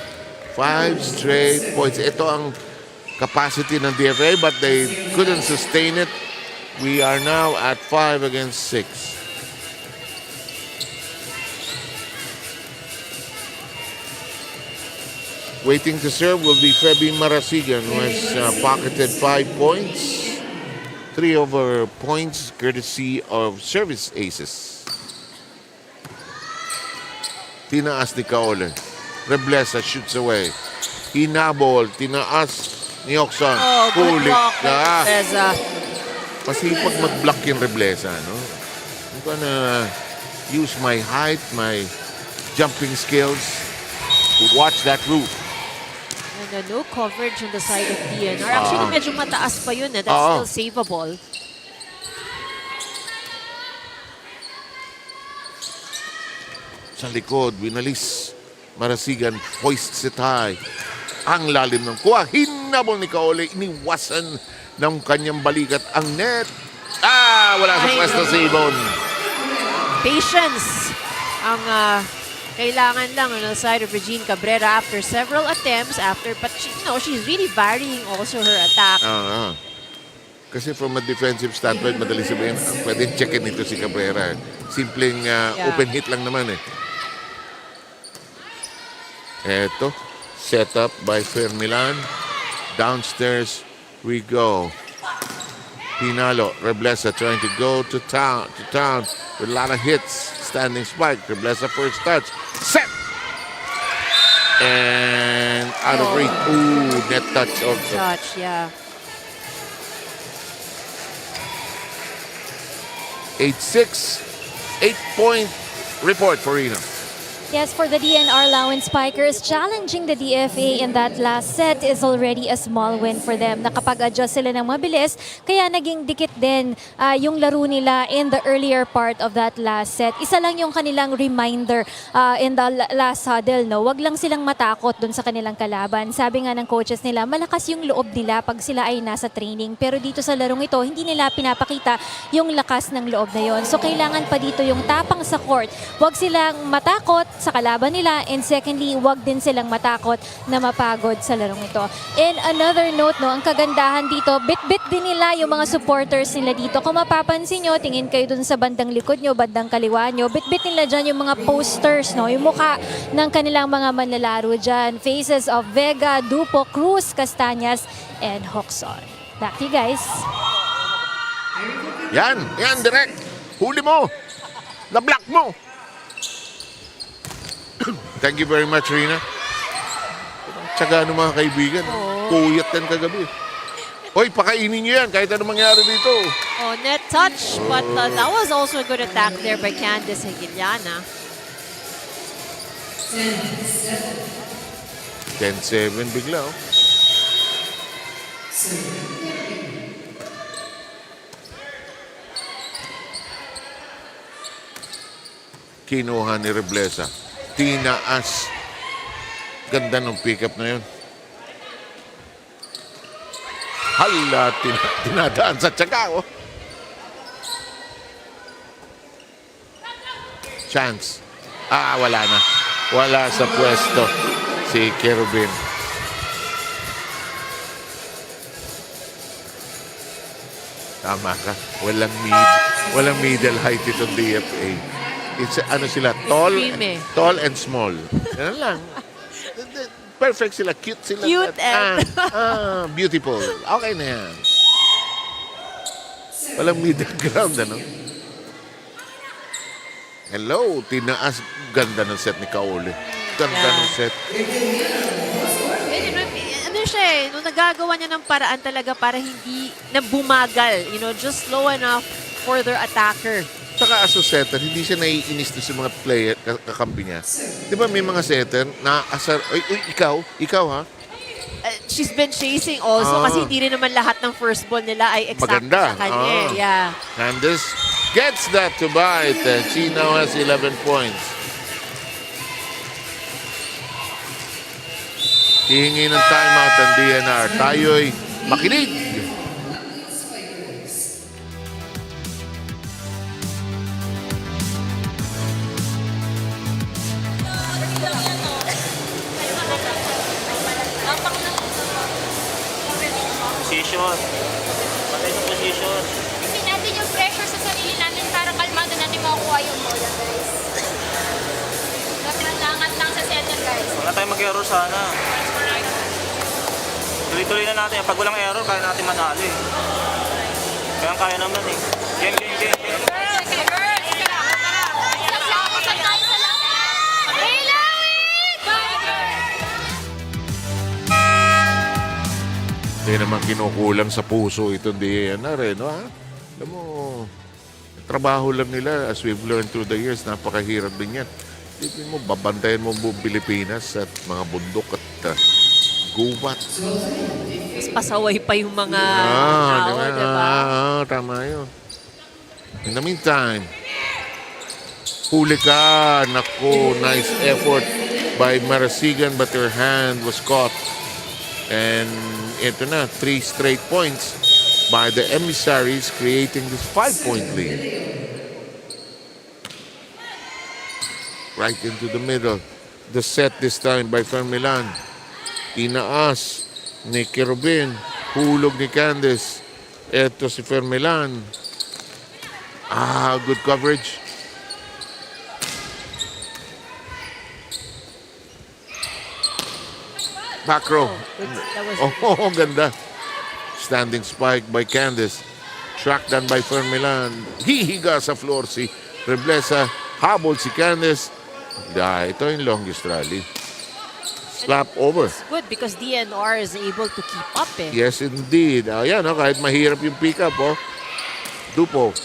5 straight points. Ito ang capacity ng DFA but they couldn't sustain it. We are now at 5 against 6. Waiting to serve will be Feby Marasigan, who has pocketed 5 points. 3 of her points courtesy of service aces. Tinaas ni Kaole. Reblesa shoots away. Hinabol, tinaas ni Oxon. Oh, good Kulik block by ka. Reblesa. Masipag mag-block yung Reblesa, no? I'm gonna use my height, my jumping skills to watch that roof. And no coverage on the side of DNR. Actually, medyo mataas pa yun. That's still saveable. Sa likod, winalis. Marasigan hoists it high. Ang lalim ng kuha. Hinabol ni Kaole. Iniwasan ng kanyang balikat ang net. Wala sa pwesto si Ibon. Patience ang kailangan lang on the side of Regine Cabrera after several attempts. But she's really varying also her attack. Kasi from a defensive standpoint, madali sabihin, pwede check-in ito si Cabrera. Simpleng open hit lang naman eh. Eto, set up by Fermilan. Downstairs we go. Pinalo, Reblesa trying to go to town with a lot of hits. Standing spike, Reblesa first touch. Set! And out of reach. Ooh, net touch also. Touch, yeah. 8-6. 8-point report for Reno. Yes, for the DNR Lawin Spikers, challenging the DFA in that last set is already a small win for them. Nakapag-adjust sila ng mabilis, kaya naging dikit din yung laro nila in the earlier part of that last set. Isa lang yung kanilang reminder in the last huddle, no? Wag lang silang matakot dun sa kanilang kalaban. Sabi nga ng coaches nila, malakas yung loob nila pag sila ay nasa training. Pero dito sa larong ito, hindi nila pinapakita yung lakas ng loob na yon. So kailangan pa dito yung tapang sa court. Wag silang matakot sa kalaban nila, and secondly, wag din silang matakot na mapagod sa larong ito. And another note, no, ang kagandahan dito, bit-bit din nila yung mga supporters nila dito. Kung mapapansin nyo, tingin kayo dun sa bandang likod nyo, bandang kaliwa nyo, bit-bit nila dyan yung mga posters, no, yung mukha ng kanilang mga manlalaro dyan. Faces of Vega, Dupo, Cruz, Castañas, and Hoxon. Back to you guys. Yan, direct. Huli mo. Na-block mo. Thank you very much, Rina. Tsaga ng mga kaibigan. Kuyat yan kagabi. Hoy, pakainin nyo yan kahit ano mangyari dito. Oh, net touch. But that was also a good attack there by Candice Higiliana. 10-7 bigla, oh. Kinuha ni Reblesa. Tinaas. Ganda ng pick-up na yun. Hala, tinadaan sa tsaga, oh. Chance. Wala na. Wala sa pwesto si Kerubin. Tama ka. Walang middle height itong DFA. It's sila, tall and small. Yan lang. Perfect sila, cute sila. Cute and beautiful. Okay na yan. Walang middle ground, ano? Hello, tinaas. Ganda ng set ni Kaole. Ganda ng set. Ano siya eh, nung nagagawa niya ng paraan talaga para hindi na bumagal. Just slow enough for their attacker. Saka as a setter, hindi siya naiinis na sa mga player, kakampi niya. Di ba may mga setter na asar, ikaw ha? She's been chasing also kasi hindi rin naman lahat ng first ball nila ay exact sa kanya. Yeah. Candice gets that to bite. She now has 11 points. Hihingi ng timeout ang DNR. Tayo'y makinig. Position. Patay sa position. Hindi natin yung pressure sa sarili natin para kalmado natin makukuha yung bola, guys. Langat lang sa center, guys. Wala tayong mag-error sana. Tuloy-tuloy na natin. Pag walang error, kaya natin manalo eh. Kaya naman eh. Game. Hindi naman kinukulang sa puso itong DENR, no? Ha? Alam mo, trabaho lang nila as we've learned through the years. Napakahirap din yan. Tignan mo, babantayan mo buong Pilipinas at mga bundok at gubat. Mas pasaway pa yung mga tao, diba? Tama yun. In the meantime, huli ka. Naku, nice effort by Marasigan but her hand was caught. And ito na, 3 straight points by the emissaries creating this 5-point lead. Right into the middle. The set this time by Fermilan. Tinaas ni Kerubin. Hulog ni Candice. Ito si Fermilan. Good coverage. Back row. That was Ganda. Standing spike by Candice. Track done by Fermilan. Hihiga sa floor si Reblesa. Habol si Candice. Ito yung longest rally. Slap over. It's good because DNR is able to keep up eh. Yes, indeed. Ayan, kahit mahirap yung pick-up, Dupo.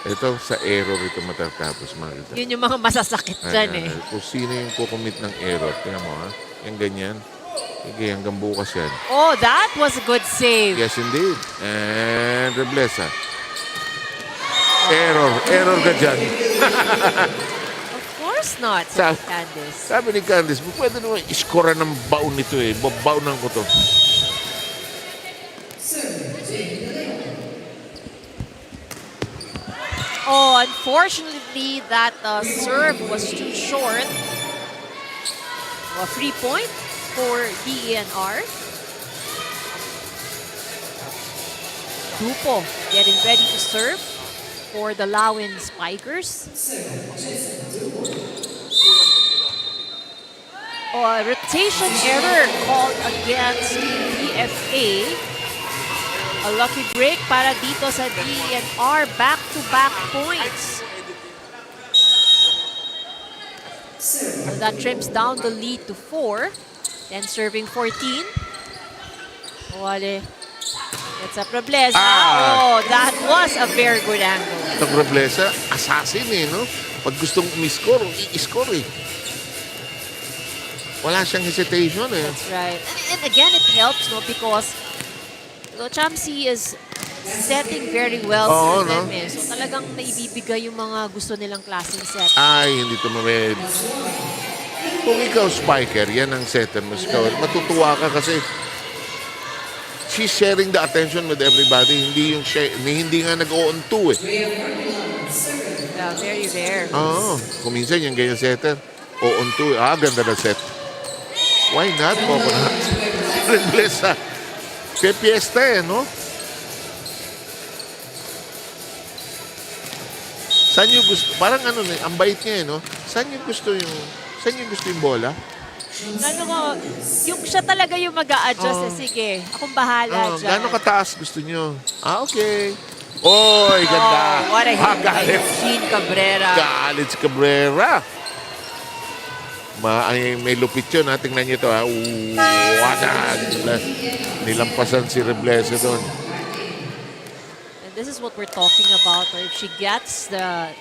Ito, sa error ito matatapos, Marita. Yun yung mga masasakit dyan eh. Kung sino yung kukumit ng error. Tingnan mo, Yung ganyan. Sige, hanggang bukas yan. Oh, that was a good save. Yes, indeed. And Reblesa. Error ka dyan. Of course not, sabi ni Candice. Sabi ni Candice, pwede naman iskora ng baon nito eh. Babaunan ko to. Oh, unfortunately, that serve was too short. A free point for DENR. Dupo getting ready to serve for the Lawin Spikers. A rotation error called against PFA. A lucky break para dito sa DENR. Back-to-back points. So that trims down the lead to 4. Then serving 14. Wale. It's a Preblesa. Oh, that was a very good angle. Ito Preblesa, assassin no? Pag gustong i-score, i-score Wala siyang hesitation That's right. And again, it helps, because Chamsi is setting very well for them. So talagang naibibigay yung mga gusto nilang klaseng set. Hindi tumawid. Kung ikaw spiker, yan ang setter mo. Matutuwa ka kasi she's sharing the attention with everybody. Hindi nga nag-o-on-2 Yeah, very rare. Kung minsan yung ganyan setter, o-on-2. Ganda na set. Why not, Coconut? Reblesa. Pepiesta no? Saan yung gusto? Parang ang bait niya no? Saan yung gusto yung bola? Yung siya talaga yung mag-a-adjust. Sige, akong bahala dyan. Gano'ng kataas gusto niyo? Okay. Oy, ganda. What a hit. Galit. Jean Cabrera. Galit si Cabrera. May lupit yun. Tingnan niyo ito. Nilampasan si Reblesa doon. And this is what we're talking about. If she gets the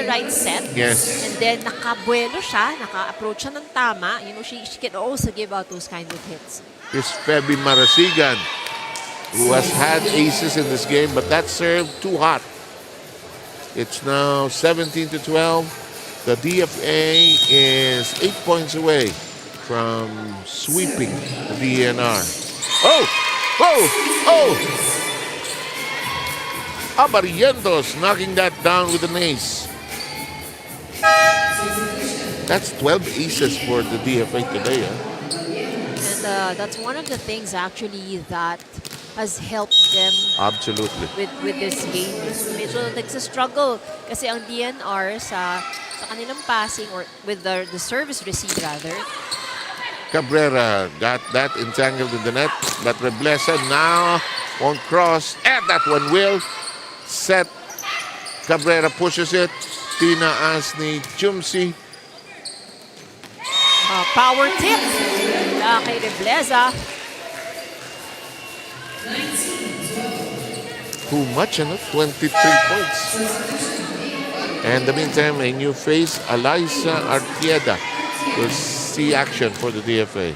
right set. Yes. And then nakabuelo siya, naka-approach siya ng tama. She can also give out those kind of hits. Is Feby Marasigan, who has had aces in this game, but that serve too hot. It's now 17-12. The DFA is 8 points away from sweeping the DNR. Abarientos knocking that down with an ace. That's 12 aces for the DFA today. And that's one of the things actually that has helped them Absolutely. with this game. So medyo nagsa-struggle kasi ang DNR sa kanilang passing or with the service receive rather. Cabrera got that entangled in the net, but Reblesa now won't cross, and that one will set. Cabrera pushes it. Tinaas ni Chumsi. Power tip kay Reblesa. Too much, 23 points. And in the meantime, a new face, Eliza Artieda, will see action for the DFA.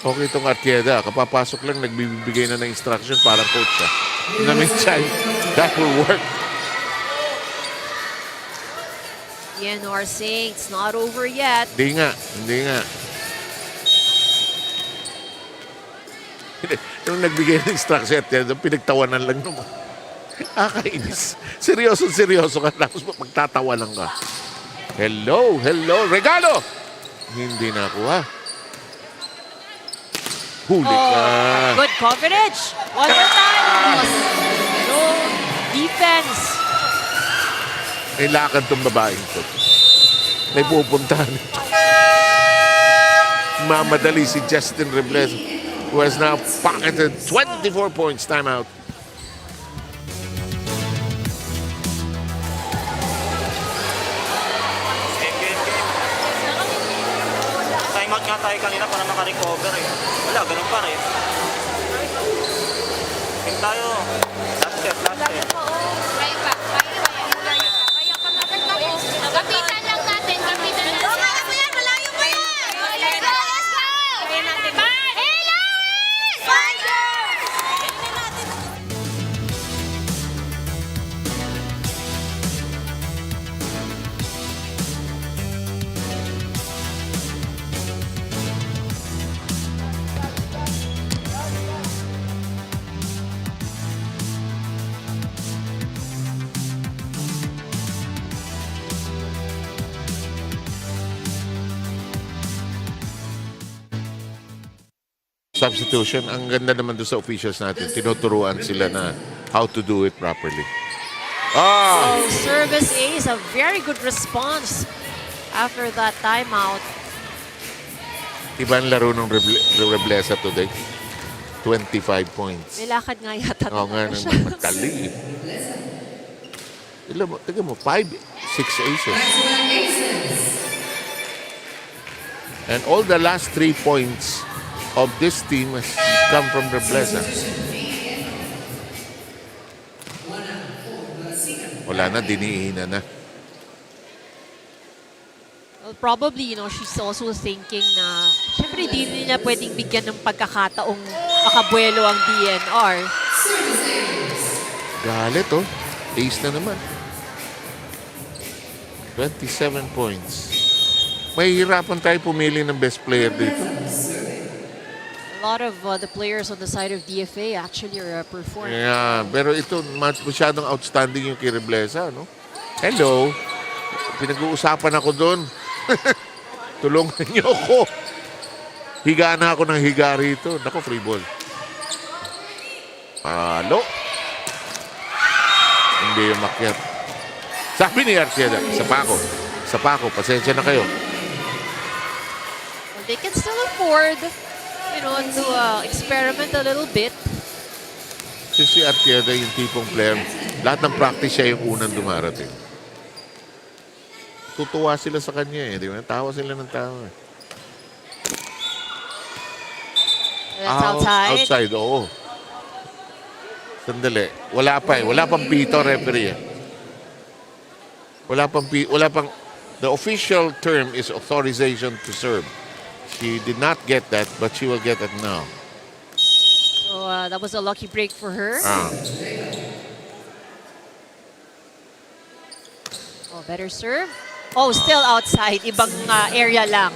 Okay itong Artieda. Kapapasok lang, nagbibigay na ng instruction parang coach siya. In the meantime, that will work. DNR saying it's not over yet. Hindi nga. Yung nagbigay ng instruction at pinagtawanan lang naman. Akainis. Seryoso ka. Tapos magtatawa lang ka. Hello. Regalo! Hindi nakuha. Huli ka. Good coverage. One more time. No defense. May lakad tong babaeng to. May pupuntahan ito. Mamadali si Justin Rebles, who has now pocketed 24 points. Timeout. Game. Timeout nga tayo kanina para makarecover eh. Wala, ganun pa rin. Game tayo. Last step. Kaya pa. Kapitan lang natin. Kaya mo yan, malayo mo yan. Let's go. Kaya natin. Substitution, ang ganda naman doon sa officials natin. Tinuturuan sila na how to do it properly. So service ace, a very good response after that timeout. Iba ang laro ng Reblesa today. 25 points. May lakad nga yata. Oo nga, matali. Tignan mo, 5, 6 aces. And all the last 3 points of this team has come from Reblesa. Wala na, diniinan na. Well, probably, she's also thinking na, syempre, di nila pwedeng bigyan ng pagkakataong makabuelo ang DNR. Galit, Ace na naman. 27 points. Mahihirapan tayo pumili ng best player dito. A lot of the players on the side of DFA actually are performing. Yeah, pero ito, masyadong outstanding yung kay Reblesa, no? Hello. Pinag-uusapan ako doon. Tulungan niyo ako. Higa na ako ng higa rito. Naku, free ball. Halo. Hindi yung makyat. Sabi ni Artieda, sa Paco, pasensya na kayo. Well, they can still afford, to experiment a little bit. Si Artieda yung tipong player. Lahat ng practice siya yung unang dumarating. Tutuwa sila sa kanya, di ba? Tawa sila ng tawa. That's outside. Outside, oo. Sandali. Wala pang pito, referee. Wala pang, the official term is authorization to serve. She did not get that, but she will get it now. So that was a lucky break for her. Oh, better serve. Oh, still outside. Ibang area lang.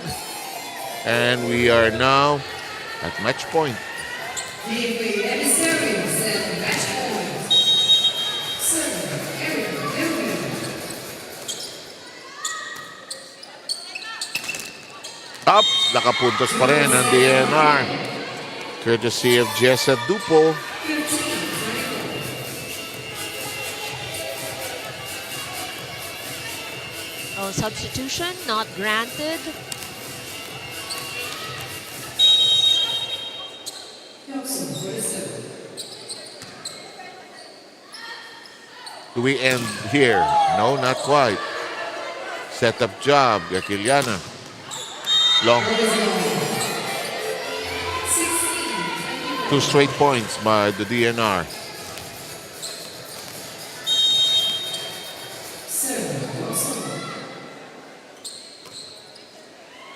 And we are now at match point. Up, nakapuntos pa rin ang DNR. Courtesy of Jessa Dupo. Oh, substitution not granted. Do we end here? No, not quite. Set up job, Yakiliana. Long. 2 straight points by the DNR.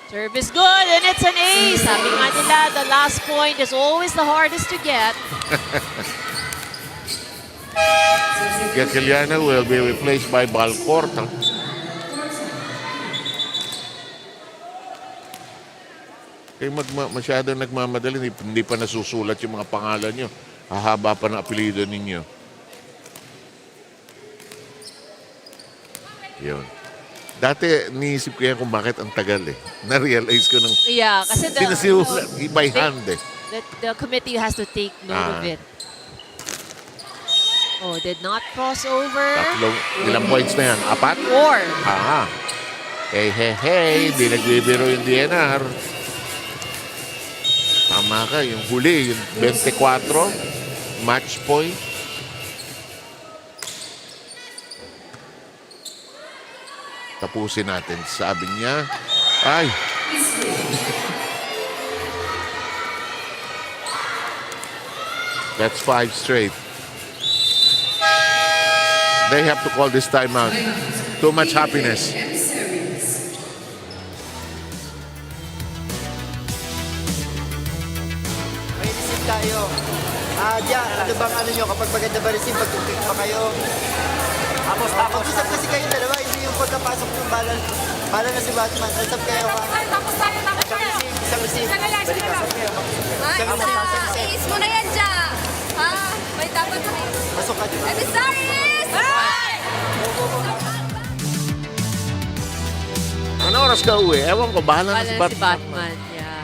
Service good, and it's an ace. Sabi nga nila, the last point is always the hardest to get. Gatiliana will be replaced by Balcorta. Kaya masyadong nagmamadali, hindi pa nasusulat yung mga pangalan nyo. Hahaba pa na apelido ninyo. Yun. Dati, niisip ko yan kung bakit ang tagal eh. Na-realize ko nung Yeah, kasi sinasimulat by hand eh. the committee has to take note of it. Oh, did not cross over. Ilang points na yan? 4? 4. Hey, di nagbibiro yung DNR. Tama ka, yung huli, yung 24, match point. Tapusin natin. Sabi niya, ay. That's 5 straight. They have to call this timeout. Too much happiness. May receive tayo. Diyan, ano bang ano nyo? Kapag maganda ba receive, pag-pick pa kayo? Tapos, mag-usap kasi kayo dalawa, hindi yung pagkapasok ng bala. Bala na si Batman. Usap kayo, ha? Isang receive. Isang receive. Is mo na yan dyan. Ha? May dapat mo. Pasok ka, di ba? Emissaries! Ano oras ka uwi? Ewan ko, bahala na si Wala si Batman. Batman. Yeah.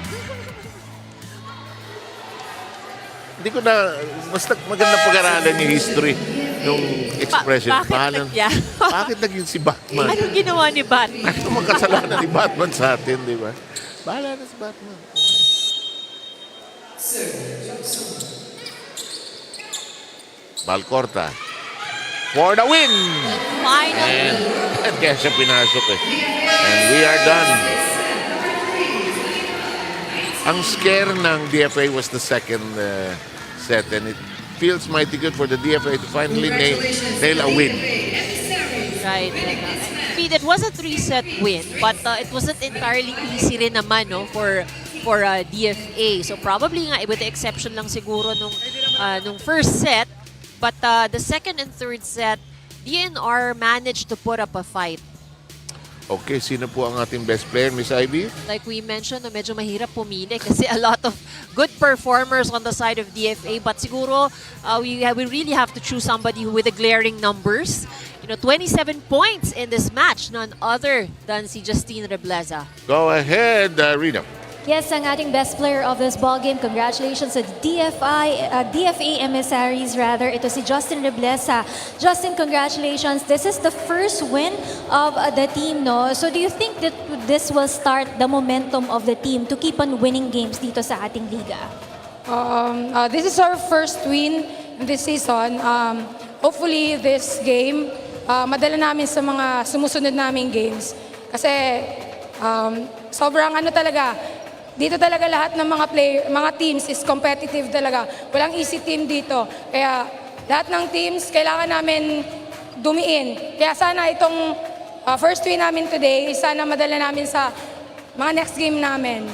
Hindi ko na, basta maganda pag-aralan yung history, yung expression. Bakit yeah. Bakit naging si Batman? Anong ginawa ni Batman? Ano mang kasalanan ni Batman sa atin, di ba? Bahala na si Batman. Balcorta. For the win! Finally. And kaya siya pinasok eh. And we are done. Ang scare ng DFA was the second set, and it feels mighty good for the DFA to finally nail a win. Right. I mean, it was a 3-set win, but it wasn't entirely easy rin naman no, for DFA. So probably nga, with the exception lang siguro nung first set, but the second and third set, DNR managed to put up a fight. Okay, sino po ang ating best player, Miss Ivy? Like we mentioned, medyo mahirap pumili kasi a lot of good performers on the side of DFA. But siguro, we really have to choose somebody with the glaring numbers. 27 points in this match, none other than si Justine Rebleza. Go ahead, Rina. Yes, ang ating best player of this ballgame. Congratulations sa DFA emissaries rather. Ito si Justin Rebleza. Justin, congratulations. This is the first win of the team, no? So do you think that this will start the momentum of the team to keep on winning games dito sa ating liga? This is our first win this season. Hopefully this game, madala namin sa mga sumusunod naming games. Kasi sobrang talaga, dito talaga lahat ng mga teams is competitive talaga. Walang easy team dito. Kaya lahat ng teams kailangan namin dumiin. Kaya sana itong first win namin today, sana madala namin sa mga next game namin.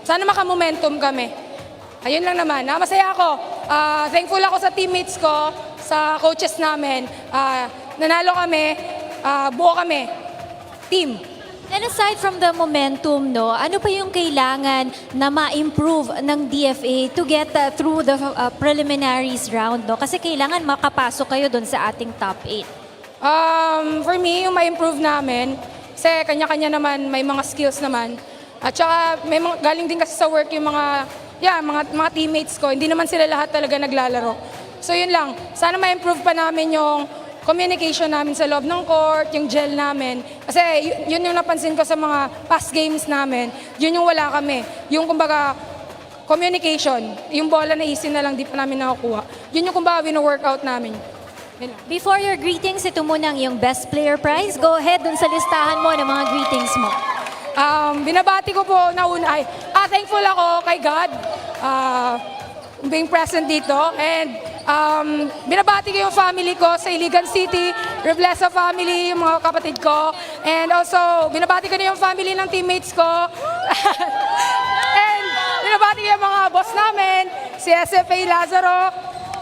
Sana maka-momentum kami. Ayun lang naman. Masaya ako. Thankful ako sa teammates ko, sa coaches namin. Nanalo kami, buo kami. Team. And aside from the momentum, no, ano pa yung kailangan na ma-improve ng DFA to get through the preliminaries round, no? Kasi kailangan makapasok kayo doon sa ating top 8. For me, yung ma-improve namin, kasi kanya-kanya naman, may mga skills naman. At saka, may galing din kasi sa work yung mga teammates ko. Hindi naman sila lahat talaga naglalaro. So yun lang, sana ma-improve pa namin yung communication namin sa loob ng court, yung gel namin. Kasi yun yung napansin ko sa mga past games namin. Yun yung wala kami. Yung kumbaga, communication. Yung bola na easy na lang, di pa namin nakakuha. Yun yung kumbaga wino-workout namin. Before your greetings, ito muna ang iyong best player prize. Go ahead dun sa listahan mo ng mga greetings mo. Binabati ko po na una ay thankful ako kay God being present dito. And binabati ko yung family ko sa Iligan City, Reblesa family, yung mga kapatid ko. And also, binabati ko na yung family ng teammates ko. And binabati ko yung mga boss namin, si SFA Lazaro,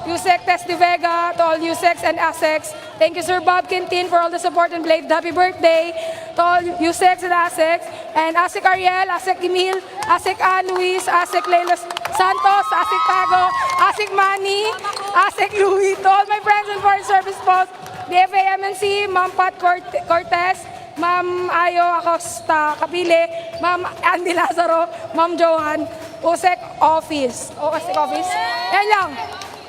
USEC Tess de Vega, to all USECs and ASECs. Thank you, Sir Bob Quintin, for all the support and belated happy birthday to all USECs and ASECs. And ASEC Ariel, ASEC Emil, ASEC Ann Luis, ASEC Leila Santos, ASEC Pago, ASEC Manny, ASEC Louis, to all my friends and foreign service posts, DFA MNC, Ma'am Pat Cortez, Ma'am Ayo Acosta Kapile, Ma'am Andy Lazaro, Ma'am Johan, USEC Office. USEC Office. Yan lang.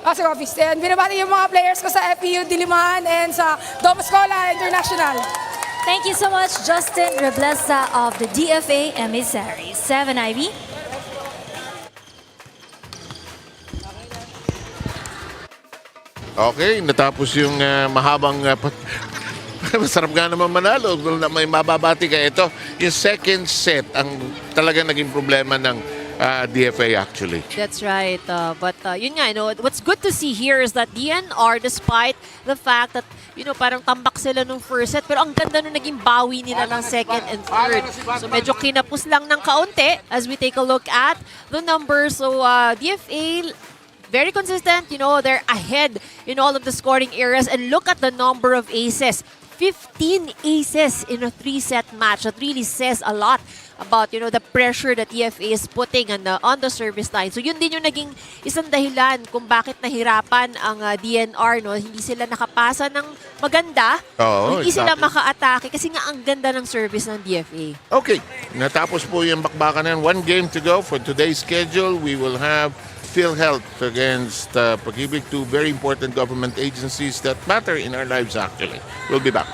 USEC Office. And binabati yung mga players ko sa FEU Diliman and sa Domascola International. Thank you so much, Justin Reblesa of the DFA Emissaries. 7 Ivy. Okay, natapos yung mahabang masarap nga naman manalo. May mababati ka. Ito, yung second set ang talagang naging problema ng DFA actually. That's right. But yun nga, what's good to see here is that DNR, despite the fact that, parang tambak sila nung first set, pero ang ganda nung naging bawi nila ng second and third. So medyo kinapos lang ng kaunti as we take a look at the numbers. So DFA, very consistent, they're ahead in all of the scoring areas. And look at the number of aces. 15 aces in a 3-set match. That really says a lot about, the pressure that DFA is putting on the service line. So yun din yung naging isang dahilan kung bakit nahirapan ang DNR. Hindi sila nakapasa ng maganda. Hindi sila maka-atake kasi nga ang ganda ng service ng DFA. Okay, natapos po yung bakbakan yan. 1 game to go for today's schedule. We will have PhilHealth against Pag-IBIG, 2 very important government agencies that matter in our lives actually. We'll be back.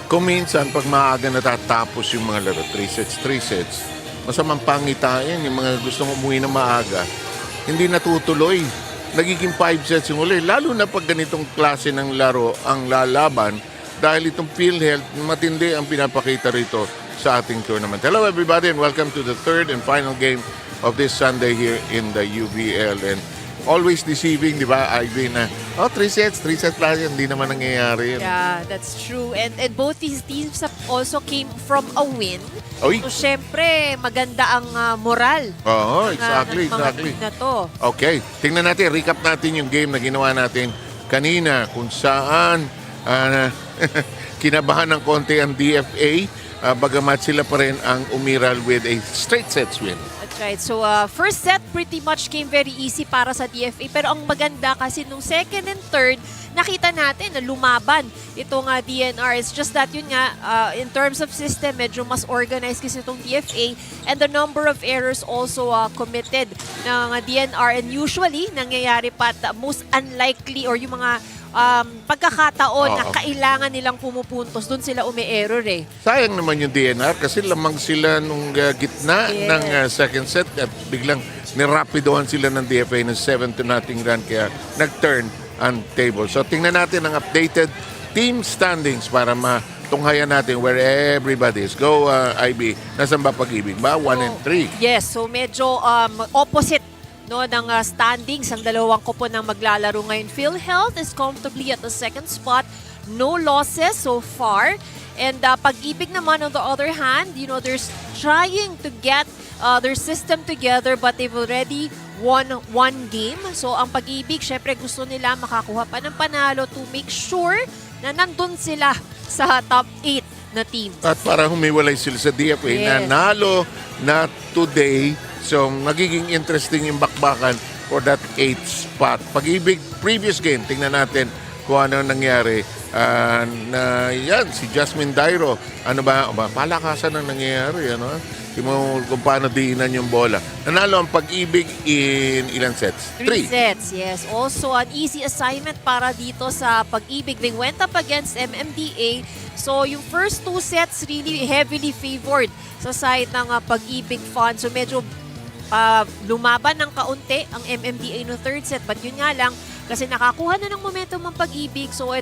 Kung minsan, pag maaga natatapos yung mga laro, 3 sets, masamang pangitain, yung mga gustong umuwi na maaga, hindi natutuloy. Nagiging 5 sets yung uli. Lalo na pag ganitong klase ng laro ang lalaban, dahil itong PhilHealth, matindi ang pinapakita rito sa ating tournament. Hello everybody and welcome to the third and final game of this Sunday here in the UVL. And always deceiving, di ba, Ivy, na 3 sets plus, hindi naman nangyayari yun. Yeah, that's true. And both these teams also came from a win. Oy. So, syempre, maganda ang moral. Oo, exactly. ng mga team na to. Okay, tingnan natin, recap natin yung game na ginawa natin kanina kung saan kinabahan ng konti ang DFA, bagamat sila pa rin ang umiral with a straight sets win. That's right. So, first set pretty much came very easy para sa DFA. Pero ang maganda kasi nung second and third, nakita natin na lumaban itong DNR. It's just that yun nga, in terms of system, medyo mas organized kasi itong DFA. And the number of errors also committed ng DNR. And usually, nangyayari pa at most unlikely or yung mga pagkakataon na kailangan nilang pumupuntos, doon sila umi-error eh. Sayang naman yung DNR kasi lamang sila nung gitna ng second set at biglang nirapidohan sila ng DFA ng 7-0 run kaya nag-turn ang table. So tingnan natin ang updated team standings para matunghayan natin where everybody is. Go, IB. Nasaan ba Pag-IBIG ba? 1 and 3. Yes, so medyo opposite ng standings ang dalawang kupon ng maglalaro ngayon. PhilHealth is comfortably at the second spot. No losses so far. And Pag-IBIG naman on the other hand, they're trying to get their system together but they've already won one game. So ang Pag-IBIG, syempre gusto nila makakuha pa ng panalo to make sure na nandun sila sa top 8 na teams. At para humiwalay sila sa DFA, nanalo na today. So, magiging interesting yung bakbakan for that 8th spot. Pag-IBIG, previous game, tingnan natin kung ano nangyari. Yan, si Jasmine Dairo, palakasan ang nangyayari, kung paano diinan yung bola. Nanalo ang Pag-IBIG in ilang sets? 3 sets, yes. Also, an easy assignment para dito sa Pag-IBIG. They went up against MMDA. So, yung first 2 sets really heavily favored sa side ng Pag-IBIG fans. So, medyo lumaban ng kaunti ang MMDA no third set. But yun nga lang, kasi nakakuha na ng momentum ang Pag-IBIG, so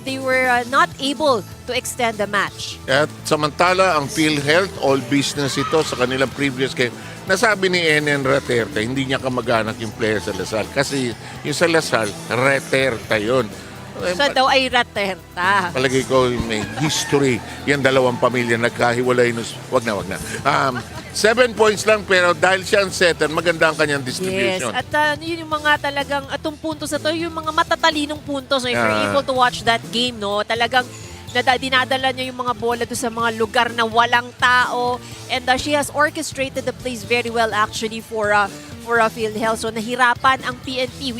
they were not able to extend the match. At samantala, ang PhilHealth, all business ito sa kanilang previous game. Nasabi ni Enen Reterta, hindi niya kamag-anak yung player sa Lasal. Kasi yung sa Lasal, Reterta yun. So daw ay Reterta. Palagay ko may history. Yan dalawang pamilya nagkahiwalay. Wag na. 7 points lang pero dahil siya ang setter, maganda ang kanyang distribution. Yes, at yun yung mga talagang, atong puntos na to, yung mga matatalinong puntos. So if you're able to watch that game, talagang dinadala niya yung mga bola doon sa mga lugar na walang tao. And she has orchestrated the plays very well actually for PhilHealth. So nahirapan ang PNP.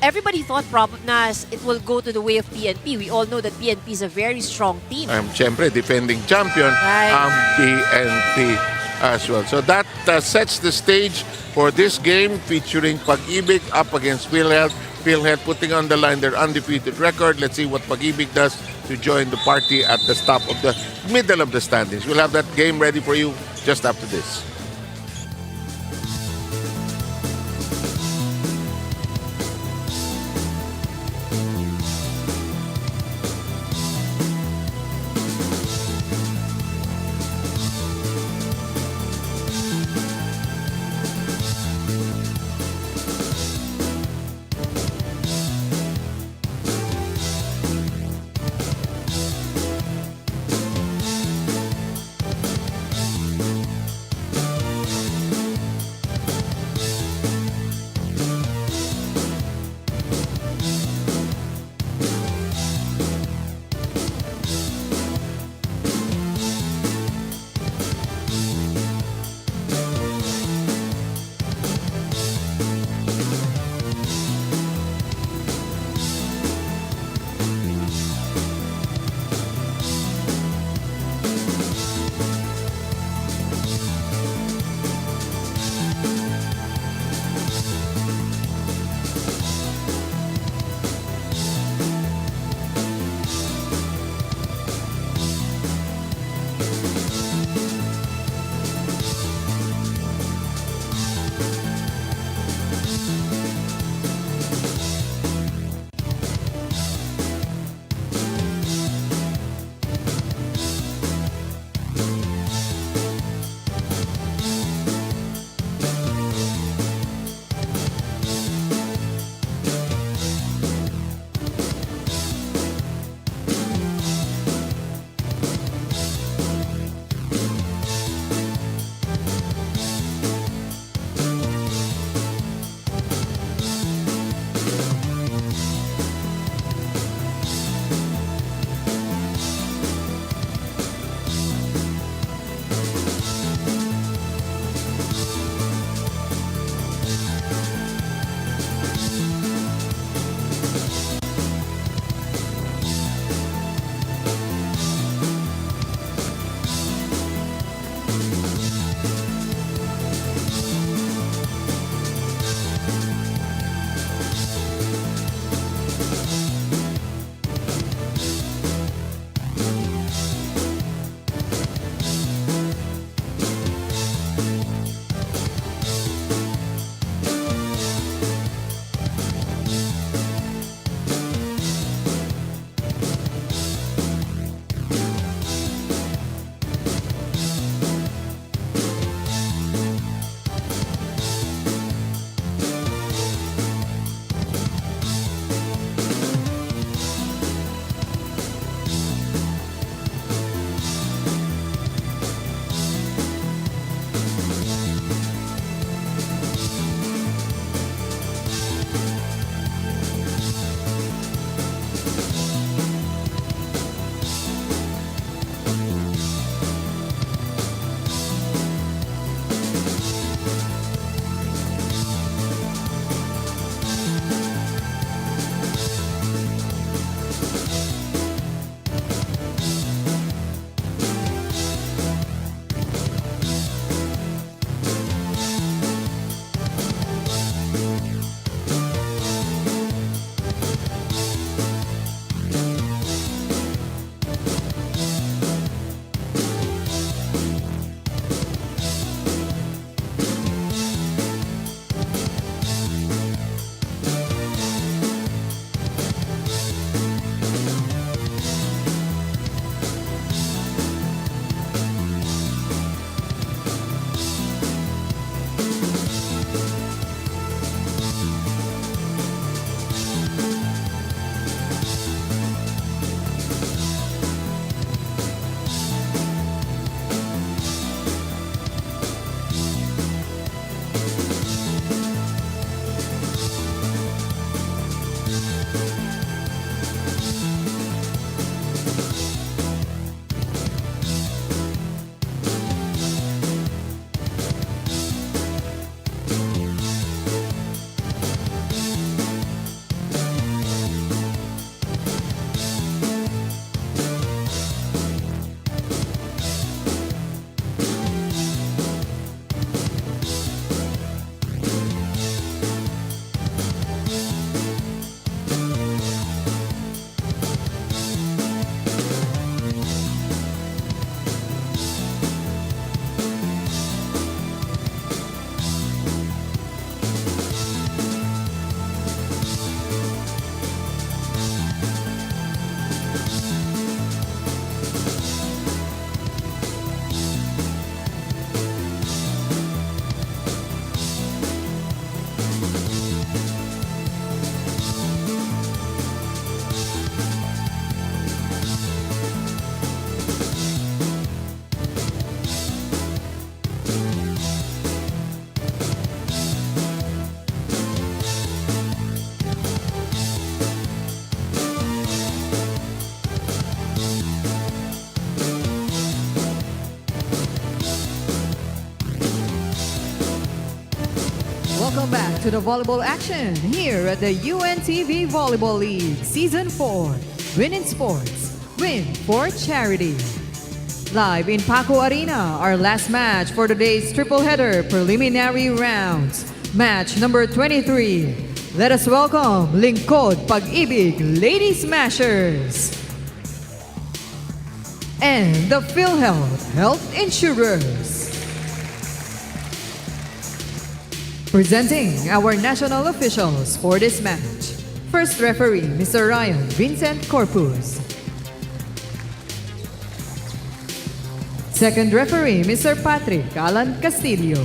Everybody thought na it will go to the way of PNP. We all know that PNP is a very strong team. Siyempre, defending champion ang PNP as well. So that sets the stage for this game featuring Pag-IBIG up against PhilHealth. PhilHealth putting on the line their undefeated record. Let's see what Pag-IBIG does to join the party at the top of the middle of the standings. We'll have that game ready for you just after this. back to the volleyball action here at the UNTV Volleyball League Season 4. Win in sports, win for charity. Live in Paco Arena, our last match for today's triple header preliminary rounds. Match number 23. Let us welcome Lingkod Pag-IBIG Lady Smashers and the PhilHealth Health Insurers. Presenting our national officials for this match. First referee, Mr. Ryan Vincent Corpus. Second referee, Mr. Patrick Alan Castillo.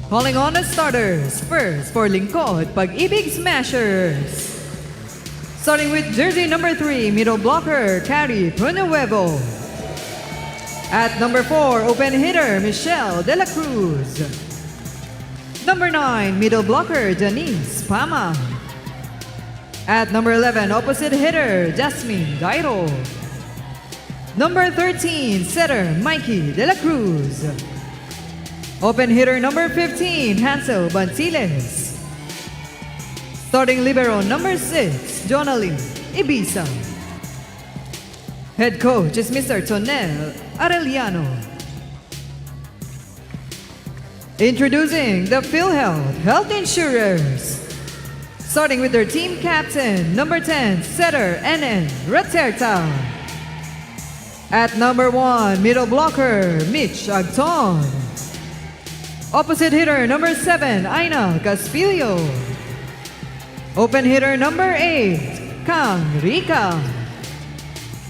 Calling on the starters. First for Lingkod Pag-IBIG Smashers. Starting with jersey number 3, middle blocker, Cari Pronuevo. At number 4, open hitter, Michelle De La Cruz. Number 9, middle blocker, Janice Pama. At number 11, opposite hitter, Jasmine Dairo. Number 13, setter, Mikey De La Cruz. Open hitter number 15, Hansel Bantiles. Starting libero number 6, Jonalie Ibiza. Head coach is Mr. Tonel Arellano. Introducing the PhilHealth Health Insurers. Starting with their team captain, number 10, setter NN Raterta. At number 1, middle blocker, Mitch Agton. Opposite hitter number 7, Aina Caspillo. Open hitter number 8, Kang Rica.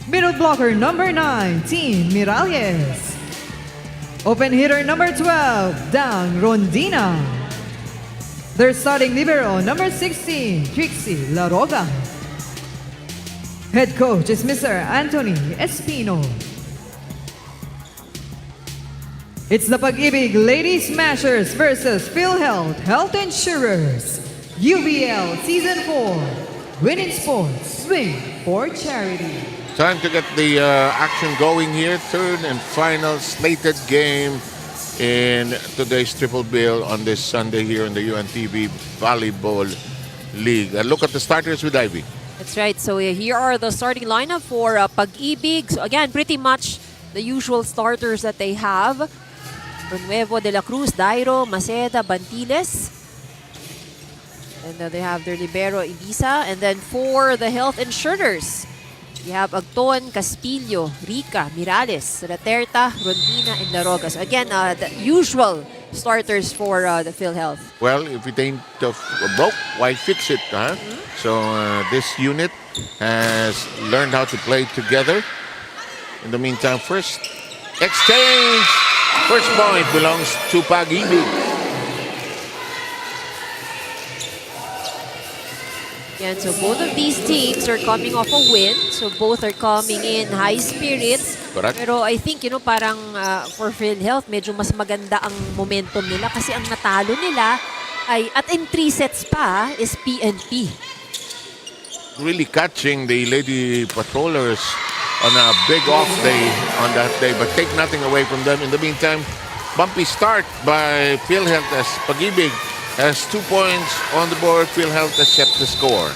Middle blocker number 9, Teen Miralles. Open hitter number 12, Dang Rondina. Their starting libero number 16, Trixie Laroga. Head coach is Mr. Anthony Espino. It's the Pag-IBIG Lady Smashers versus PhilHealth Health Insurers. UVL Season 4. Win in sports, win for charity. Time to get the action going here. Third and final slated game in today's triple bill on this Sunday here in the UNTV Volleyball League. Look at the starters with Ivy. That's right. So here are the starting lineup for Pag-IBIG. So again, pretty much the usual starters that they have. Pronuevo, De La Cruz, Dairo, Maceda, Bantiles. And then they have their libero, Ibiza. And then for the health insurers, you have Agton, Caspillo, Rica, Miralles, Raterta, Rondina, and Laroga. So again, the usual starters for the PhilHealth. Well, if it ain't broke, why fix it? Huh? So this unit has learned how to play together. In the meantime, first exchange. First point belongs to Pag-IBIG. Yan, so both of these teams are coming off a win. So both are coming in high spirits. Correct. Pero I think, parang for PhilHealth, medyo mas maganda ang momentum nila kasi ang natalo nila ay, at in 3 sets pa, is PNP. Really catching the Lady Patrollers on a big off day on that day, but take nothing away from them. In the meantime, bumpy start by PhilHealth as Pag-IBIG has 2 points on the board. PhilHealth has kept the score.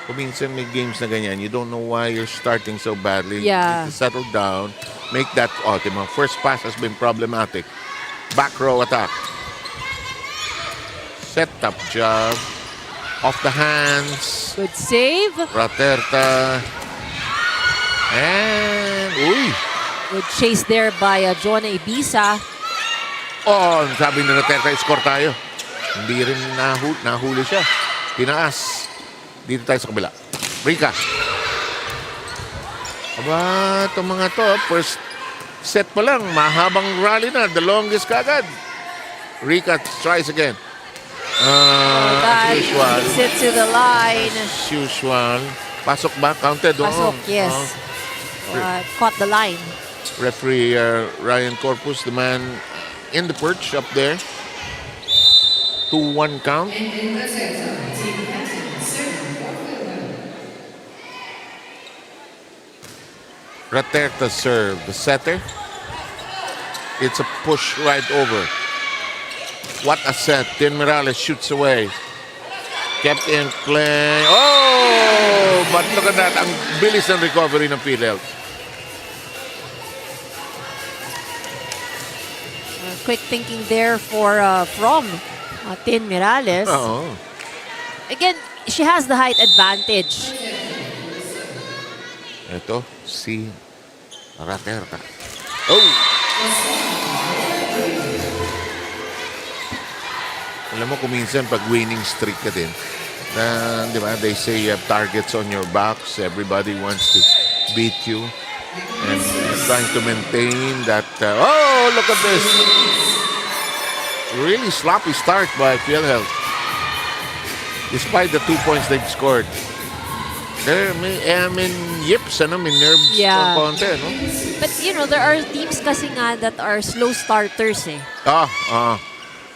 Kung minsan may games na ganyan, you don't know why you're starting so badly. Yeah. You need to settle down, make that ultimate. First pass has been problematic. Back row attack. Set up job. Off the hands. Good save. Raterta. And, uy. Good chase there by John Ibiza. Oh, sabi ni Raterta, score tayo. Hindi rin nahuli siya. Tinaas. Dito tayo sa kabila. Rika. Aba, itong mga to, first set pa lang, mahabang rally na. The longest kagad. Rika tries again. As usual. Takes it to the line. As usual. Pasok ba? Counted? Pasok, yes. Caught the line. Referee Ryan Corpus, the man in the perch up there. 2-1 count. Raterta serve. The setter. It's a push right over. What a set. Tin Morales shoots away. Kept in play. Oh! But look at that. Ang bilis ng recovery ng PhilHealth. Quick thinking there from Tin Morales. Oo. Again, she has the height advantage. Ito, si Raterta. Oh! Alam mo, kuminsan pag winning streak ka din, di ba, they say you have targets on your backs. Everybody wants to beat you. And you're trying to maintain that. Oh, look at this. Really sloppy start by PhilHealth. Despite the 2 points they've scored. May yips, may nerves ng konti, no? But, you know, there are teams kasi nga that are slow starters, eh.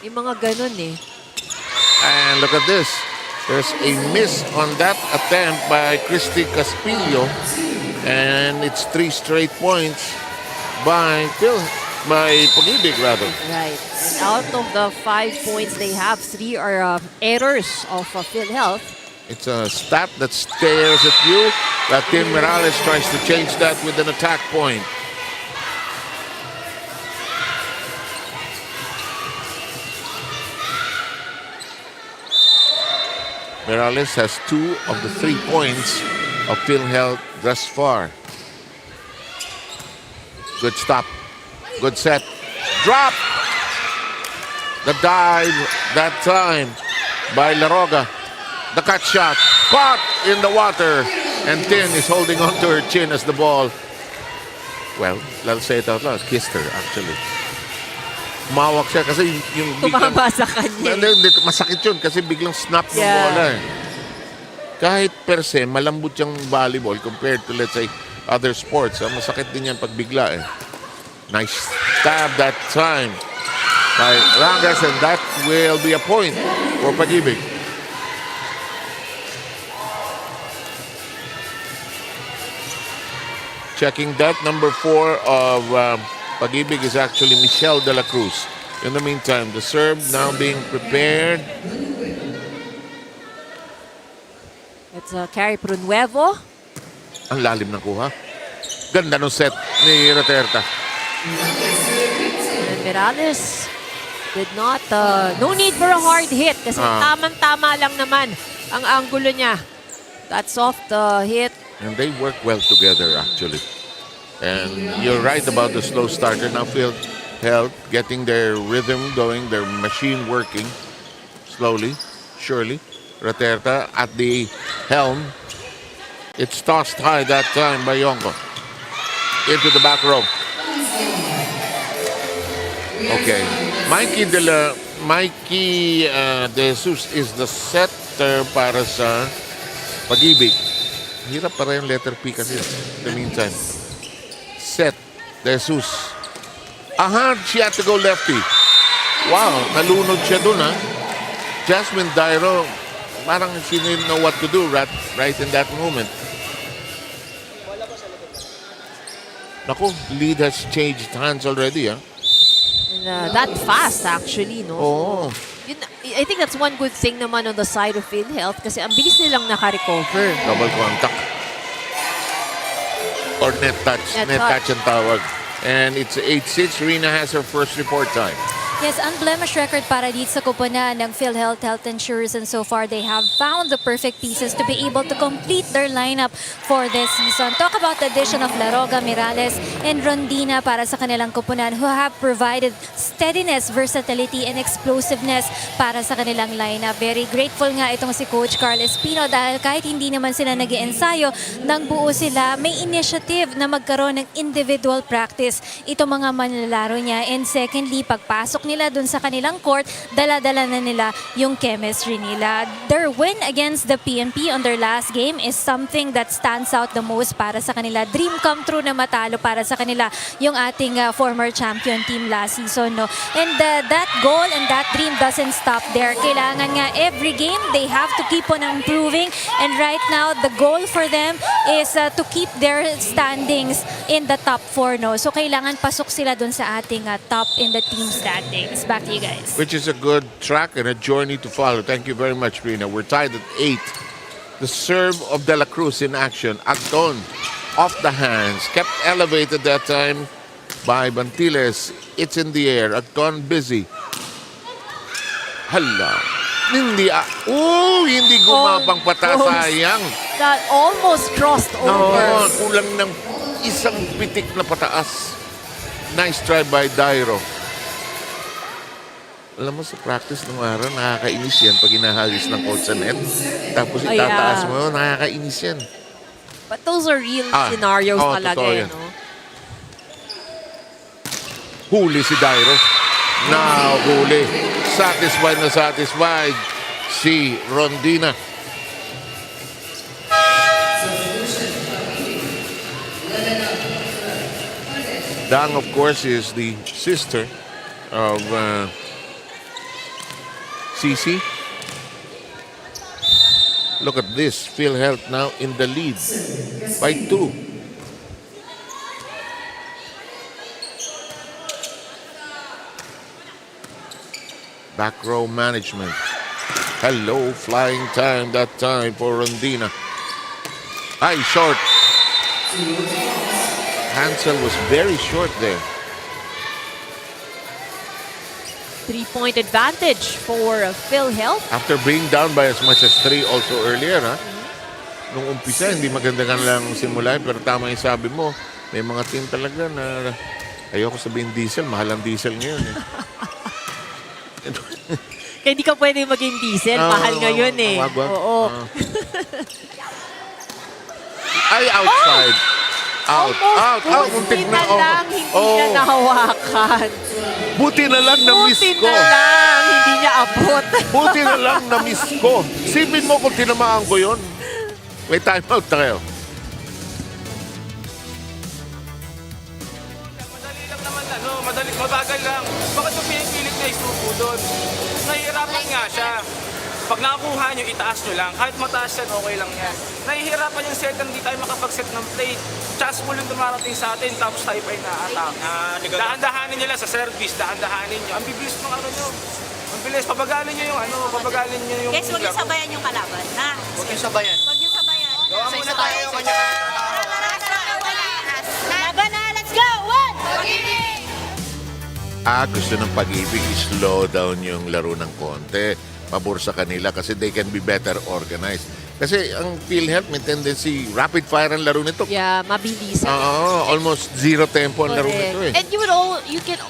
Yung mga ganun, eh. And look at this. There's a miss on that attempt by Christy Caspillo. And it's 3 straight points by Pag-IBIG, rather. Right. And out of the 5 points they have, 3 are errors of PhilHealth. It's a stat that stares at you. But Tim Morales tries to change that with an attack point. Morales has 2 of the 3 points of PhilHealth thus far. Good stop. Good set. Drop! The dive that time by Laroga. The cut shot. Caught in the water. And Tin is holding on to her chin as the ball. Well, let's say it out loud. Kissed her, actually. Umawak siya kasi yung Tumama sa kanya. Masakit yun kasi biglang snap ng bola. Kahit per se, malambot yung volleyball compared to, let's say, other sports. Masakit din yan pag bigla. Nice stab that time by Rangas, and that will be a point for Pag-IBIG. Checking that, number 4 of Pag-IBIG is actually Michelle De La Cruz. In the meantime, the serve now being prepared. It's Carrie Prunuevo. Ang lalim ng kuha. Ganda ng set ni Raterta. And Morales did not, no need for a hard hit kasi tamang-tama lang naman ang anggulo niya. That soft hit. And they work well together, actually. And you're right about the slow starter. Now PhilHealth getting their rhythm going, their machine working slowly, surely. Raterta at the helm. It's tossed high that time by Yonko. Into the back row. Okay. Mikey De Jesus is the setter para sa Pag-IBIG. Hirap para yung letter P kasi in the meantime. Set. De Jesus. She had to go lefty. Wow, nalunod siya dun, ha? Jasmine Dairo, parang she didn't know what to do right in that moment. Naku, lead has changed hands already, ha? And, that fast, actually, no? Oo. I think that's one good thing naman on the side of PhilHealth kasi ang bilis nilang naka-recover. Double contact. Or net touch. Net touch ang tawag. And it's 8-6. Rina has her first report time. Yes, unblemished record para dito sa koponan ng PhilHealth Health Insurance, and so far they have found the perfect pieces to be able to complete their lineup for this season. Talk about the addition of Laroga, Mirales, and Rondina para sa kanilang koponan who have provided steadiness, versatility, and explosiveness para sa kanilang lineup. Very grateful nga itong si Coach Carl Espino dahil kahit hindi naman sila nag-iensayo, nang buo sila, may initiative na magkaroon ng individual practice itong mga manlalaro niya. And secondly, pagpasok nila dun sa kanilang court, dala-dala na nila yung chemistry nila. Their win against the PNP on their last game is something that stands out the most para sa kanila. Dream come true na matalo para sa kanila yung ating former champion team last season. No? And that goal and that dream doesn't stop there. Kailangan nga every game, they have to keep on improving. And right now, the goal for them is to keep their standings in the top 4. No? So kailangan pasok sila dun sa ating top in the team standings. Back to you guys. Which is a good track and a journey to follow. Thank you very much, Rina. We're tied at 8. The serve of De La Cruz in action. Acton off the hands. Kept elevated that time by Bantiles. It's in the air. Acton busy. Hala. Hindi. Hindi gumapang pata. Sayang. That almost crossed over. No, kulang ng isang pitik na pataas. Nice try by Dairo. Alam mo, sa practice ng araw, nakakainis yan pag inahagis ng coach sa net. Tapos itataas mo, nakakainis yan. But those are real scenarios talaga. No? Huli si Dairo. Huli. Satisfied na satisfied si Rondina. Dang, of course, is the sister of Cici. Look at this. PhilHealth now in the lead by 2. Back row management. Hello, flying time that time for Rondina. Ay, short. Hansel was very short there. 3-point advantage for PhilHealth. After being down by as much as 3 also earlier, ha? Nung umpisa, hindi maganda ka lang simula, pero tama yung sabi mo, may mga team talaga na, ayoko sabihin diesel, mahal ang diesel ngayon. Kaya hindi ka pwede maging diesel, mahal ngayon eh. Oo. Ay, outside. Out. Buti na lang, hindi niya nahawakan. Buti na lang na-miss ko. Buti na lang, hindi niya abot. Buti na lang na-miss ko. Sipin mo kung tinamaan ko yun. May timeout na kayo. Madali lang naman, mabagal lang. Bakit yung pinipilit na isupo doon? Nahihirapan nga siya. Pag nakakuha nyo, itaas nyo lang. Kahit mataas yan, okay lang yan. Nahihirapan yung set, hindi tayo makapag-set ng play. Chance mo lang dumarating sa atin, tapos tayo pa yung na-attack. Dahan-dahanin nyo lang sa service, dahan-dahanin nyo. Ang bibilis ng ano nyo. Ang bilis, pabagalin nyo yung pabagalin nyo yung... Guys, huwag yung sabayan yung kalaban, ha? Huwag yung sabayan. Huwag yung sabayan. Gawa muna tayo kanya. Laban na, let's go! One! Pag-ibig! Gusto ng Pag-IBIG i-slow down yung laro ng konti. Pabor sa kanila kasi they can be better organized. Kasi ang PhilHealth may tendency, rapid fire ang laro nito. Yeah, mabilis. Almost zero tempo ang laro nito eh. And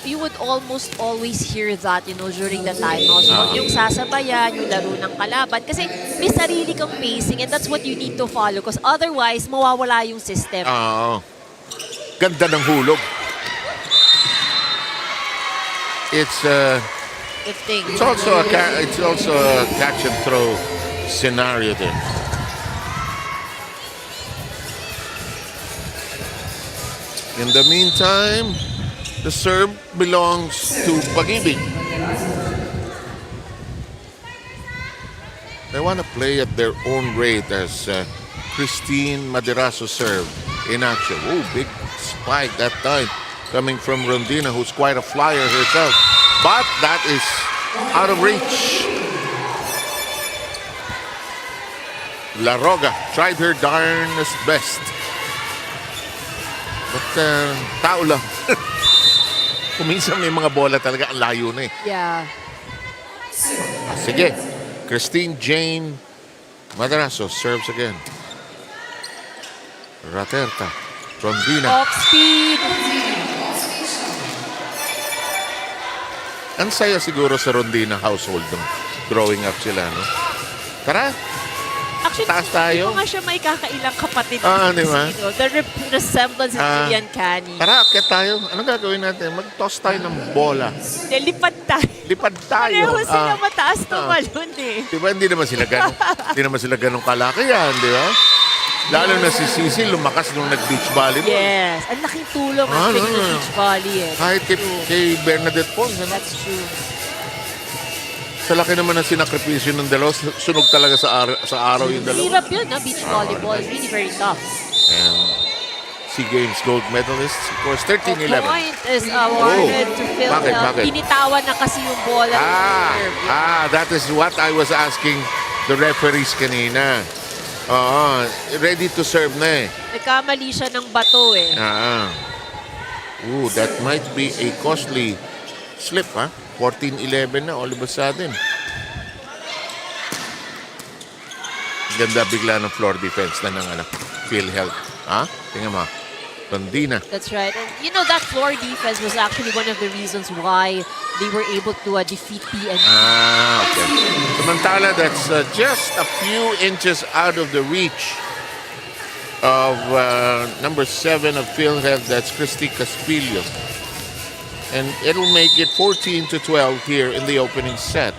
you would almost always hear that, during the timeouts. Yung sasabayan, yung laro ng kalaban. Kasi may sarili kang pacing and that's what you need to follow because otherwise, mawawala yung system. Ganda ng hulog. It's also a catch and throw scenario there. In the meantime, the serve belongs to Pag-IBIG. They want to play at their own rate as Christine Maderaso serve in action. Oh, big spike that time coming from Rondina, who's quite a flyer herself. But that is out of reach. Laroga tried her darnest best. But tao lang. Kuminsan may mga bola talaga, ang layo na eh. Yeah. Sige. Christine Jane Madrazo serves again. Raterta. Rondina. Off speed. Ang saya siguro sa Rondina household nung growing up sila, no? Tara, Actually, taas tayo. hindi ko nga siya may kakailang kapatid. Di ba? The resemblance is really uncanny. Tara, akit tayo. Ano gagawin natin? Mag-toss tayo ng bola. Lipad tayo. Lipad tayo. Pareho sila mataas tumalon eh. Di ba? Hindi naman sila ganun kalaki yan, di ba? Lalo na si Sisi, lumakas nung nag-beach volleyball. Yes. Ang laking tulong ang beach volley eh. Kahit kay Bernadette Pons. That's true. Sa laki naman ng sinakripisyo ng dalawa, sunog talaga sa araw yung dalawa. Hirap yun, beach volleyball. Really very tough. And SEA Games gold medalists, of course, 13-11. The point is awarded to PhilHealth. Bakit? Pinitawan na kasi yung bola. That is what I was asking the referees kanina. Ready to serve na eh. Nagkamali siya ng bato eh. That might be a costly slip, ha? 14-11 na, all of a sudden. Ganda bigla ng floor defense na ng PhilHealth. Tingnan mo. Rondina. That's right. And you know, that floor defense was actually one of the reasons why they were able to defeat PNP. Okay. Samantala, that's just a few inches out of the reach of number 7 of PhilHealth. That's Christy Caspillo. And it'll make it 14-12 here in the opening set.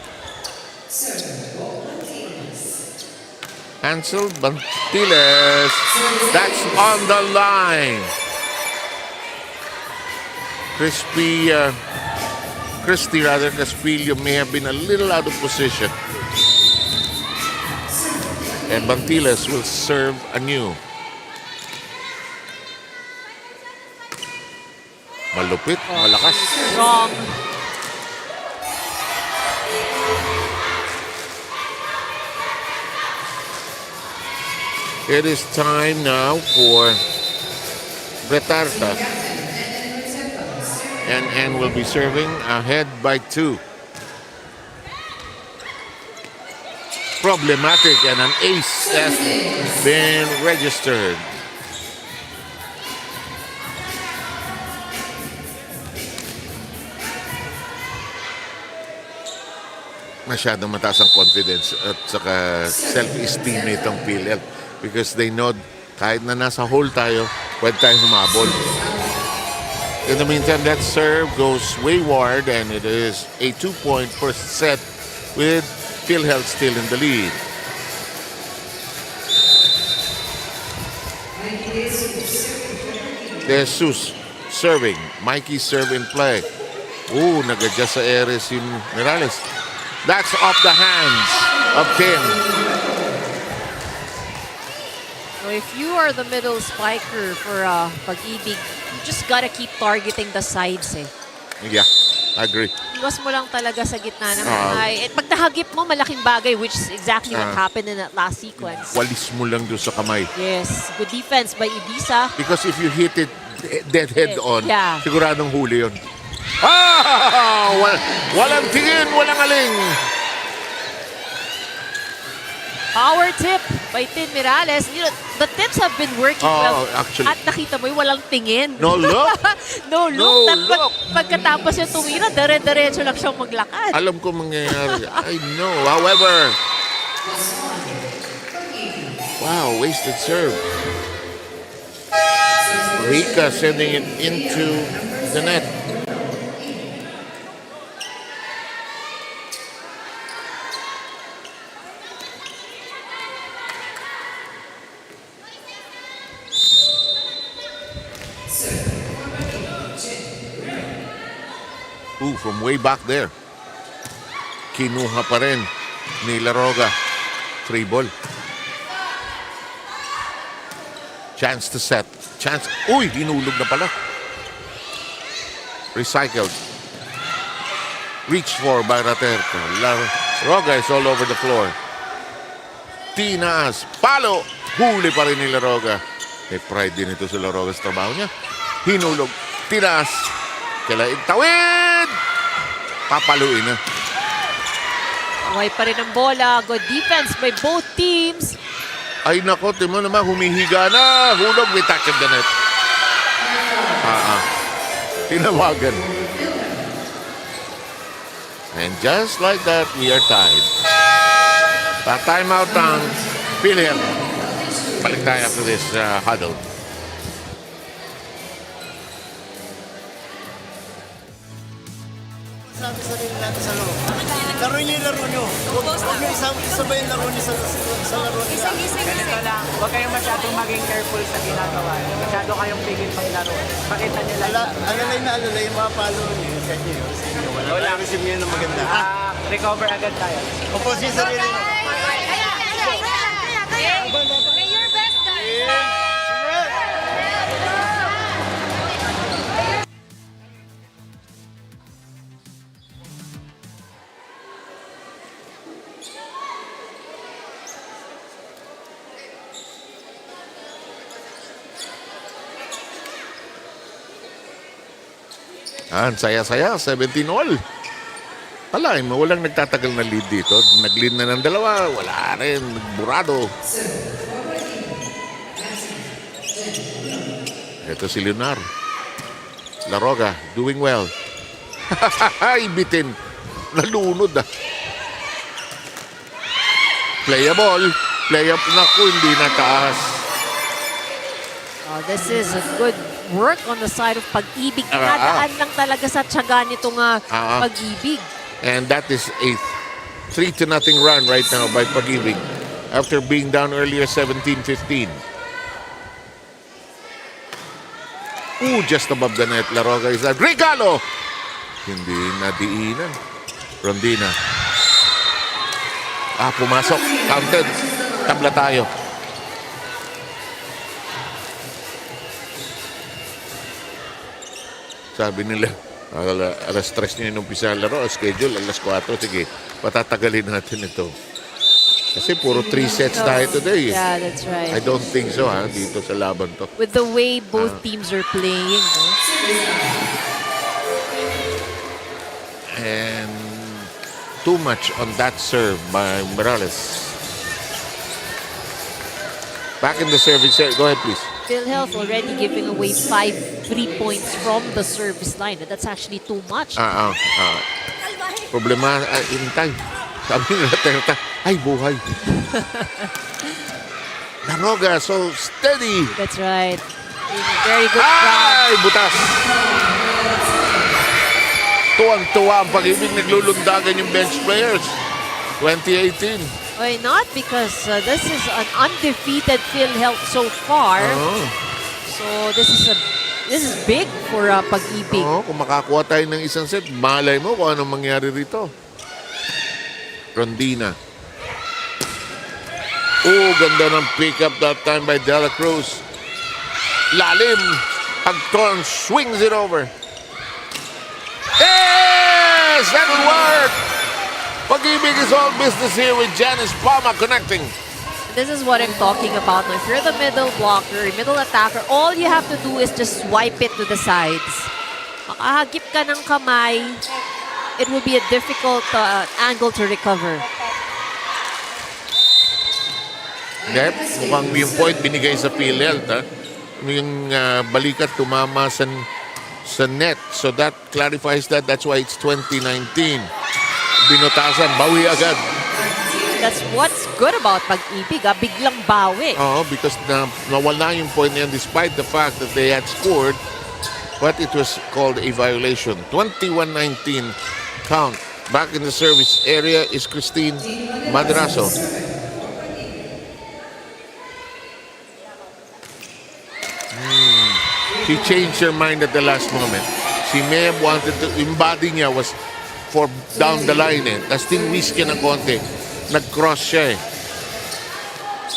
Ansel Bantiles. That's on the line. Christy Caspillo may have been a little out of position. And Bantiles will serve anew. Malupit, malakas. Strong. It is time now for Bretarta. And will be serving ahead by 2. Problematic, and an ace has been registered. Masyadong mataas ang confidence at saka self-esteem nitong PhilHealth because they know kahit na nasa hole tayo, pwede tayong humabol. In the meantime, that serve goes wayward and it is a 2-point first set with PhilHealth still in the lead. Jesus serving. Mikey serve in play. Nag-adjust sa Ares yung Morales. That's off the hands of Tim. So if you are the middle spiker for Pag-IBIG, you just gotta keep targeting the sides eh. Yeah, I agree. Iwas mo lang talaga sa gitna ng kamay. At pag nahagip mo, malaking bagay, which is exactly what happened in that last sequence. Walis mo lang doon sa kamay. Yes, good defense by Ibiza. Because if you hit it dead head on, siguradong huli yun. Walang tingin, walang aling. Power tip by Tin Morales. You know, the tips have been working well. Actually. At nakita mo yung walang tingin. No look. No look. Pagkatapos yung tumira, dire-diretso lang siyang maglakad. Alam ko mangyayari. I know. However, wow, wasted serve. Rika sending it into the net. From way back there. Kinuha pa rin ni Laroga. 3 ball. Chance to set. Chance. Hinulog na pala. Recycled. Reach for by Raterto. Laroga is all over the floor. Tinaas. Palo. Huli pa rin ni Laroga. May pride din ito sa Laroga sa trabaho niya. Hinulog. Tinas. Kailangan tawid. Papaluin na. Okay pa rin ang bola. Good defense by both teams. Ay nako, timo naman, humihiga na. Hulog, may touch of the net. Tinawagan. And just like that, we are tied. Time out ang PhilHealth. Balik tayo after this huddle. Sabi sa rin natin sa loob. Laro niyo yung laro niyo. Huwag niyo isabay yung laro niyo sa laro niyo. Ganito lang, huwag kayong masyadong maging careful sa ginagawa. Masyado kayong pigil pang laro. Pakita niyo lang. Alalay yung mga palo niyo. Kasi wala receive niyo ng maganda. Recover agad tayo. Opo, si sarili niyo. May your best, guys. Ang saya-saya, 17-all. Alain mo, walang nagtatagal na lead dito. Nag-lead na ng dalawa, wala rin, nagburado. Ito si Leonard. Laroga, doing well. Ibitin. Nalunod ah. Playable. Playable. Naku, hindi nataas. Oh, this is a good work on the side of Pag-IBIG. Nadaan lang talaga sa tiyaga nitong Pag-IBIG. And that is a 3-0 run right now by Pag-IBIG after being down earlier 17-15. Ooh, just above the net. Laroga is that. Regalo! Hindi nadiinan. Rondina. Pumasok. Counted. Tabla tayo. Sabi nila, alas 3 nyo inumpisa ang laro, schedule, alas 4. Sige, patatagalin natin ito. Kasi puro 3 sets tayo today. Yeah, that's right. I don't think so, dito sa laban to. With the way both teams are playing, no? And too much on that serve by Morales. Back in the service. Go ahead, please. PhilHealth already giving away 5 3 points from the service line. That's actually too much. Problema, intay. Sabi nila, ay, buhay. Laroga, so steady. That's right. Very good job. Ay, butas. Tuwang-tuwa ang Pag-IBIG, naglulundagan yung bench players. 2018. Why not? Because this is an undefeated PhilHealth so far. So this is big for Pag-IBIG. Kung makakuha tayo ng isang set, malay mo kung anong mangyari rito. Rondina. Ganda ng pick-up that time by Dela Cruz. Lalim. Pagton swings it over. Yes! That will work! Pag-IBIG is all business here with Janice Palma connecting. This is what I'm talking about. Now, if you're the middle blocker, middle attacker, all you have to do is just swipe it to the sides. Makahagip ka ng kamay, it will be a difficult angle to recover. Dep, mukhang yung point binigay sa PhilHealth. Yung balikat tumama sa net. So that clarifies that. That's why it's 2019. Binutasan, bawi agad. That's what's good about Pag-IBIG. Biglang bawi. Because nawala yung point na yan despite the fact that they had scored. But it was called a violation. 21-19 count. Back in the service area is Christine Madrazo. She changed her mind at the last moment. She may have wanted to, yung body niya was for down the line Tapos tinwist niya ng konti. Nag-cross siya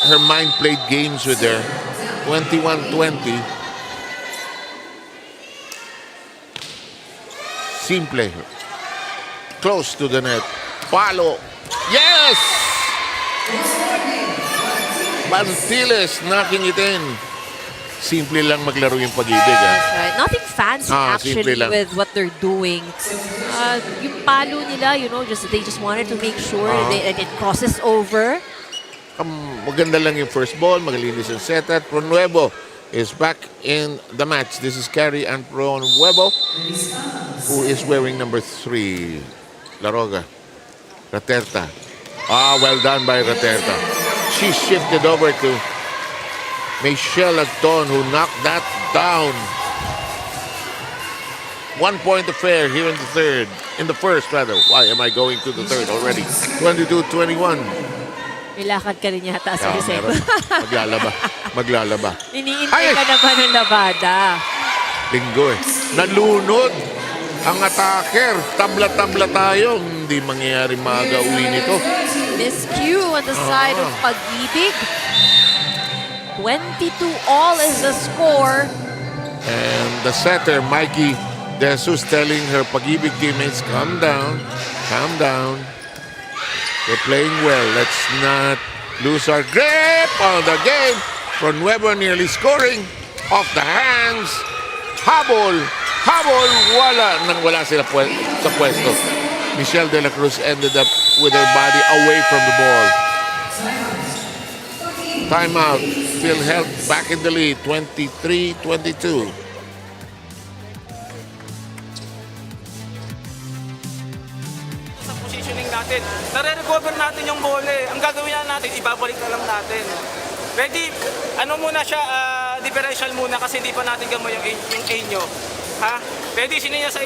Her mind played games with her. 21-20. Simple. Close to the net. Palo. Yes! Mantiles knocking it in. simple lang maglaro yung Pag-IBIG. That's right. Nothing fancy Simple actually lang. with what they're doing. Yung palo nila, they just wanted to make sure that it crosses over. Maganda lang yung first ball, magalinis ang setup. Pronuevo is back in the match. This is Carrie and Pronuevo, who is wearing number 3. Laroga. Raterta. Well done by Raterta. She shifted over to Michelle Agton, who knocked that down. 1 point affair here in the third. In the first, rather. Why am I going to the third already? 22-21. May lakad ka rin yata sa Vicente. Maglalaba. Iniintay ka na ba ng labada? Linggo Nalunod ang attacker. Tabla-tabla tayo. Hindi mangyayari maaga-uwi nito. Miss Q on the side of Pag-IBIG. 22-all is the score. And the setter, Mikey De Jesus, telling her Pag-IBIG teammates, calm down, calm down. We're playing well. Let's not lose our grip on the game. Pronuevo nearly scoring off the hands. Habol, wala sila sa pwesto. Michelle De La Cruz ended up with her body away from the ball. Timeout. PhilHealth back in the lead, 23-22. Sa positioning natin, nare-recover natin yung bola. Ang gagawin natin, ibabalik na lang natin. Ready, muna siya, differential muna kasi hindi pa natin gamay yung A nyo. Ha? Pwede sino niya sa,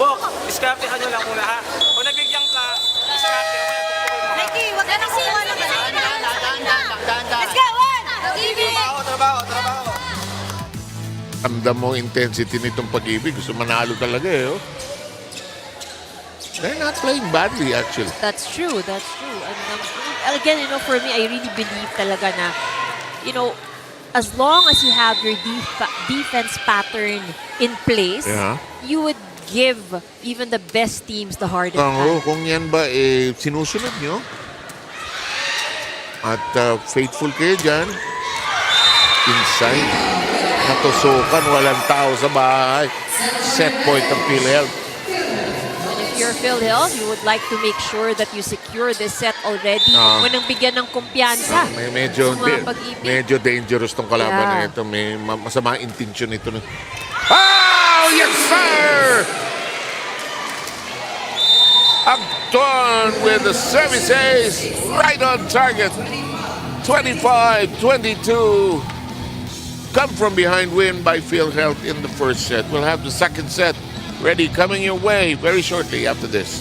Bok, diskarte lang muna, ha? O nabigyan ka, diskarte, o kaya tutuloy mo. Nike, wag ka nang siwa lang. Let's go, one! Trabaho. Ramdam mo intensity nitong Pag-IBIG. Gusto manalo talaga They're not playing badly actually. That's true. And again, for me, I really believe talaga na, as long as you have your defense pattern in place, you would give even the best teams the hardest time. Kung yan ba sinusunod nyo at faithful kayo dyan, inside, natusukan, walang tao sa bahay. Set point ng PhilHealth. And if you're PhilHealth, you would like to make sure that you secure this set already. Huwag mo nang bigyan ng kumpiyansa. Medyo dangerous tong kalaban na ito. May masama intention ito. Yes, sir! Agton with the services right on target. 25-22. Come from behind win by PhilHealth in the first set. We'll have the second set ready coming your way very shortly after this.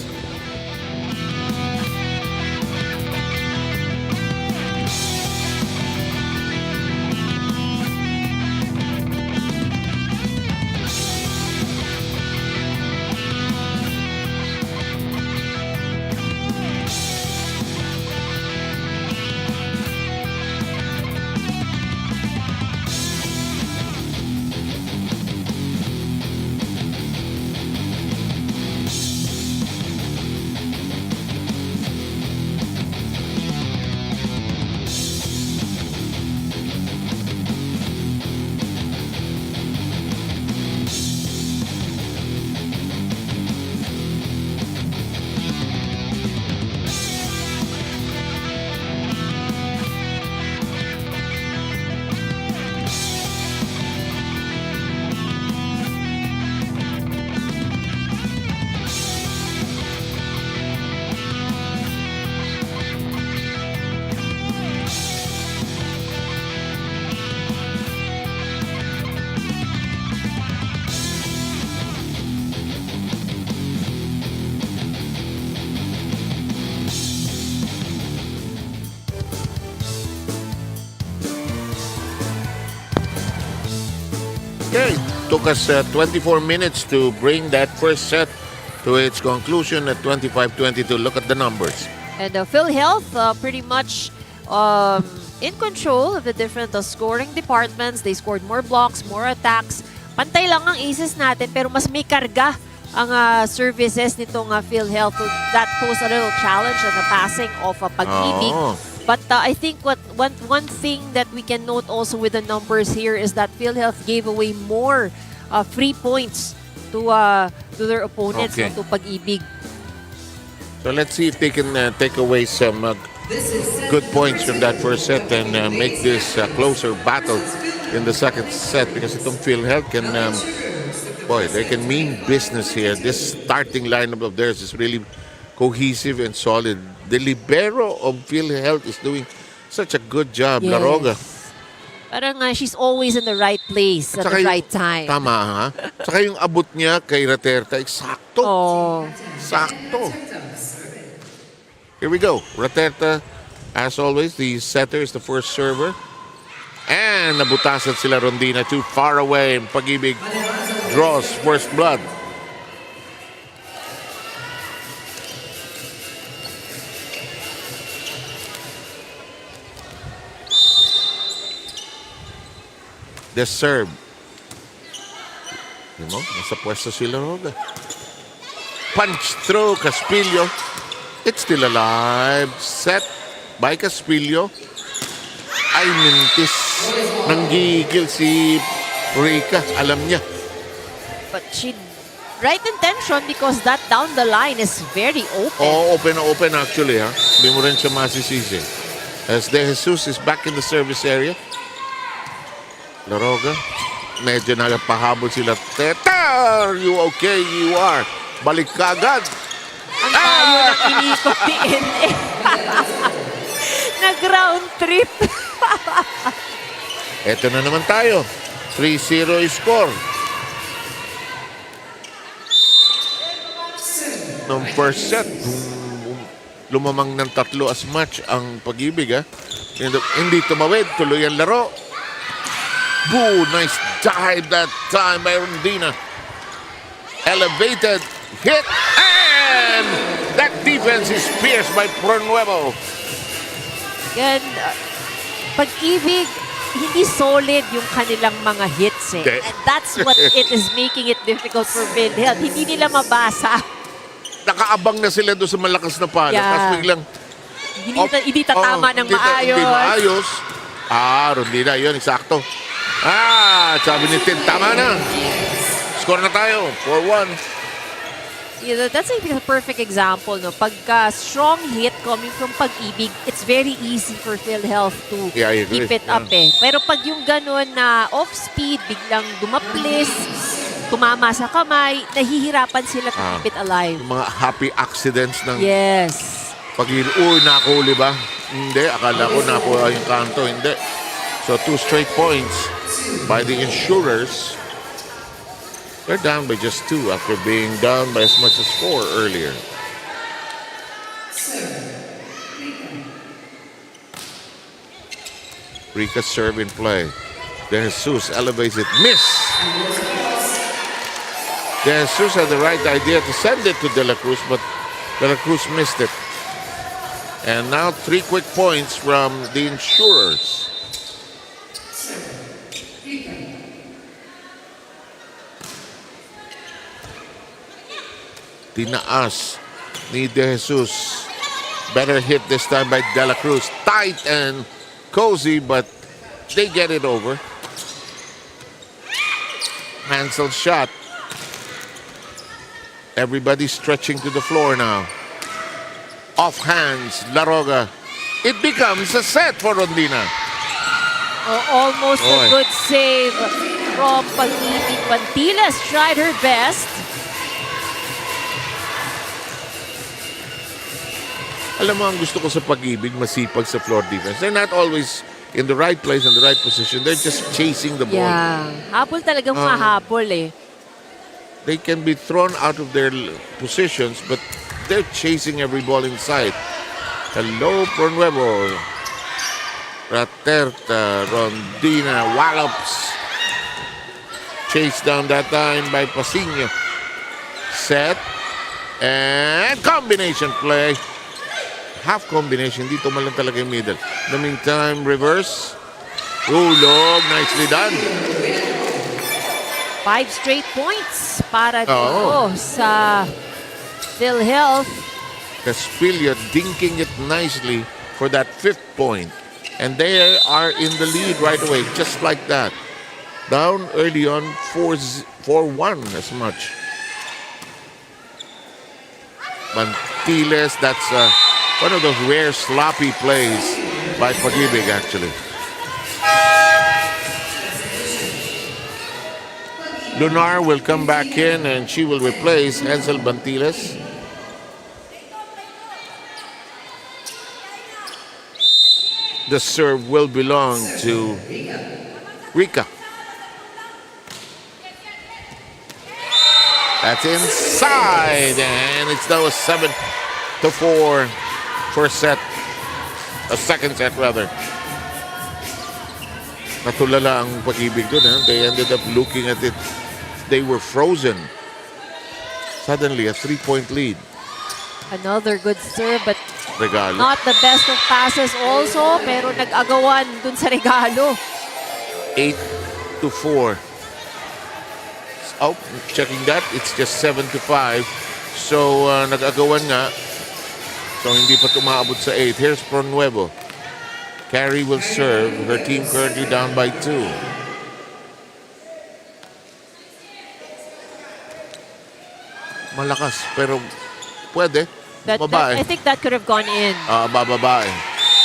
Okay, took us 24 minutes to bring that first set to its conclusion at 25-22. Look at the numbers. And PhilHealth pretty much in control of the different scoring departments. They scored more blocks, more attacks. Pantay lang ang aces natin pero mas may karga ang services nitong PhilHealth. So that posed a little challenge on the passing of Pag-IBIG. But I think one thing that we can note also with the numbers here is that PhilHealth gave away more free points to their opponents, Okay. to Pag-IBIG. So let's see if they can take away some good points from that first set and make this a closer battle in the second set, because itong PhilHealth can, boy, they can mean business here. This starting lineup of theirs is really cohesive and solid. The libero of PhilHealth is doing such a good job, Yes. Laroga. Parang she's always in the right place at Saka the yung- right time. Tama, ha? Saka yung abot niya kay Raterta, eksakto. Oh. Sakto. Here we go. Raterta, as always, the setter is the first server. And nabutasan sila Rondina, too far away. And Pag-IBIG draws first blood. The serve. Di mo? Nasa pwesto sila Roga. Punch through Caspillo. It's still alive. Set by Caspillo. Ay, mintis. Nanggigil si Rica. Alam niya. But she right intention because that down the line is very open. Oo, open na open actually, ha? Hindi mo rin siya masisisi. As De Jesus is back in the service area. Laroga. Medyo nagpahabol sila. Teta! Are you okay? You are. Balik ka agad. Ang tayo ng inikot ni NA. Nag-round trip. Eto na naman tayo. 3-0 is score. Nung first set, lumamang ng 3 as much ang Pag-IBIG, ha? Hindi tumawid, tuloy ang laro. Boo! Nice dive that time by Rondina. Elevated, hit, and that defense is pierced by Pronuevo. Yan, Pag-IBIG, hindi solid yung kanilang mga hits eh. And that's what it is making it difficult for PhilHealth. Hindi nila mabasa. Nakaabang na sila doon sa malakas na pala. Yeah. Tapos biglang Hindi tatama ng maayos. Hindi maayos. Rondina, yun, eksakto. Sabi ni Tin, tama na. Score na tayo, 4-1. Yeah, that's a perfect example. No? Pagka strong hit coming from Pag-IBIG, it's very easy for PhilHealth to Yeah, I agree. keep it up eh. Pero pag yung ganun na off-speed, biglang dumaplis, tumama sa kamay, nahihirapan sila to keep it alive. Yung mga happy accidents ng Yes. nakahuli ba? Hindi, akala ko nakuha yung kanto. Hindi. So 2 straight points by the insurers. They're down by just 2 after being down by as much as 4 earlier. Rica serve in play. De Jesus elevates it. Miss! De Jesus had the right idea to send it to De La Cruz, but De La Cruz missed it. And now 3 quick points from the insurers. Tinaas ni De Jesus. Better hit this time by De La Cruz. Tight and cozy, but they get it over. Hansel shot. Everybody stretching to the floor now. Off hands, Laroga. It becomes a set for Rondina. Almost a good save from Pag-IBIG. Pantilas tried her best. Alam mo, ang gusto ko sa Pag-IBIG, masipag sa floor defense. They're not always in the right place and the right position. They're just chasing the ball. Yeah. Habol talagang mahabol eh. They can be thrown out of their positions, but they're chasing every ball inside. Hello, Pronuevo. Raterta, Rondina, wallops. Chased down that time by Pasino. Set. And combination play. Half combination. Dito man lang talaga yung middle. In the meantime, reverse. Ulog. Nicely done. 5 straight points para dito sa PhilHealth. Caspillo dinking it nicely for that 5th point. And they are in the lead right away, just like that. Down early on, 4-1 as much. Bantiles, that's one of those rare sloppy plays by Pag-IBIG, actually. Lunar will come back in and she will replace Hansel Bantiles. The serve will belong to Rika. That's inside, and it's now a 7-4 first set, a second set rather. Natulala ang Pag-IBIG dun. They ended up looking at it. They were frozen. Suddenly, a 3-point lead. Another good serve, but Regalo. not the best of passes also, pero nag-agawan dun sa regalo. 8-4. Oh, checking that, it's just 7-5. So, nag-agawan nga. So, hindi pa tumaabot sa 8. Here's Pronuevo. Carrie will serve. Her team currently down by 2. Malakas, pero pwede. Babae. I think that could have gone in. Babae.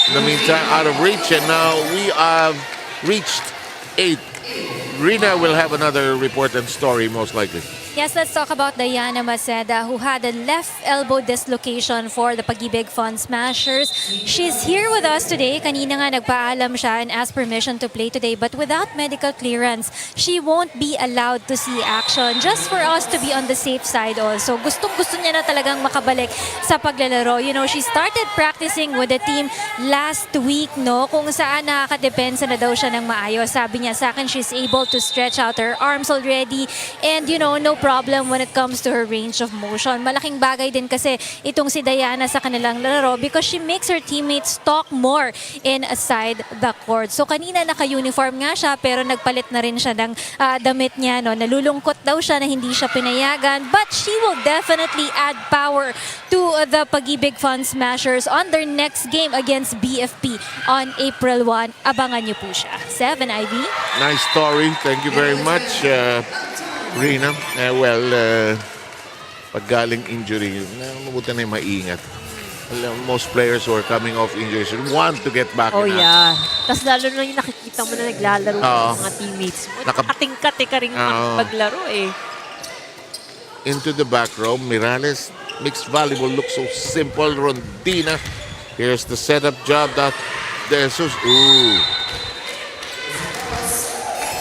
In the meantime, out of reach, and now we have reached 8. Rina will have another report and story, most likely. Yes, let's talk about Diana Maceda, who had a left elbow dislocation for the Pag-IBIG Fun Smashers. She's here with us today. Kanina nga nagpaalam siya and asked permission to play today, but without medical clearance, she won't be allowed to see action. Just for us to be on the safe side also. Gustong-gusto niya na talagang makabalik sa paglalaro. You know, she started practicing with the team last week, no? Kung saan nakakadepensa na daw siya ng maayos. Sabi niya sa akin, she's able to stretch out her arms already, and you know, no problem when it comes to her range of motion. Malaking bagay din kasi itong si Diana sa kanilang laro because she makes her teammates talk more inside the court. So kanina naka-uniform nga siya pero nagpalit na rin siya ng damit niya. No? Nalulungkot daw siya na hindi siya pinayagan, but she will definitely add power to the Pag-IBIG Fun Smashers on their next game against BFP on April 1. Abangan niyo po siya. 7, Ivy. Nice story. Thank you very much, Rina. Pag galing injury, mabuti na yung maingat. Most players who are coming off injuries want to get back in action. Yeah. Tapos lalo na yung nakikita mo na naglalaro ng mga teammates mo. Nakatingkate ka rin maglaro eh. Into the back row, Mirales. Mixed volleyball looks so simple. Rondina. Here's the setup job that De Jesus. Ooh.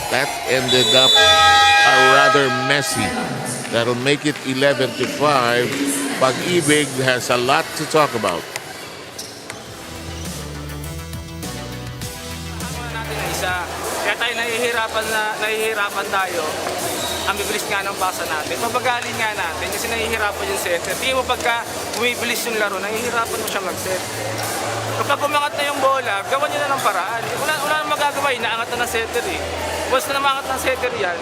That ended up rather messy. That'll make it 11-5. Pag-IBIG has a lot to talk about. Kaya tayo nahihirapan tayo. Ang bibilis nga ng basa natin. Papagalin nga natin kasi nahihirapan yung setter. Tingin mo pagka bumibilis yung laro, nahihirapan mo siya mag-set. Kapag umangat na yung bola, gawan niyo na ng paraan. Wala nang magagawa, inaangat na ng setter eh. Once na namangat ng setter yan,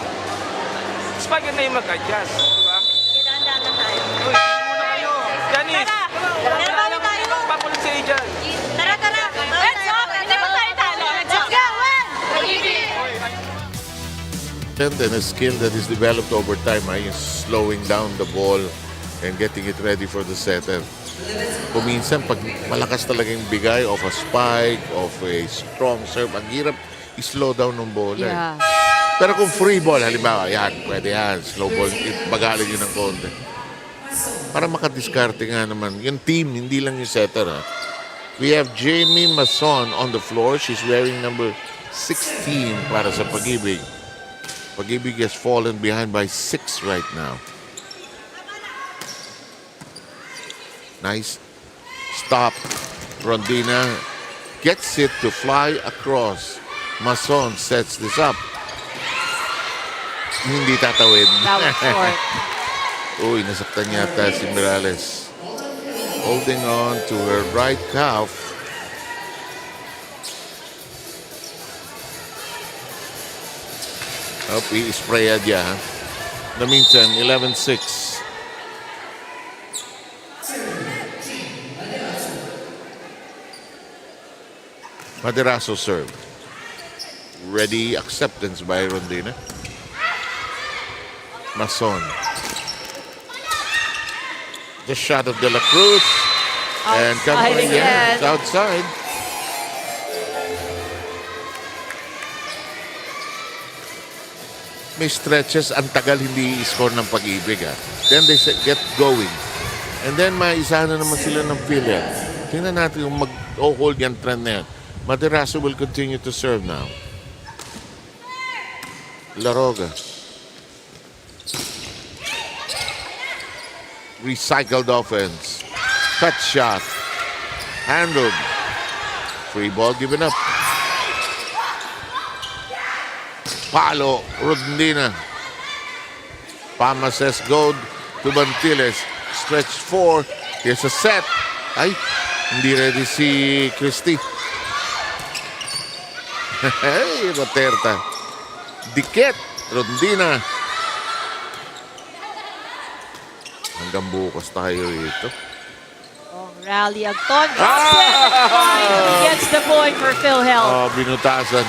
spike na yung mag-adjust. Diba? Kailangan na tayo. Uy, muna kayo. Janice, Tara tayo. pakulit sa'yo dyan. Tara. Let's go. Hindi pa tayo talo. Let's go. And a skill that is developed over time, is slowing down the ball and getting it ready for the setter. Kung minsan, pag malakas talaga yung bigay of a spike, of a strong serve, ang hirap i-slow down ng bola. Yeah. Pero kung free ball, halimbawa, yan, pwede yan, slow ball, bagalin yun ng konti. Para makadiskarte nga naman. Yung team, hindi lang yung setter. Ha? We have Jamie Mason on the floor. She's wearing number 16 para sa Pag-IBIG. Pag-IBIG has fallen behind by 6 right now. Nice stop. Rondina gets it to fly across. Mason sets this up. Hindi tatawid. That was short. Uy, nasaktan yata si Mirales. Holding on to her right calf. I-sprayad niya. In the meantime, 11-6. Maderaso serve. Ready acceptance by Rondina. Mason. The shot of De La Cruz. And Outside again. It's outside. May stretches, ang tagal hindi i-score ng Pag-IBIG. Then they get going. And then maisa na naman sila ng PhilHealth. Tingnan natin yung mag-hold yung trend na yan. Maderaso will continue to serve now. Laroga. Recycled offense. Cut shot. Handled. Free ball given up. Palo. Rondina. Pamases gold to Bantiles. Stretch 4. Here's a set. Ay, hindi ready si Christy. Hey, Roterta. Dikit. Rondina. Hanggang bukas tayo ito. Rally Agton. 7 point gets the point for PhilHealth. Oh, binutasan.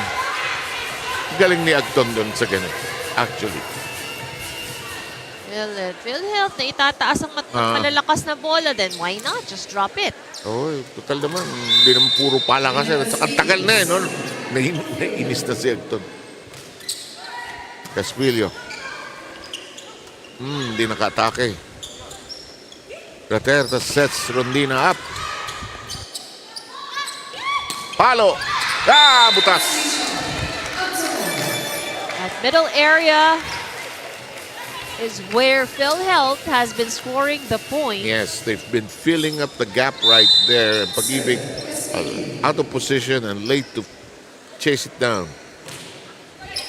Galing ni Agton doon sa ganun. Actually. PhilHealth na itataas ang malalakas na bola, then why not? Just drop it. Oh, total naman. Hindi naman puro pala kasi. At saka tagal na no? Nainis na si Agton. Caspillo. Hindi nakatake. Roterta sets Rondina up. Palo. Butas. At middle area is where PhilHealth has been scoring the point. Yes, they've been filling up the gap right there. Pag-IBIG out of position and late to chase it down.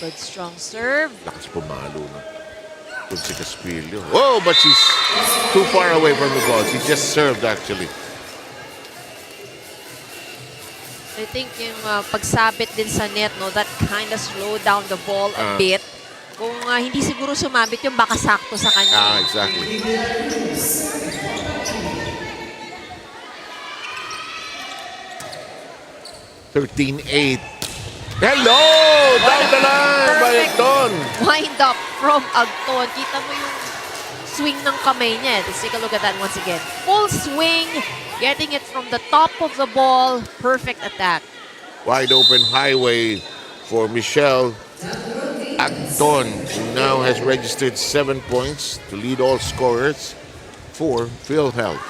Good strong serve. Lakas pumalo na. Kung si Caspillo. Oh, but she's too far away from the ball. She just served actually. I think yung pagsabit din sa net, no, that kind of slowed down the ball a bit. Kung hindi siguro sumabit yung baka sakto sa kanya. Exactly. (13-8). Hello! Down the line by Agton. Wind up from Agton. Kita mo yung swing ng kamay niya. Let's take a look at that once again. Full swing, getting it from the top of the ball. Perfect attack. Wide open highway for Michelle Agton, who now has registered 7 points to lead all scorers for PhilHealth.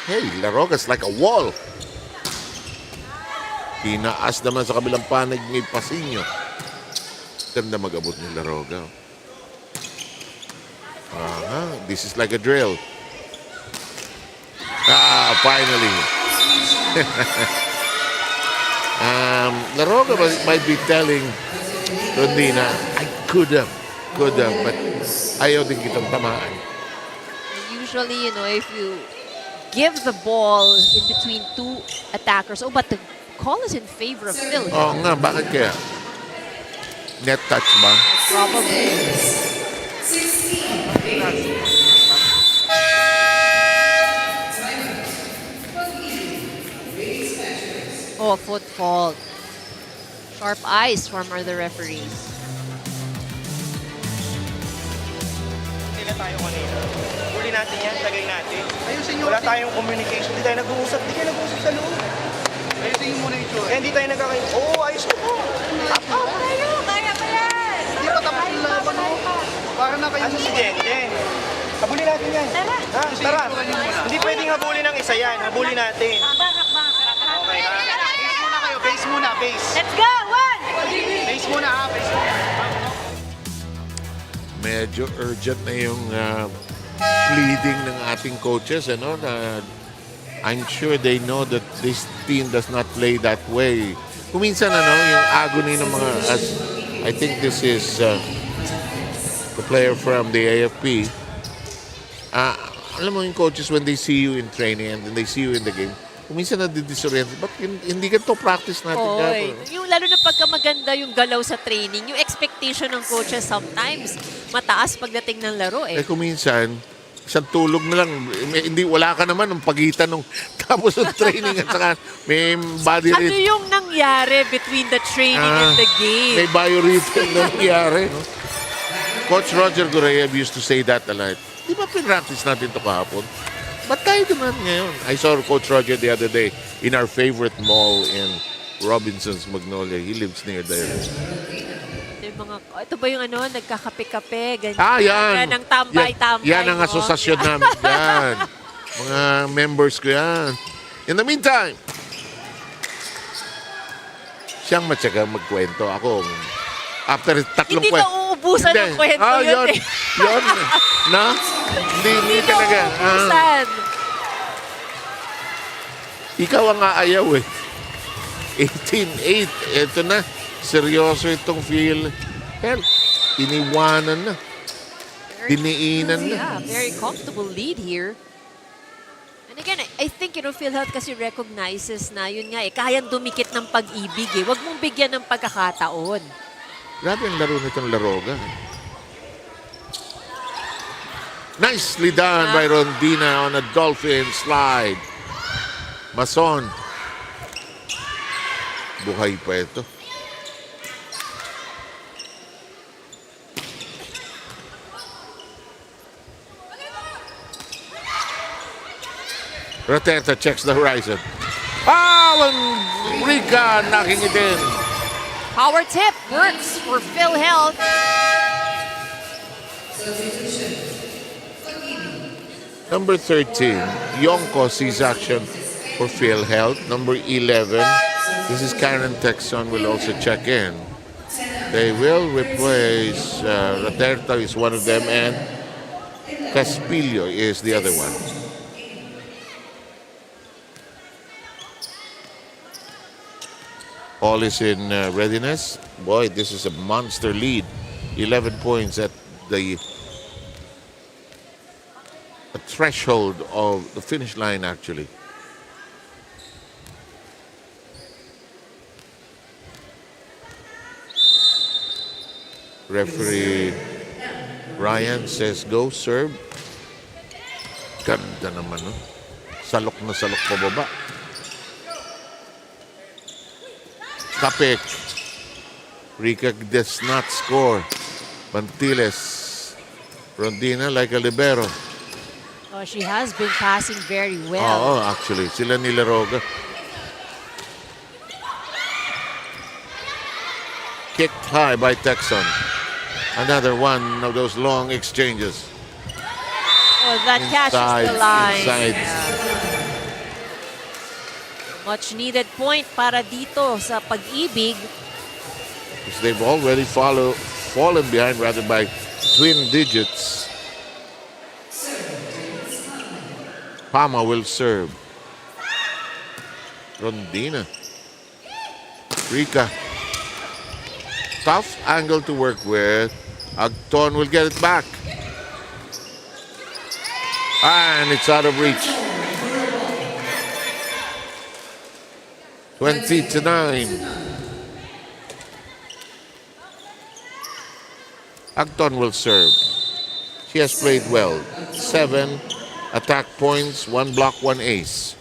Hey, Laroga's like a wall. Tinaas naman sa kabilang panig ni Pasinyo. Ganda mag-abot ni Laroga. This is like a drill. Finally. Laroga might be telling Rondina, I could have, but ayaw din kitang tamaan. Usually, if you give the ball in between two attackers, but the call is in favor of Phil. Oo nga, bakit kaya? Net touch ba? Probably. Oh, foot fault. Sharp eyes from the referees. Sila tayo kanina. Huli natin yan, tagay natin. Wala tayong communication. Hindi tayo nag-uusap. Hindi kayo nag-uusap sa loob. Ayusin mo muna ito. Hindi tayo nagkakain. Ayos ko po. Kaya pa yan! Hindi pa tapos yung laban mo. Para na kayo. Ano si Jen? Habulin natin yan. Tara. Hindi pwedeng habulin ng isa yan. Habulin natin. Okay, ha? Base muna kayo. Base muna. Let's go! One! Base muna, ha? Base muna. Medyo urgent na yung pleading ng ating coaches, na I'm sure they know that this team does not play that way. Kung minsan, yung agony ng mga, as I think this is the player from the AFP, alam mo yung coaches when they see you in training and then they see you in the game, kung minsan nadidisorient, ba't hindi ganito practice natin? Yung lalo na pagka maganda yung galaw sa training, yung expectation ng coaches sometimes mataas pagdating ng laro Kung minsan, isang tulog na lang. Hindi, wala ka naman ng pagitan nung tapos ng training at saka may body Ano rhythm. yung nangyari between the training and the game? May biorhythm na nangyari. No? Coach Roger Goreyev used to say that a lot. Di ba pinractice natin ito kahapon? Ba't tayo naman ngayon? I saw Coach Roger the other day in our favorite mall in Robinson's Magnolia. He lives near there. Ito ba yung nagkakape-kape, ganyan? Yan. Yan ang tambay-tambay. Yan ang asosasyon namin. Yan. Mga members ko yan. In the meantime, siyang matyagang magkwento. Ako, after tatlong Hindi mauubusan ng kwento yun eh. Yun. Na? Hindi talaga. mauubusan. Ikaw ang aayaw eh. 18-8. Ito na. Seryoso itong PhilHealth. Iniwanan na. Diniinan na. Yeah, very comfortable lead here. And again, I think, PhilHealth kasi recognizes na yun nga kayang dumikit ng pag-ibig eh. Huwag mong bigyan ng pagkakataon. Grabe ang laro nitong Laroga. Nicely done by Rondina on a dolphin slide. Mason. Buhay pa ito. Roteta checks the horizon. And Rica knocking it in. Power tip works for PhilHealth. Number 13, Yonko sees action for PhilHealth. Number 11, this is Karen Texon, will also check in. They will replace, Roterta is one of them, and Caspillo is the other one. All is in readiness. Boy, this is a monster lead. 11 points at the threshold of the finish line, actually. Referee Ryan says go, serve. Ganda naman, no? Salok na salok pababa. Kapek. Rica does not score. Bantiles. Rondina like a libero. Oh, she has been passing very well. Oo, actually. Sila ni Laroga. Kicked high by Texon. Another one of those long exchanges. Oh, that catches the line. Inside. Much needed point para dito sa Pag-IBIG. Because they've already fallen behind rather by twin digits. Pama will serve. Rondina. Rica. Tough angle to work with. Agton will get it back. And it's out of reach. 20-9. Agton will serve. She has played well. 7 attack points, 1 block, 1 ace.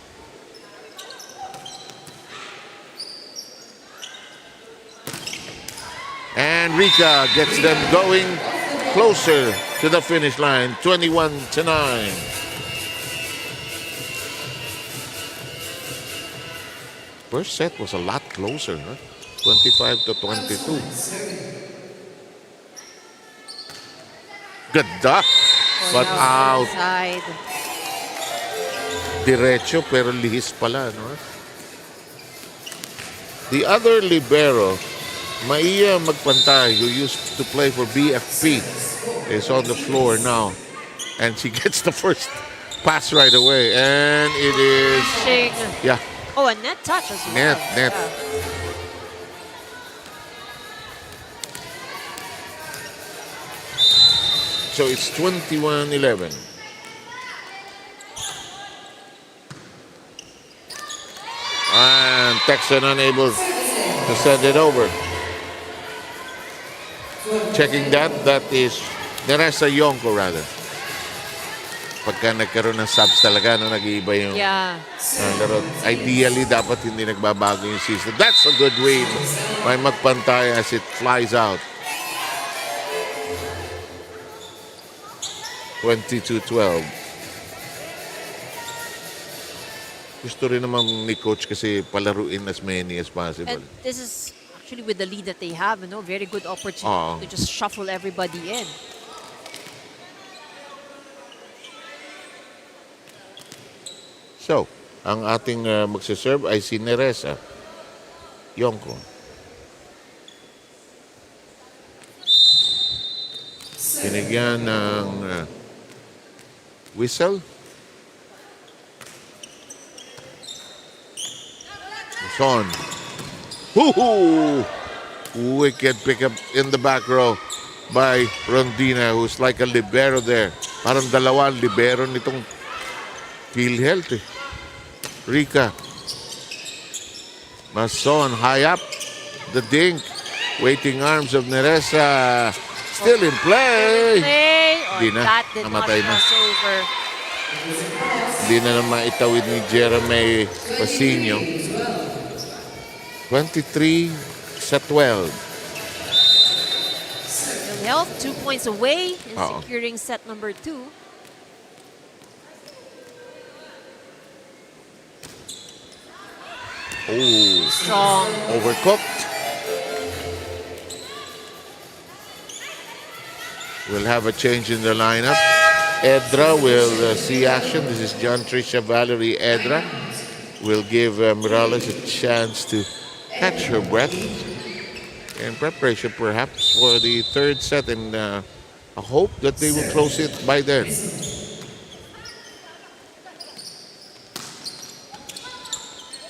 And Rica gets them going closer to the finish line, 21-9. First set was a lot closer, huh? 25-22. Ganda, but out. Side. Diretso pero lihis pala, no? The other libero, Maia Magpantay, who used to play for BFP, is on the floor now. And she gets the first pass right away. And it is... Yeah. Oh, a net touch as well. Net. So it's 21-11. And Texan unable to send it over. Checking that is Neresa Yonko rather. pagka nagkaroon ng subs talaga, no, nag-iiba yung laro. Ideally, dapat hindi nagbabago yung system. That's a good win by Magpantay as it flies out. 22-12. Gusto rin naman ni coach kasi palaruin as many as possible. And this is actually with the lead that they have, very good opportunity to just shuffle everybody in. So, ang ating magsaserve ay si Neresa Yongko. Binigyan ng whistle. Son. Woohoo! Wicked pickup in the back row by Rondina, who's like a libero there. Parang dalawang libero nitong PhilHealth. Rica. Mason high up. The dink. Waiting arms of Neresa. Still in play. Di na. Namatay na. Di na maitawid ni Jeremy Pasino. 23-12. PhilHealth 2 points away in securing set number 2. Oh, strong. Overcooked. We'll have a change in the lineup. Edra will see action. This is John Tricia Valerie Edra. Will give Morales a chance to catch her breath in preparation perhaps for the third set, and a hope that they will close it by then.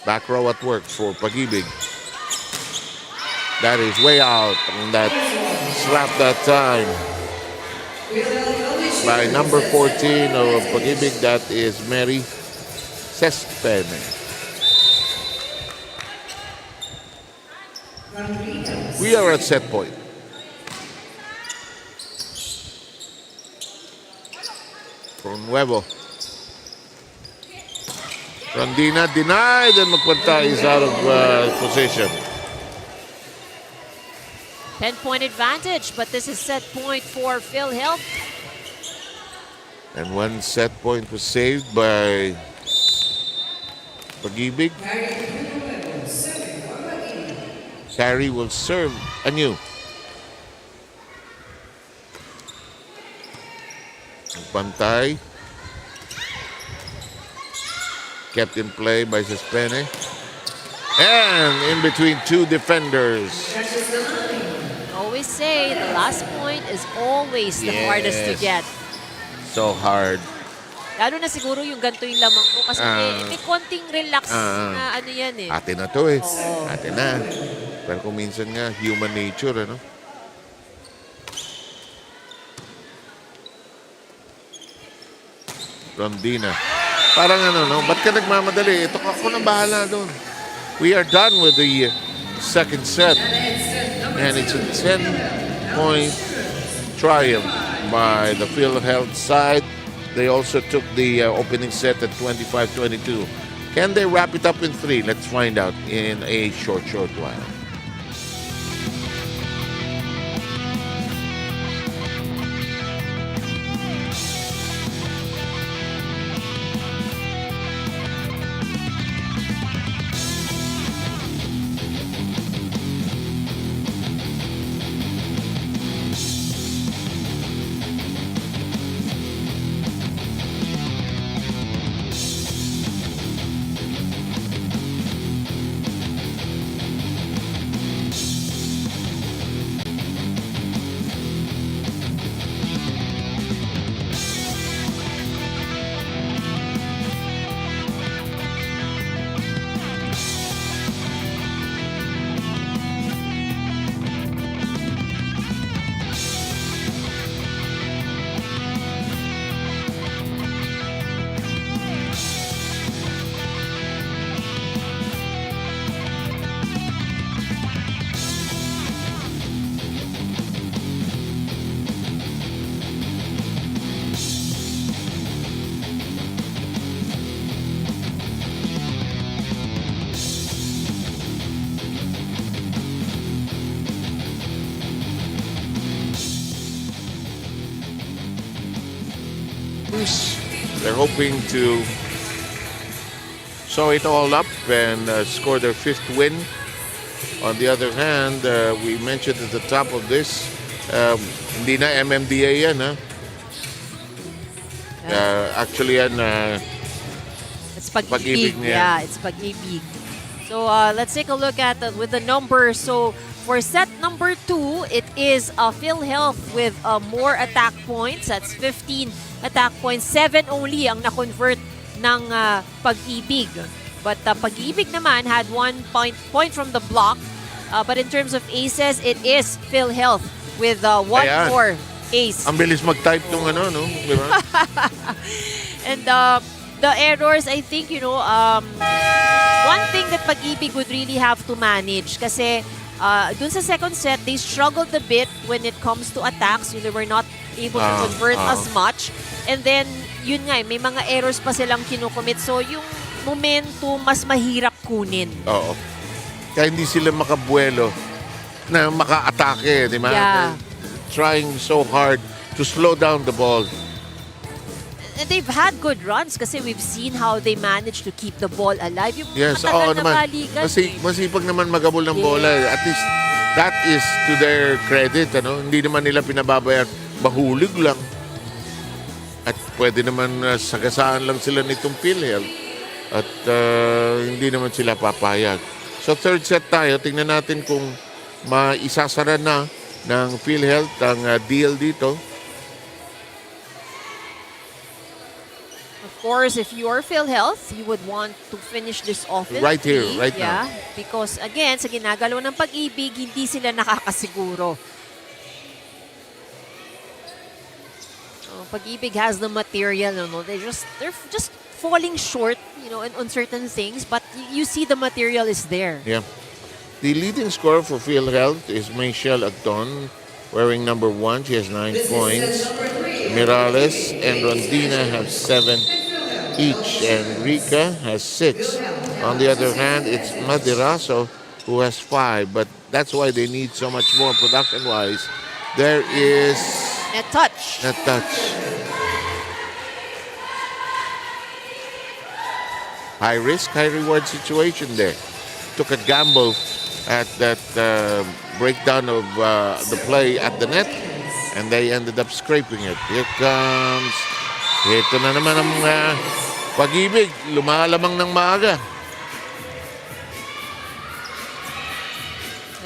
Back row at work for Pag-IBIG. That is way out, and that slap that time by number 14 of Pag-IBIG. That is Mary Cespene. We are at set point. From Nuevo. Rondina denied, and Magpantay is out of position. 10-point advantage, but this is set point for PhilHealth. And one set point was saved by Pag-IBIG. Carey will serve anew. Pantay. Kept in play by Cespene. And in between two defenders. Always say the last point is always the hardest to get. So hard. Lalo na siguro yung ganito yung lamang ko kasi may konting relax na ano yan eh. Ate na to eh. Ate na. Pero kung minsan nga, human nature, ano? Rondina. Parang ano, no? Ba't ka nagmamadali? Ito ako na bahala doon. We are done with the second set. And it's a 10-point triumph by the PhilHealth side. They also took the opening set at 25-22. Can they wrap it up in 3? Let's find out in a short while. wins. They're hoping to sew it all up and score their 5th win. On the other hand, we mentioned at the top of this, hindi na MMDA yan, ha? Actually, yan, It's Pag-IBIG Pag-IBIG. na yan. Yeah, it's Pag-IBIG. So let's take a look at with the numbers. So for set number 2, it is PhilHealth with more attack points. That's 15 attack points. 7 only ang na-convert ng Pag-IBIG. But Pag-IBIG naman had 1 point from the block. But in terms of aces, it is PhilHealth with 1 Ayan. more ace. Ang bilis mag-type nung ano, no? Di ba? And the errors, I think, one thing that Pag-IBIG would really have to manage kasi dun sa second set, they struggled a bit when it comes to attacks. They were not able to convert as much. And then, yun nga, may mga errors pa silang kinukomit. So, yung momentum, mas mahirap kunin. Oo. Kaya hindi sila makabuelo na maka-atake, di ba? Yeah. They're trying so hard to slow down the ball. And they've had good runs kasi we've seen how they managed to keep the ball alive. Yung Yes, matagal oo na naman. balikan. Masipag naman magabol ng bola. At least, that is to their credit. Hindi naman nila pinababayaan. Mahulog lang. At pwede naman sagasaan lang sila nitong PhilHealth. At hindi naman sila papayag. So third set tayo. Tingnan natin kung maisasara na ng PhilHealth ang deal dito. Of course, if you are PhilHealth, you would want to finish this off in Right here, 3, right now. Because again, sa ginagalaw ng Pag-IBIG, hindi sila nakakasiguro. Pag-IBIG has the material, they're just falling short, on certain things, but you see the material is there. Yeah. The leading scorer for PhilHealth is Michelle Acton, wearing number 1. She has 9 points. Mirales and Rondina have 7 each, and Rica has 6. On the other hand, it's Maderaso who has 5, but that's why they need so much more production-wise. There is Net touch. net touch. High risk, high reward situation there. Took a gamble at that breakdown of the play at the net, and they ended up scraping it. Here comes, ito na naman ang Pag-IBIG, lumalamang ng maaga.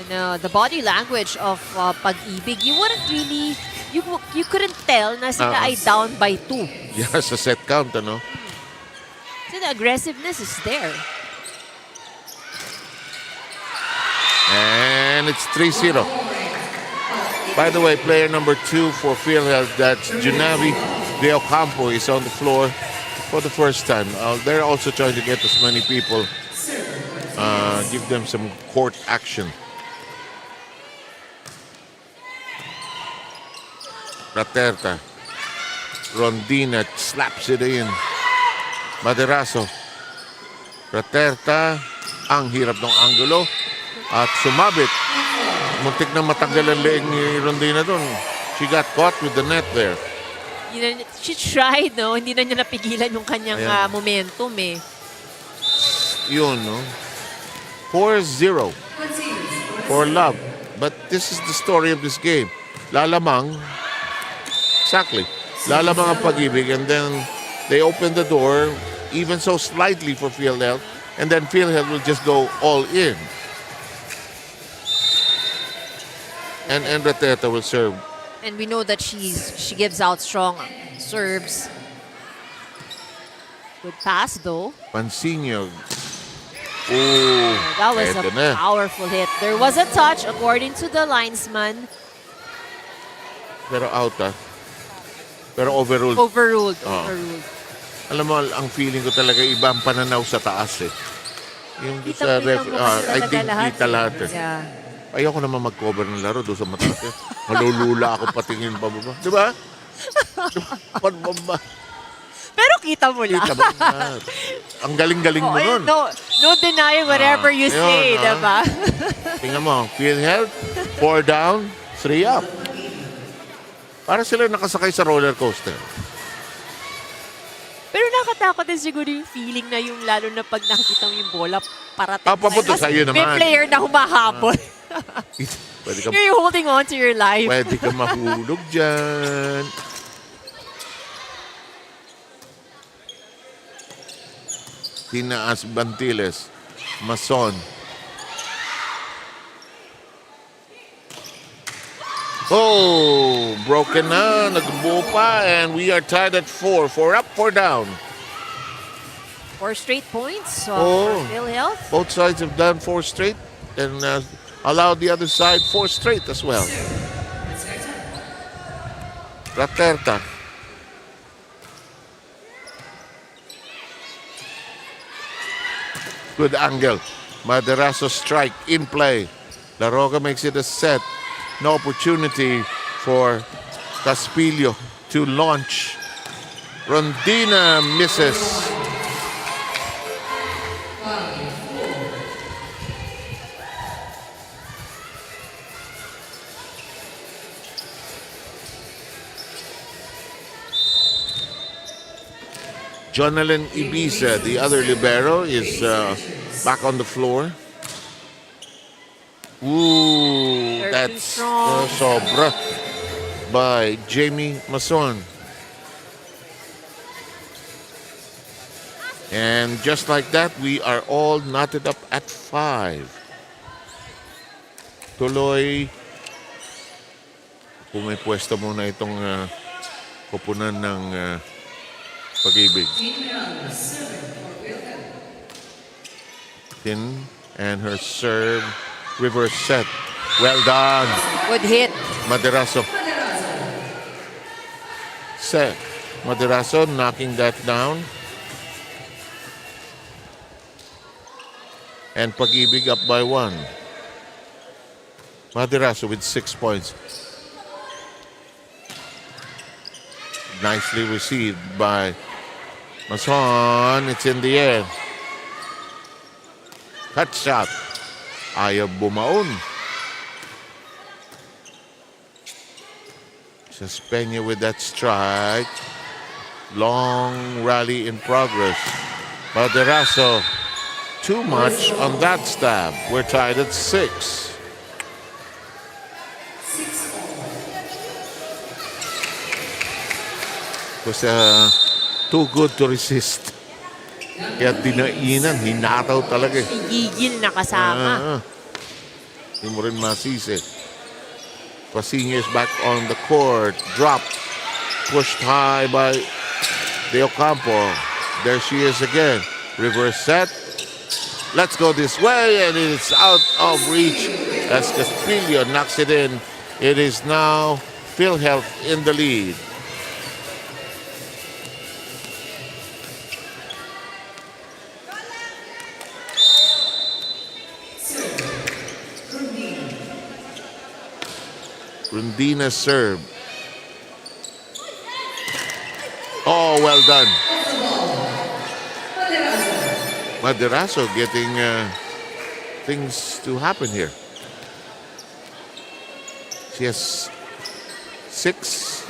And the body language of Pag-IBIG, you wouldn't really, you couldn't tell na sila ay down by 2. Yeah, sa set count, So the aggressiveness is there. And it's 3-0. By the way, player number 2 for PhilHealth, that's Junavi De Ocampo, is on the floor for the first time. They're also trying to get as many people, give them some court action. Raterta. Rondina slaps it in. Maderaso. Raterta. Ang hirap ng anggulo. At sumabit. Muntik na matanggal ang leeg ni Rondina doon. She got caught with the net there. She tried, Hindi na niya napigilan yung kanyang momentum, eh. Yun, 4-0 for love. But this is the story of this game. Lalamang. Exactly. Lalamang ang Pag-IBIG, and then they open the door even so slightly for PhilHealth, and then PhilHealth will just go all in. And Rateta will serve. And we know that she gives out strong serves. Good pass, though. Pansinio. Oh, That was eto a na. powerful hit. There was a touch, according to the linesman. Pero out, Pero overruled. Overruled. Oh. Overruled. Alam mo, ang feeling ko talaga iba ang pananaw sa taas, Yung Kita mo kasi I talaga think lahat, kita lahat, Yeah. Ayoko naman mag-cover ng laro doon sa mataas, Malulula ako patingin pababa. Di ba? Pababa. Pero kita mo lang. Kita ba? Ang galing-galing mo nun. No denying whatever you say, yun, diba? Tingnan mo, PhilHealth, 4 down, 3 up. Para sila nakasakay sa roller coaster. nakakatakot din siguro yung feeling na yung lalo na pag nakikita mo yung bola parating. Papunta sa'yo May naman. player na humahabol. Pwede ka, You're holding on to your life. pwede ka mahulog dyan. Tinaas Bantiles. Mason. Oh, broken na. Nagbuo pa. And we are tied at 4. 4 up, 4 down. 4 straight points Oh. for PhilHealth. Both sides have done 4 straight. And allowed the other side 4 straight as well. Raterta. Good angle. Maderaso strike in play. La Roca makes it a set. No opportunity for Caspillo to launch. Rondina misses. Jonalyn Ibiza, the other libero, is back on the floor. Ooh, that's sobra by Jamie Mason. And just like that, we are all knotted up at 5. Tuloy. Pumipwesto muna itong koponan ng Pag-IBIG. Tin and her serve. Reverse set. Well done. Good hit. Maderaso. Set. Maderaso knocking that down. And Pag-IBIG up by 1. Maderaso with 6 points. Nicely received by Mason. It's in the air. Cut shot. Ayaw bumaon. Sespena with that strike. Long rally in progress. Maderaso. Too much on that stab. We're tied at 6. Was too good to resist. Kaya dinainan, hinataw talaga eh. Gigil na kasama. Hindi mo rin masisi. Pasiño is back on the court. Dropped. Pushed high by De Ocampo. There she is again. Reverse set. Let's go this way, and it's out of reach as Caspillo knocks it in. It is now PhilHealth in the lead. Rondina serve. Oh, well done. Maderaso getting things to happen here. She has 6.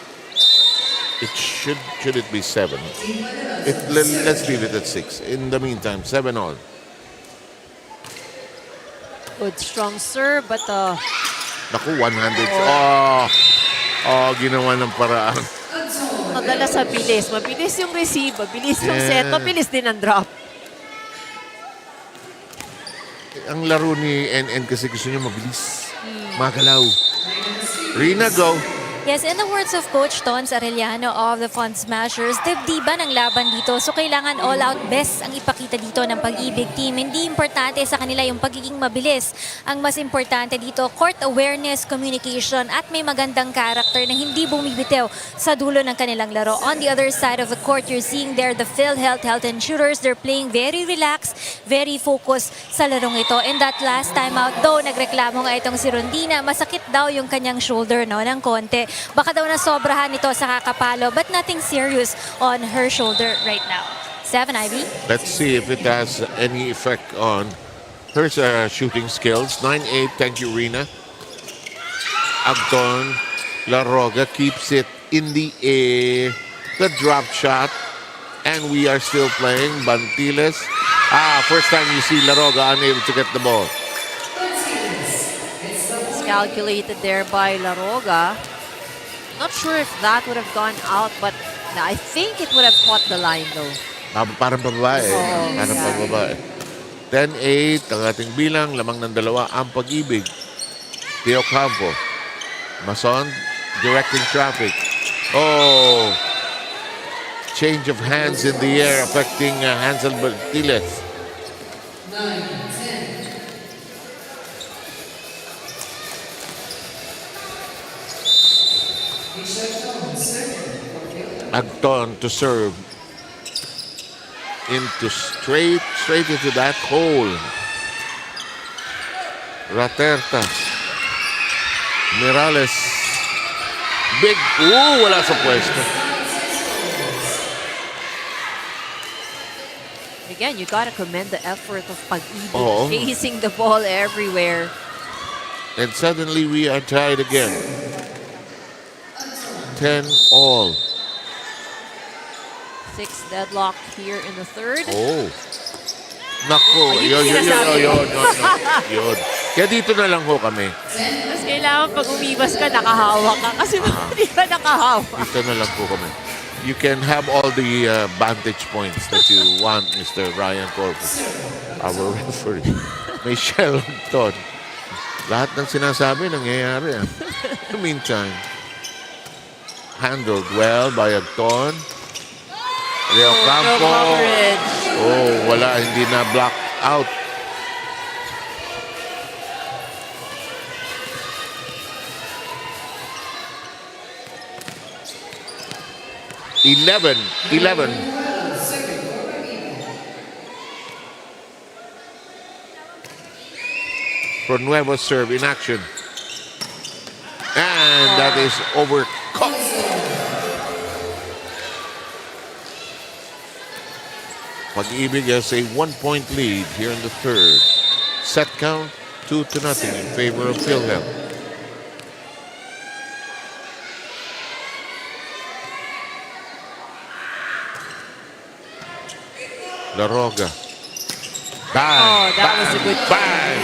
Should it be 7? Let's leave it at 6. In the meantime, 7 all. Good strong serve, but Naku, 100. Ginawa ng paraan. madalas sa bilis. Mabilis yung receive, mabilis yung set, mabilis din ang drop. Ang laro ni NN kasi gusto niya mabilis. Magalaw. Rina, go. Yes, in the words of Coach Tons Arellano of the Fun Smashers, dibdiban ang laban dito. So kailangan all-out best ang ipakita dito ng Pag-IBIG team. Hindi importante sa kanila yung pagiging mabilis. Ang mas importante dito, court awareness, communication, at may magandang character na hindi bumibitew sa dulo ng kanilang laro. On the other side of the court, you're seeing there the PhilHealth health and shooters. They're playing very relaxed, very focused sa larong ito. And that last time out, though, nagreklamo nga itong si Rondina, masakit daw yung kanyang shoulder ng konti. Baka daw nasobrahan ito sa kakapalo, but nothing serious on her shoulder right now. 7, Ivy. Let's see if it has any effect on her shooting skills. 9-8, thank you, Rina. Agton La Roga keeps it in the air. The drop shot. And we are still playing. Bantiles. First time you see Laroga unable to get the ball. It's calculated there by Laroga. Not sure if that would have gone out, but I think it would have caught the line though. Parang pababae. Oo, Parang yeah. pababae. 10-8, ang ating bilang, lamang ng dalawa, ang Pag-IBIG. Teo Campo. Mason, directing traffic. Oh! Change of hands in the air affecting Hansel Bantiles. 9-10. Agton to serve. Into straight into that hole. Raterta. Mirales. Big. Wala sa pwesto. Again, you gotta commend the effort of Pag-IBIG Oo. chasing the ball everywhere. And suddenly we are tied again. 10-all. 6 deadlock here in the third. Oh. Nako. Ayun, Yun. sinasabi. Kaya dito na lang ho kami. Tapos kailangan pag umibas ka, nakahawak ka. Kasi hindi ka nakahawak. Dito na lang po kami. You can have all the vantage points that you want, Mr. Ryan Corpus, our referee. May shell ton. Lahat ng sinasabi, nangyayari. In the meantime, handled well by Agton. Leo Campo. Oh, wala, hindi na block out. Eleven. For Nuevo serve in action. And that is overcooked. Pag-IBIG has a 1-point lead here in the third. Set count 2-0 in favor of PhilHealth. Laroga. Bang! Oh, that was a good bang!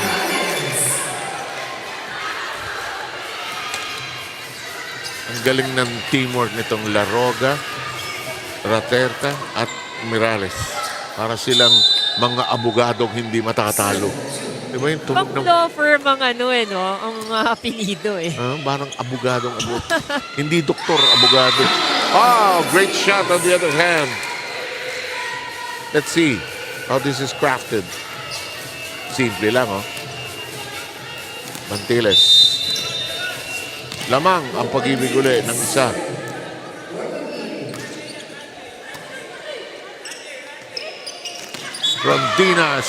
Ang galing ng teamwork nitong Laroga, Raterta at Mirales. Para silang mga abogadong hindi matatalo. Di ba yung tunog ng... Pang-law firm ang ang mga apelido eh. Parang abogadong hindi doktor, abogado. Oh, great shot on the other hand. Let's see how this is crafted. Simple lang, Bantiles. Lamang ang Pag-IBIG uli ng isa. From Dina,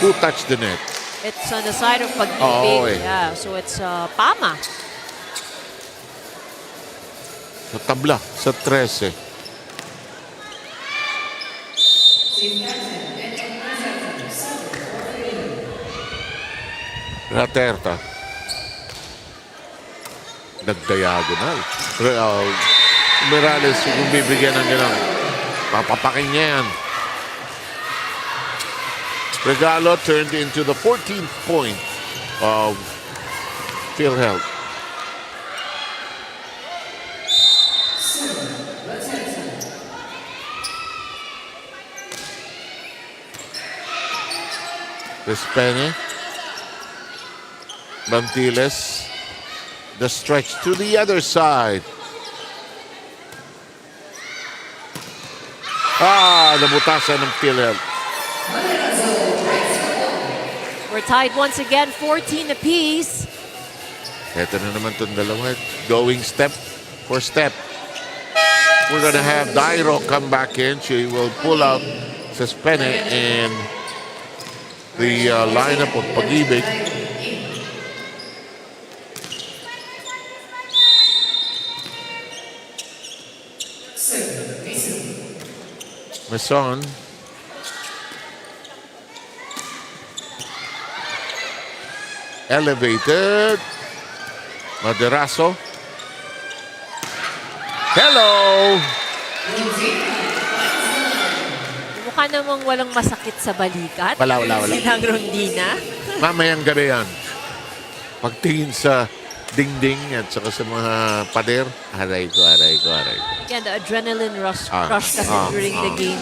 who touched the net? It's on the side of Pag-IBIG. Oo, eh. Yeah, so it's Pama. Sa tabla, sa 13. Raterta. Nag-diagonal. Mirales, kung bibigyan ng gano'n, papapakin niya yan. Regalo turned into the 14th point of PhilHealth. Despene. Bantiles. The stretch to the other side. Nabutasan ng PhilHealth. We're tied once again, 14 apiece. Ito na naman itong dalawa. Going step for step. We're gonna have Dairo come back in. She will pull out Despene in the lineup of Pag-IBIG. Mason. Elevated. Maderaso. Hello. baka namang walang masakit sa balikat. Wala. Silang Rondina. Mamayang gabi yan. Pagtingin sa dingding at saka sa mga pader, aray ko. Again, the adrenaline rush kasi during the game.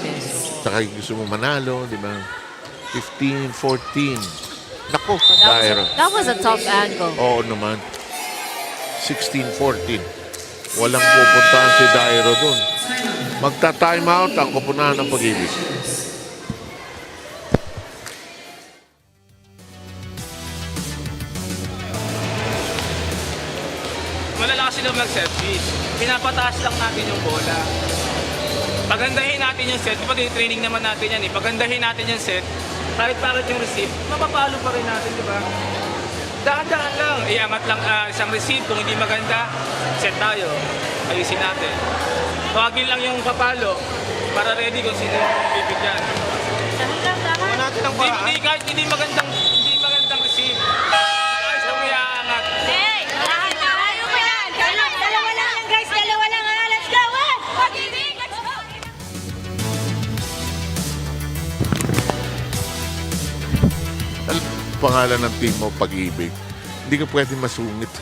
Saka gusto mo manalo, di ba? 15-14. Nako, That Dairo. was a tough angle. Oo naman. 16-14. Walang pupuntahan si Dairo dun. Magta-time out ang kupunan ng Pag-IBIG. Malalakas sila mag-service. Pinapataas lang natin yung bola. Pagandahin natin yung set. Pati training naman natin yan eh. Pagandahin natin yung set. Kahit bakit yung receive, mapapalo pa rin natin, di ba? Dahan-dahan lang. Iangat lang isang receive. Kung hindi maganda, set tayo. Ayusin natin. Tawagin lang yung papalo para ready kung sino yung bibigyan. Huwag natin ang paraan. Hindi, kahit hindi magandang receive. Ayos kung iaangat. Hey! Ayaw mo yan! Dalawa lang yan, guys! Dalawa lang ha! Let's go! Pag-IBIG! Let's go! Pangalan ng team mo, Pag-IBIG. Hindi ka pwedeng masungit.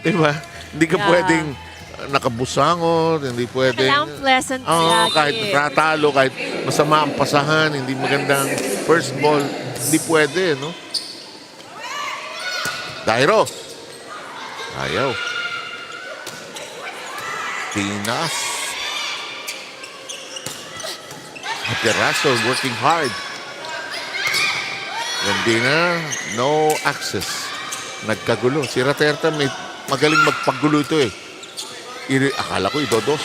Diba? Hindi ka pwedeng nakabusangot, hindi pwedeng... Kailangan pleasant kahit ratalo, kahit masama ang pasahan, hindi magandang first ball, hindi pwede, no? Dairo. Ayaw. Tinas. Materaso working hard. Rondina, no access. Nagkagulo. Si Raterta may magaling magpagulo ito eh. Akala ko idodos.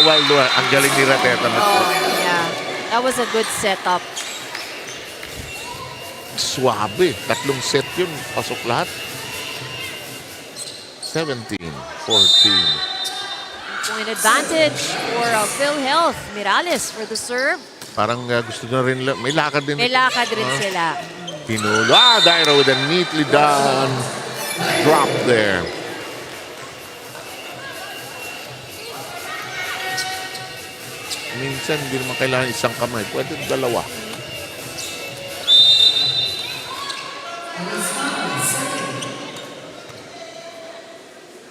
Well done. Ang galing ni Raterta. Yeah. That was a good setup. Suabe. 3 set yun. Pasok lahat. 17-14. Point advantage for PhilHealth. Mirales for the serve. Parang gusto na rin. May lakad din. May lakad rin sila. Pinulo. Dairo with a neatly done drop there. Minsan, hindi naman kailangan isang kamay. Pwede dalawa.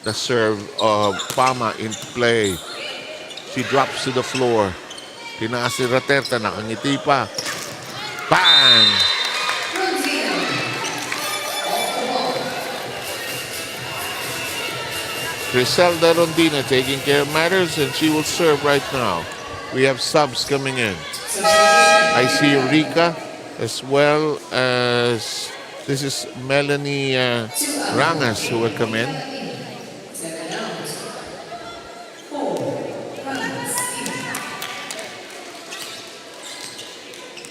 The serve of Pama in play. She drops to the floor. Tinaas si Raterta, nakangiti pa. Bang! Griselda Rondina taking care of matters, and she will serve right now. We have subs coming in. I see Rika as well as this is Melanie Rangas who will come in.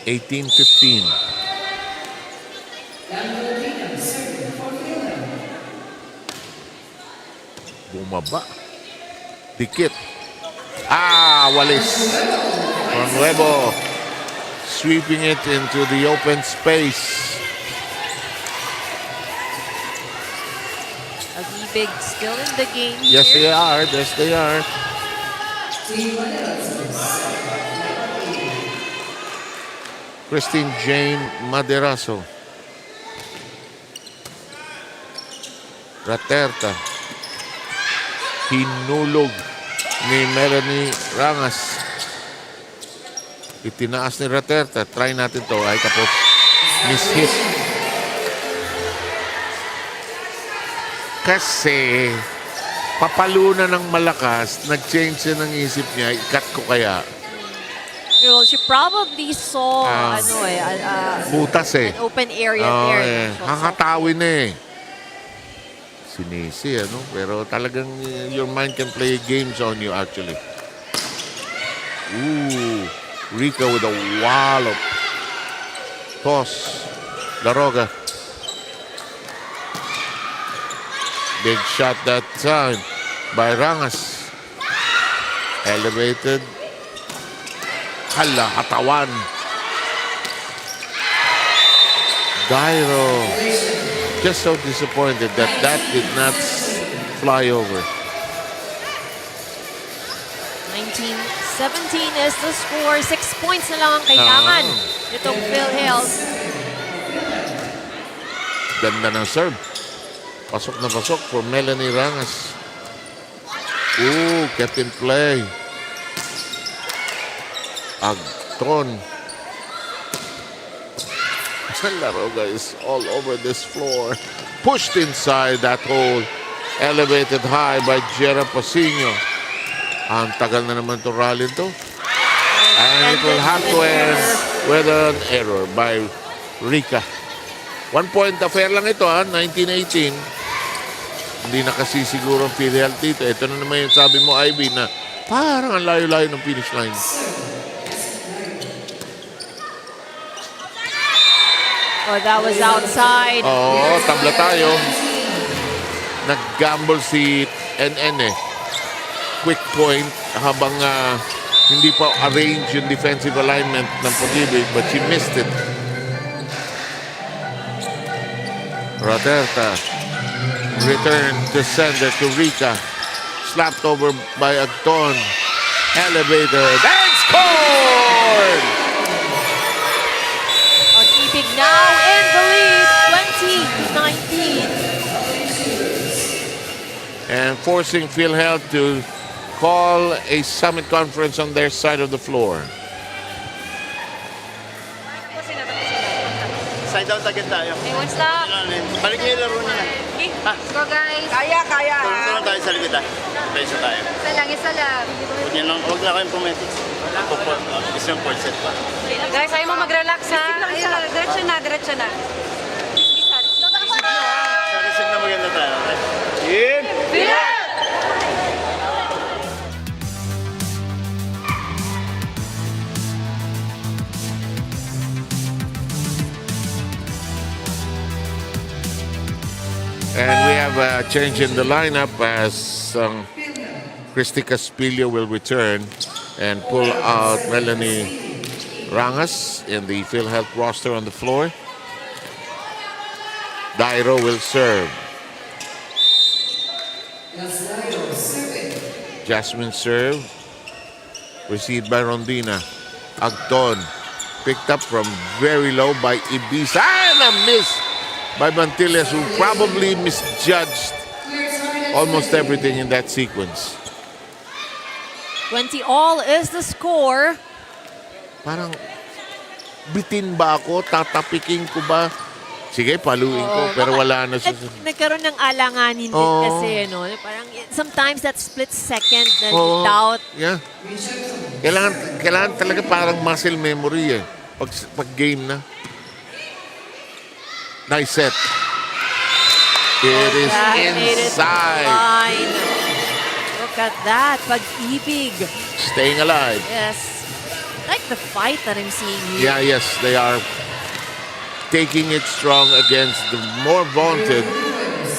(18-15). Bumaba. Dikit. Walis. Nuevo sweeping it into the open space. Pag-IBIG still in the game. Yes, they are. Yes, they are. Christine Jane Maderaso. Raterta. Hinulog ni Melanie Rangas. Itinaas ni Raterta. Try natin to. Ay, tapos miss-hit. Kasi papaluna ng malakas, nag-change siya ng isip niya, ikat ko kaya. Well, she probably saw butas eh. an open area there. Hakatawin eh. Sinisi, ano? Pero talagang your mind can play games on you actually. Ooh. Rika with a wallop. Toss. Laroga. Big shot that time by Rangas. Elevated. Hala, katawan. Dairo. Just so disappointed that that did not fly over. 19-16 17 is the score. 6 points na lang ang kailangan nitong PhilHealth. Ganda ng serve. Pasok na pasok for Melanie Rangas. Ooh, kept in play. Agton. Laroga is all over this floor. Pushed inside that hole. Elevated high by Jera Pasino. Ang tagal na naman itong rally to. And it will have to end with an error by Rika. 1 point affair lang ito, 19-18. Hindi na kasi siguro ang PhilHealth dito. Ito na naman yung sabi mo, Ivy, na parang ang layo-layo ng finish line. Oh, that was outside. Oo, tabla tayo. Nag-gamble si NN eh. Quick point habang hindi pa arrange yung defensive alignment ng Pag-IBIG, but she missed it. Roberta. Return to sender to Rika. Slapped over by Agton. Elevated and scored! Pag-IBIG now in the lead, 20-19. And forcing PhilHealth to call a summit conference on their side of the floor. Side out agad tayo. Hey, what's up? Balik niyo yung laro niya. Let's go, guys. Kaya. Tulungan tayo sa likod, Pesa tayo. Isa lang. Huwag na kayong pumetics. Gusto yung point set pa. Guys, ayaw mo mag-relax, ha? Ayun, diretso na. Sa receive na maganda tayo, okay? And we have a change in the lineup as Christy Caspillo will return and pull out Melanie Rangas in the PhilHealth roster on the floor. Dairo will serve. Jasmine serve. Received by Rondina. Agton picked up from very low by Ibiza. And a miss by Bantillas, who probably misjudged almost everything in that sequence. 20 all is the score. Parang bitin ba ako? Tatapikin ko ba? Sige, paluin ko, pero wala na siya. Nagkaroon ng alanganin din kasi, no? Parang sometimes that split second na doubt. Yeah. Kailangan talaga parang muscle memory eh. Pag game na. Nice set. It is inside. Look at that. Pag-IBIG. Staying alive. Yes. Like the fight that I'm seeing here. Yeah, yes, they are taking it strong against the more vaunted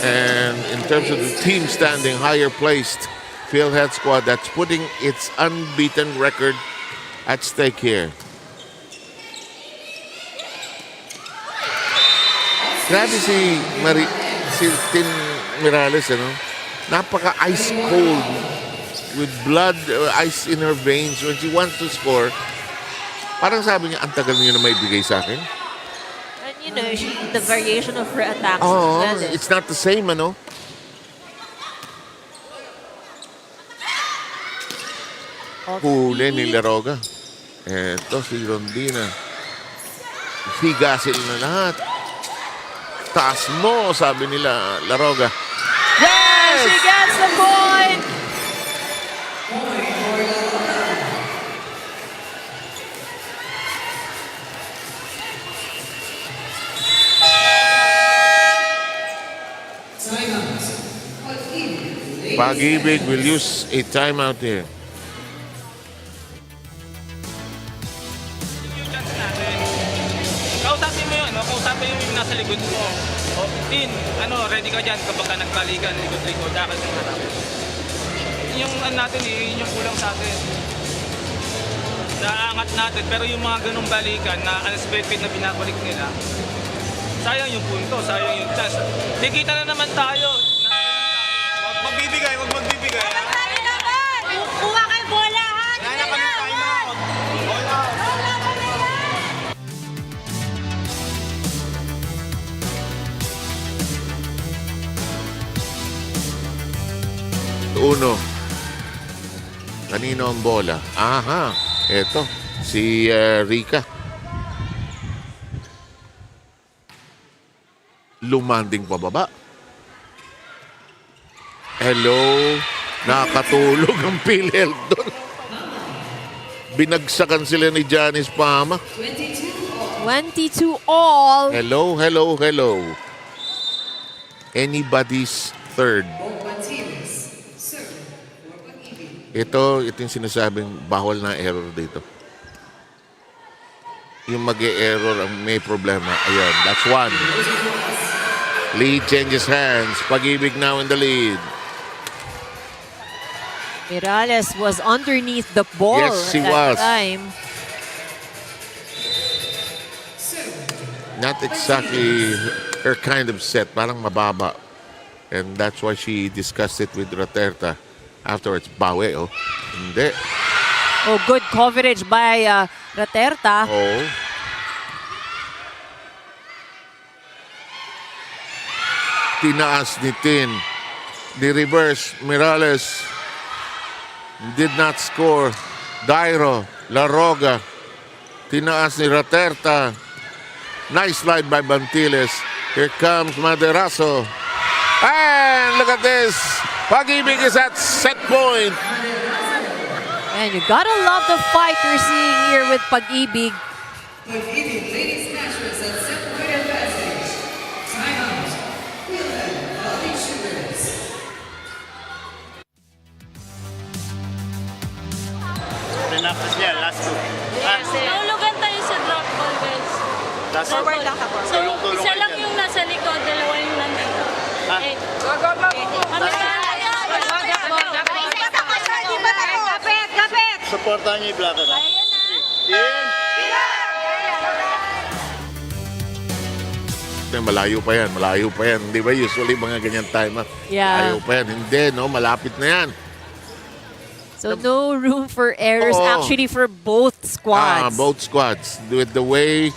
and in terms of the team standing higher placed PhilHealth squad that's putting its unbeaten record at stake here. Grabe si Tin Mirales, ano? Napaka-ice cold with blood, ice in her veins when she wants to score. Parang sabi niya, ang tagal niyo na may bigay sa akin. And you know, the variation of her attacks. Oh, it's not the same, ano? Huli ni Laroga. Eto si Rondina. Higasin na lahat. Taas mo, sabi nila, Laroga. Yes! She gets the point! Pag-IBIG will use a timeout here. Kausapin mo yun, no? Kausapin mo yung nasa likod mo. O, Tin, ready ka dyan kapag ka nagbalikan, likod-likod, dapat yung harap. Yung natin yun yung kulang sa atin. Naangat natin, pero yung mga ganong balikan na unexpected na binabalik nila, sayang yung punto, sayang yung chance. Dikita na naman tayo. Huwag magbibigay. Kuha kayo bola, ha? 2-1. Kanino ang bola? Aha, eto, si Rika. Lumanding pababa. Hello, nakatulog ang PhilHealth doon. Binagsakan sila ni Janice Pama. 22 all. Hello, hello, hello. Anybody's third. Ito yung sinasabing bawal na error dito. Yung mag-e-error ang may problema. Ayan, that's one. Lead changes hands. Pag-IBIG now in the lead. Mirales was underneath the ball Yes, he at that was. time. Not exactly her kind of set. Parang mababa. And that's why she discussed it with Raterta. Afterwards, bawi, oh. Hindi. Oh, good coverage by Raterta. Oh. Tinaas ni Tin. The reverse, Mirales did not score. Dairo, Laroga. Tinaas ni Raterta. Nice slide by Bantiles. Here comes Maderaso. And look at this. Pag-IBIG is at set point. And you gotta love the fight you're seeing here with Pag-IBIG. Pag-IBIG ladies matches at set point advantage. Timeout. PhilHealth Sugars. Pinapos niya, last two. Nahulugan tayo sa drop ball, guys. Last Forward lang ka, forward. So, isa lang yung nasa likod, dalawa yung nandito. Eh, go, go, go! Kapit, kapit! Supportahan niyo yung blocker. Ayan na. Malayo pa yan, malayo pa yan. Di ba usually mga ganyan time? Yeah. Malayo pa yan. Hindi, no? Malapit na yan. So no room for errors Oo. actually for both squads. Both squads. With the way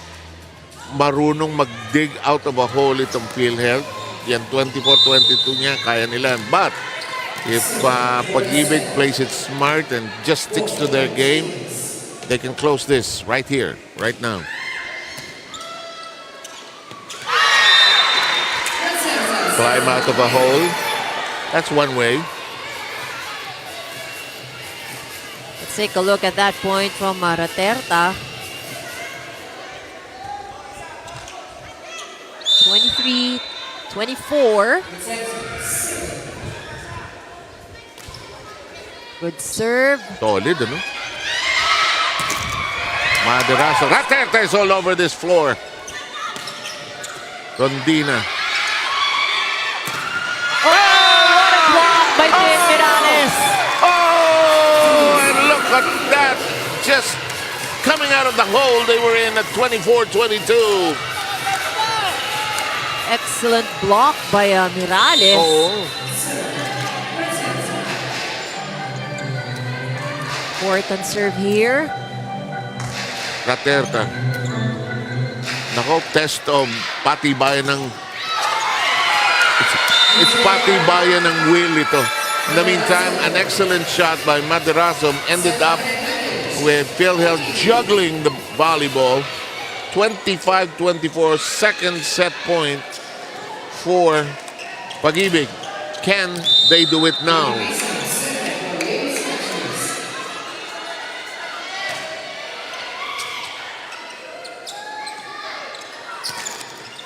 marunong mag-dig out of a hole itong PhilHealth. Yan, 24-22 niya, kaya nila. But, if Pag-IBIG plays it smart and just sticks to their game, they can close this right here, right now. Climb out of a hole. That's one way. Let's take a look at that point from Raterta. 23-24. Good serve. Solid, ano? Maderaso. Raterta is all over this floor. Rondina. Oh, what a block by Mirales. Oh, and look at that. Just coming out of the hole they were in at 24-22. Excellent block by Mirales. Oh. Fourth and serve here. Raterta. Nako, test of patibayan ng... It's patibayan ng will ito. In the meantime, an excellent shot by Maderaso ended up with PhilHealth juggling the volleyball. 25-24, second set point for Pag-IBIG. Can they do it now?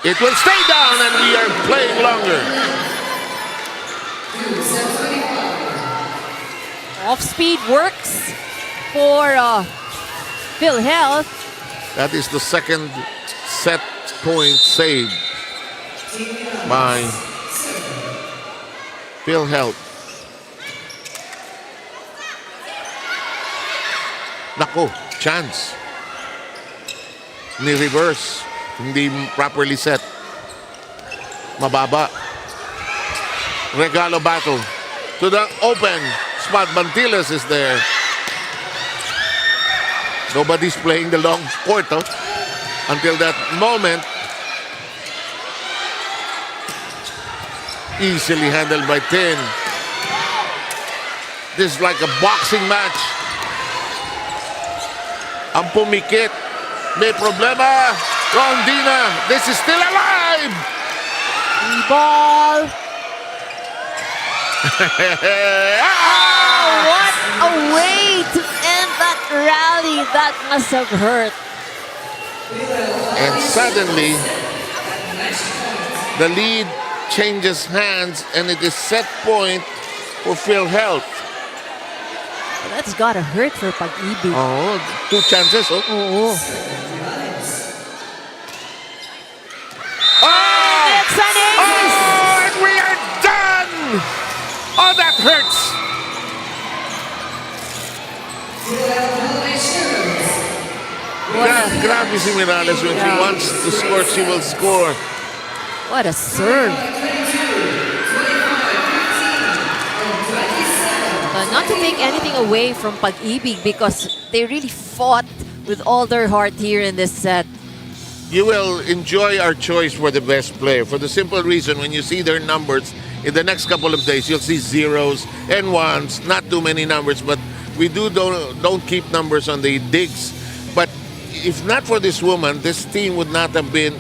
It will stay down and we are playing longer. Off-speed works for PhilHealth. That is the second set point saved by PhilHealth. Nako, chance. Ni-reverse. Hindi properly set. Mababa. Regalo battle. To the open spot. Bantiles is there. Nobody's playing the long court, oh, until that moment. Easily handled by Tin. This is like a boxing match. Ang pumikit. May problema. Rondina, this is still alive. Ball. What a way to end that rally. That must have hurt. And suddenly, the lead changes hands and it is set point for PhilHealth. That's gotta hurt for Pag-IBIG. Oh, 2 chances. Oh. Oo. Oh! It's an ace! Oh, and we are done! Oh, that hurts! Grabe si Mirales. When she wants to score, she will score. What a serve. Not to take anything away from Pag-IBIG because they really fought with all their heart here in this set. You will enjoy our choice for the best player for the simple reason when you see their numbers in the next couple of days, you'll see zeros and ones, not too many numbers, but we don't keep numbers on the digs. But if not for this woman, this team would not have been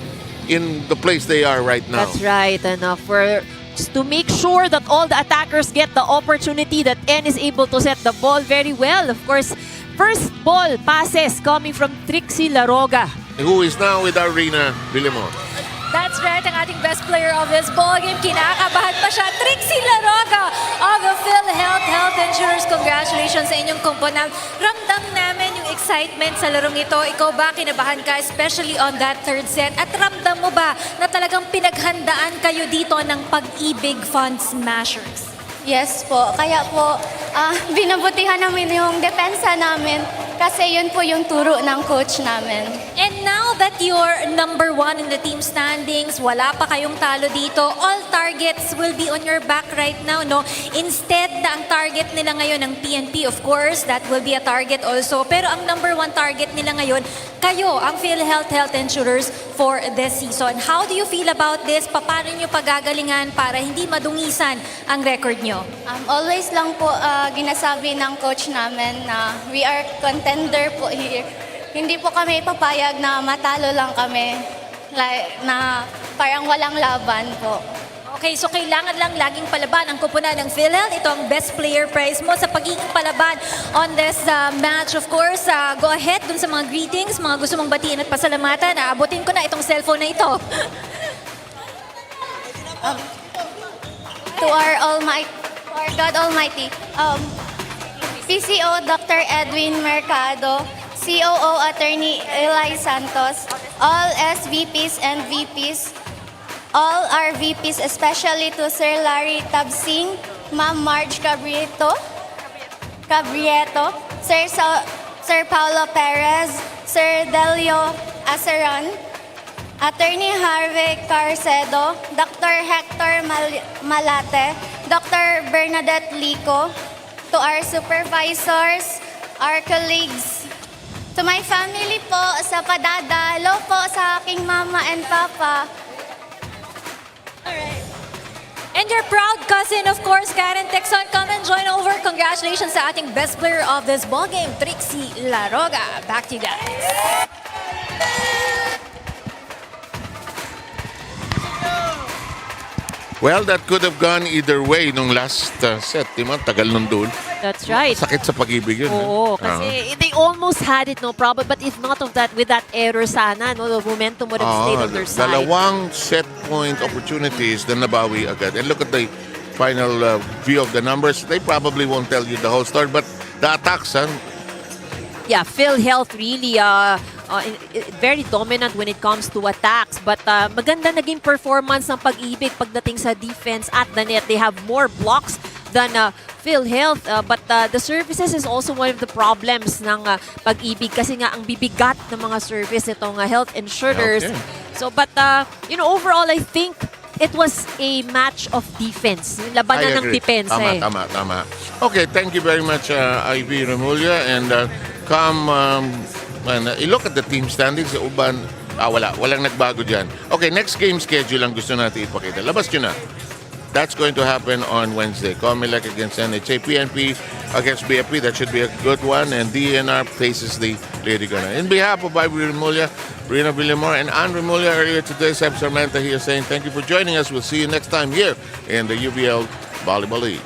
in the place they are right now. That's right. And just to make sure that all the attackers get the opportunity, that N is able to set the ball very well. Of course, first ball passes coming from Trixie Laroga. Who is now with Arena Villamor. That's right, ang ating best player of this ballgame. Kinakabahan pa siya. Trixie Laroga of the PhilHealth Health Insurance. Congratulations sa inyong komponan. Ramdam namin yung excitement sa larong ito. Ikaw ba, kinabahan ka, especially on that third set? At ramdam mo ba na talagang pinaghandaan kayo dito ng Pag-IBIG Fund Smashers? Yes po. Kaya po, binabutihan namin yung depensa namin kasi yun po yung turo ng coach namin. And now that you're number 1 in the team standings, wala pa kayong talo dito, all targets will be on your back right now, no? Instead na ang target nila ngayon ng PNP, of course, that will be a target also. Pero ang number 1 target nila ngayon, kayo, ang PhilHealth Health Insurers for this season. How do you feel about this? Paano nyo pagagalingan para hindi madungisan ang record nyo? Always lang po ginasabi ng coach namin na we are contender po here. Hindi po kami papayag na matalo lang kami. Like, na parang walang laban po. Okay, so kailangan lang laging palaban ang kupunan ng PhilHealth. Ito ang best player prize mo sa pagiging palaban on this match. Of course, go ahead dun sa mga greetings, mga gusto mong batiin at pasalamatan. Aabutin ko na itong cellphone na ito. To our God Almighty, PCO Dr. Edwin Mercado, COO Attorney Eli Santos, all SVPs and VPs, all our VPs, especially to Sir Larry Tabsing, Ma'am Marge Cabrieto, Sir Paulo Perez, Sir Delio Aceran, Attorney Harvey Carcedo, Dr. Hector Malate, Dr. Bernadette Lico, to our supervisors, our colleagues, to my family po sa padadalo po sa aking mama and papa. Alright. And your proud cousin, of course, Karen Texon, come and join over. Congratulations sa ating best player of this ballgame, Trixie Laroga. Back to you guys. Well, that could have gone either way nung last set. Diba? Tagal nung duel. That's right. Sakit sa Pag-IBIG yun. Oo, kasi they almost had it, no problem. But if not of that, with that error sana, no, the momentum would have stayed on their side. Dalawang set point opportunities na nabawi agad. And look at the final view of the numbers. They probably won't tell you the whole story, but the attacks, yeah, PhilHealth really very dominant when it comes to attacks. But maganda naging performance ng Pag-IBIG pagdating sa defense at the net. They have more blocks than PhilHealth. But the services is also one of the problems ng Pag-IBIG kasi nga ang bibigat ng mga service itong health insurers. Okay. So, but overall, I think it was a match of defense. Labanan ng depensa. Tama. Okay, thank you very much, Ivy Remulla. And look at the team standings. Walang nagbago dyan. Okay, next game schedule ang gusto natin ipakita. Labas nyo na. That's going to happen on Wednesday. Comelec against NHA, PNP against BFP. That should be a good one. And DENR faces the Lady Gunner. In behalf of Ivy Remulla, Rina Villamor, and Anne Remulla, earlier today, Seb Sarmenta here saying thank you for joining us. We'll see you next time here in the UVL Volleyball League.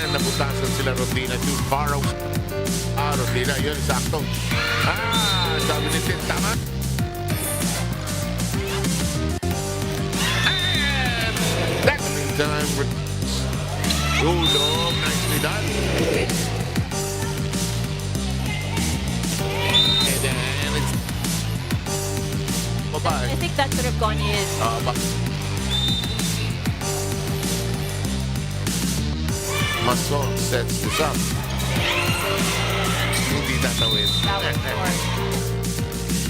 Naputasan sila Rodina too far out. Rodina, yun, sakto. Sabi ni Tin, tama. And that meantime, Rudolph, nicely done. And then it's bye-bye. I think that could have gone in. Mason sets this up. Hindi tatawid.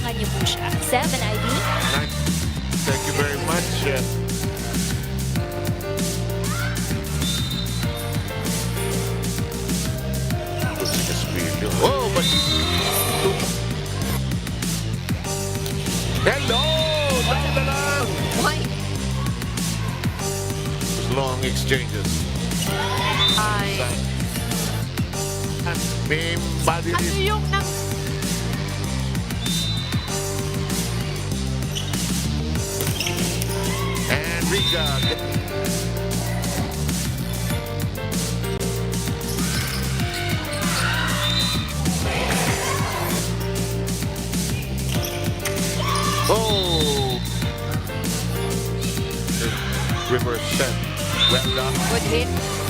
Kanya po siya. 7, Ivy. Thank you very much. Oh, but... Hello! Down na lang! Why? Long exchanges. May body Ano yung and Riga. Oh! Reverse set. Well done. Good hit.